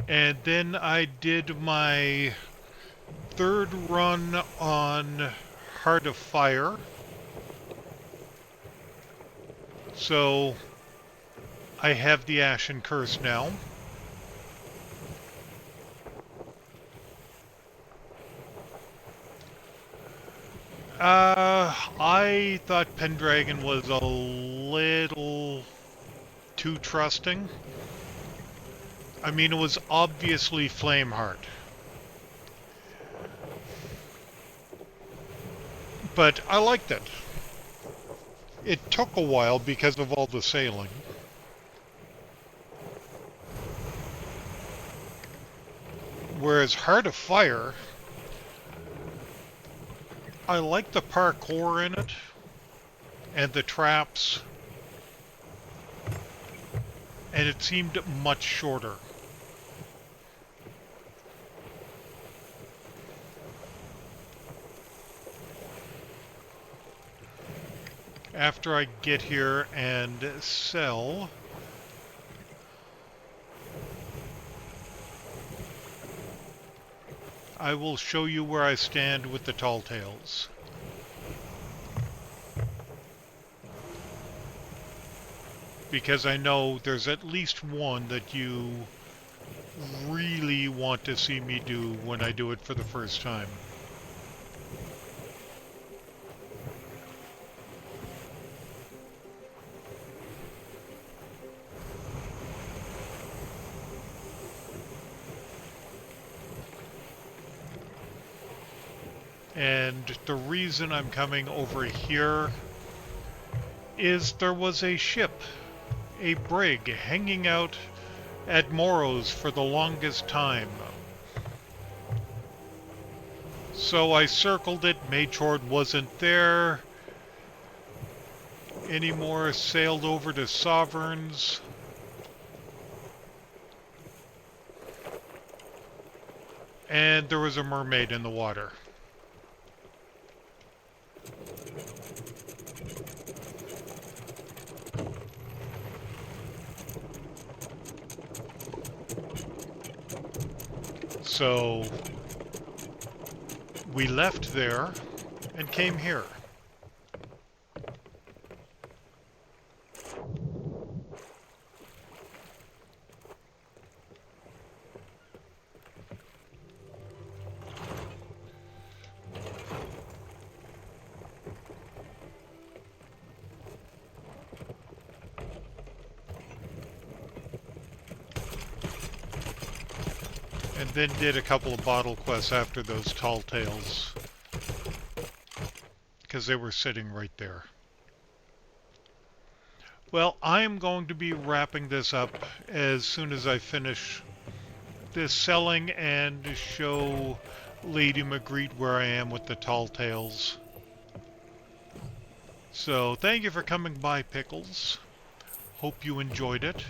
[SPEAKER 1] And then I did my third run on Heart of Fire. So I have the Ashen Curse now. I thought Pendragon was a little too trusting. I mean, it was obviously Flameheart. But I liked it. It took a while because of all the sailing. Whereas Heart of Fire, I like the parkour in it and the traps, and it seemed much shorter. After I get here and sell, I will show you where I stand with the Tall Tales. Because I know there's at least one that you really want to see me do when I do it for the first time. And the reason I'm coming over here is there was a ship, a brig, hanging out at Morro's for the longest time. So I circled it, made sure it wasn't there anymore, sailed over to Sovereign's. And there was a mermaid in the water. So we left there and came here. And then did a couple of bottle quests after those Tall Tales, because they were sitting right there. Well, I am going to be wrapping this up as soon as I finish this selling and show Lady Magritte where I am with the Tall Tales. So thank you for coming by, Pickles. Hope you enjoyed it.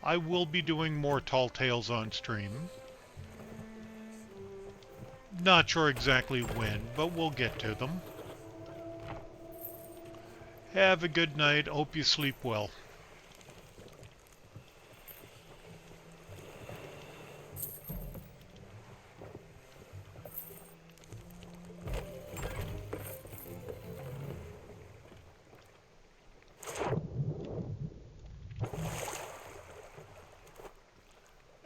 [SPEAKER 1] I will be doing more Tall Tales on stream. Not sure exactly when, but we'll get to them. Have a good night. Hope you sleep well.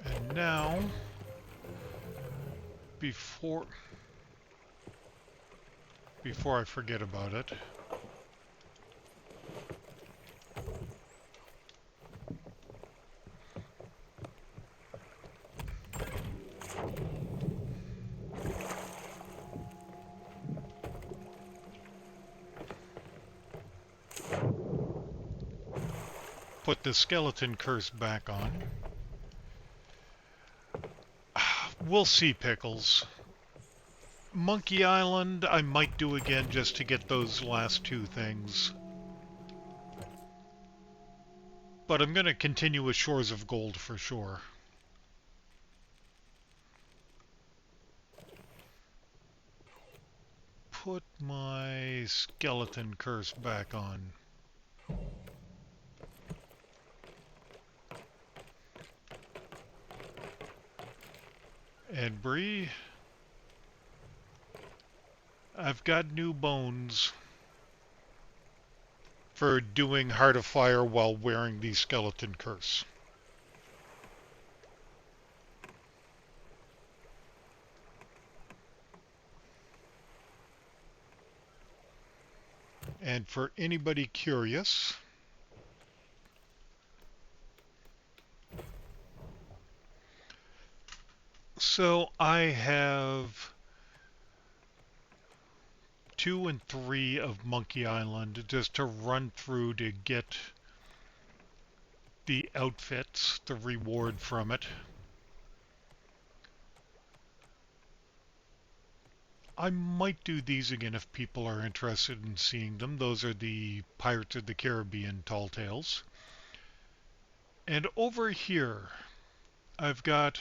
[SPEAKER 1] And now, before I forget about it, put the skeleton curse back on. We'll see, Pickles. Monkey Island I might do again just to get those last two things. But I'm going to continue with Shores of Gold for sure. Put my skeleton curse back on. And Bree, I've got new bones for doing Heart of Fire while wearing the skeleton curse. And for anybody curious, So I have 2 and 3 of Monkey Island just to run through to get the outfits, the reward from it. I might do these again if people are interested in seeing them. Those are the Pirates of the Caribbean Tall Tales. And over here, I've got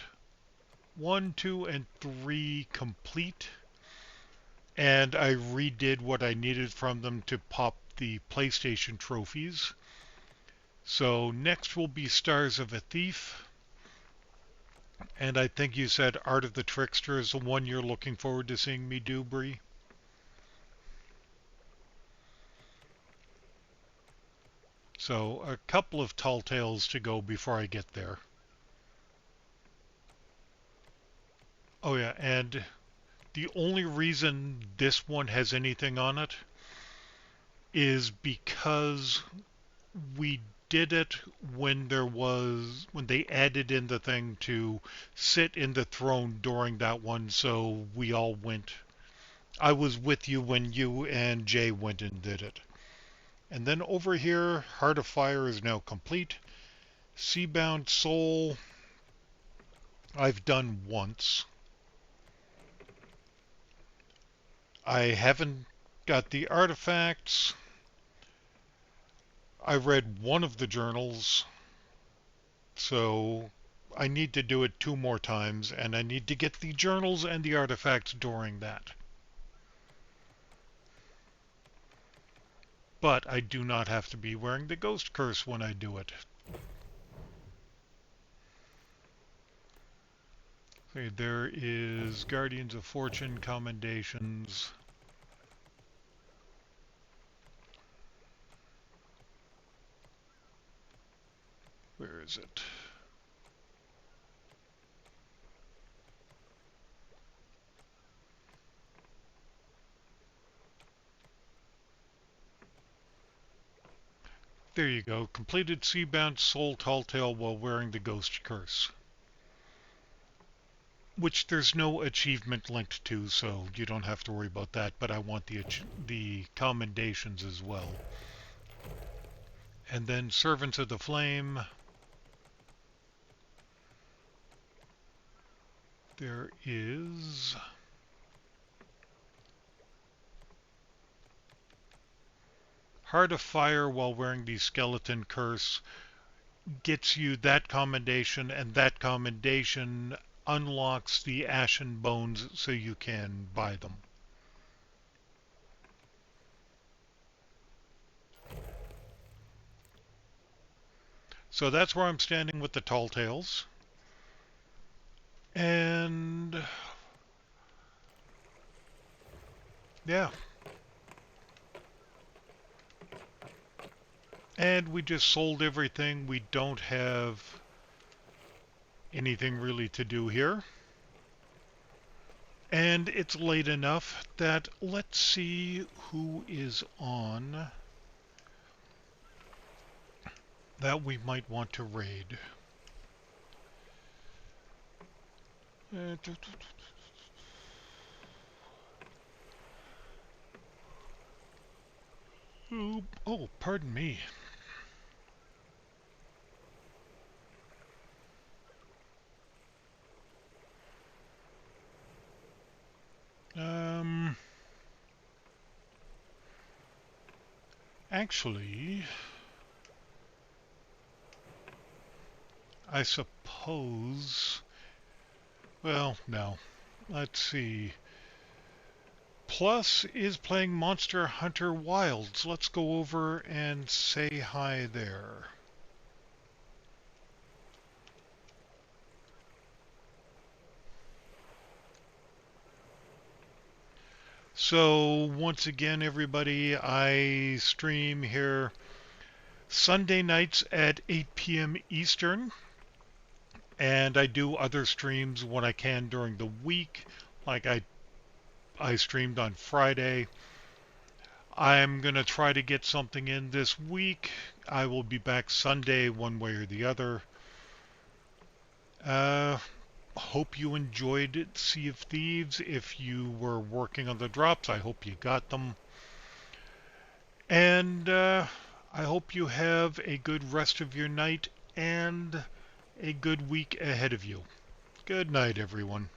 [SPEAKER 1] 1, 2, and 3 complete. And I redid what I needed from them to pop the PlayStation trophies. So next will be Stars of a Thief. And I think you said Art of the Trickster is the one you're looking forward to seeing me do, Bree. So a couple of tall tales to go before I get there. Oh yeah, and the only reason this one has anything on it is because we did it when they added in the thing to sit in the throne during that one, so we all went. I was with you when you and Jay went and did it. And then over here, Heart of Fire is now complete. Seabound Soul, I've done once. I haven't got the artifacts. I read one of the journals, so I need to do it 2 more times, and I need to get the journals and the artifacts during that. But I do not have to be wearing the ghost curse when I do it. Okay, there is Guardians of Fortune commendations. Where is it? There you go. Completed Seabound Soul Tall Tale while wearing the Ghost Curse. Which there's no achievement linked to, so you don't have to worry about that, but I want the commendations as well. And then Servants of the Flame. There is... Heart of Fire while wearing the Skeleton Curse gets you that commendation, and that commendation unlocks the Ashen Bones so you can buy them. So that's where I'm standing with the Tall Tales. And... yeah. And we just sold everything. We don't have anything really to do here. And it's late enough that let's see who is on that we might want to raid. Oh, pardon me. Actually, I suppose... well, no. Let's see. Plus is playing Monster Hunter Wilds. Let's go over and say hi there. So once again, everybody, I stream here Sunday nights at 8 p.m. Eastern, and I do other streams when I can during the week, like I streamed on Friday. I'm going to try to get something in this week. I will be back Sunday one way or the other. hope you enjoyed Sea of Thieves. If you were working on the drops, I hope you got them. And I hope you have a good rest of your night and a good week ahead of you. Good night, everyone.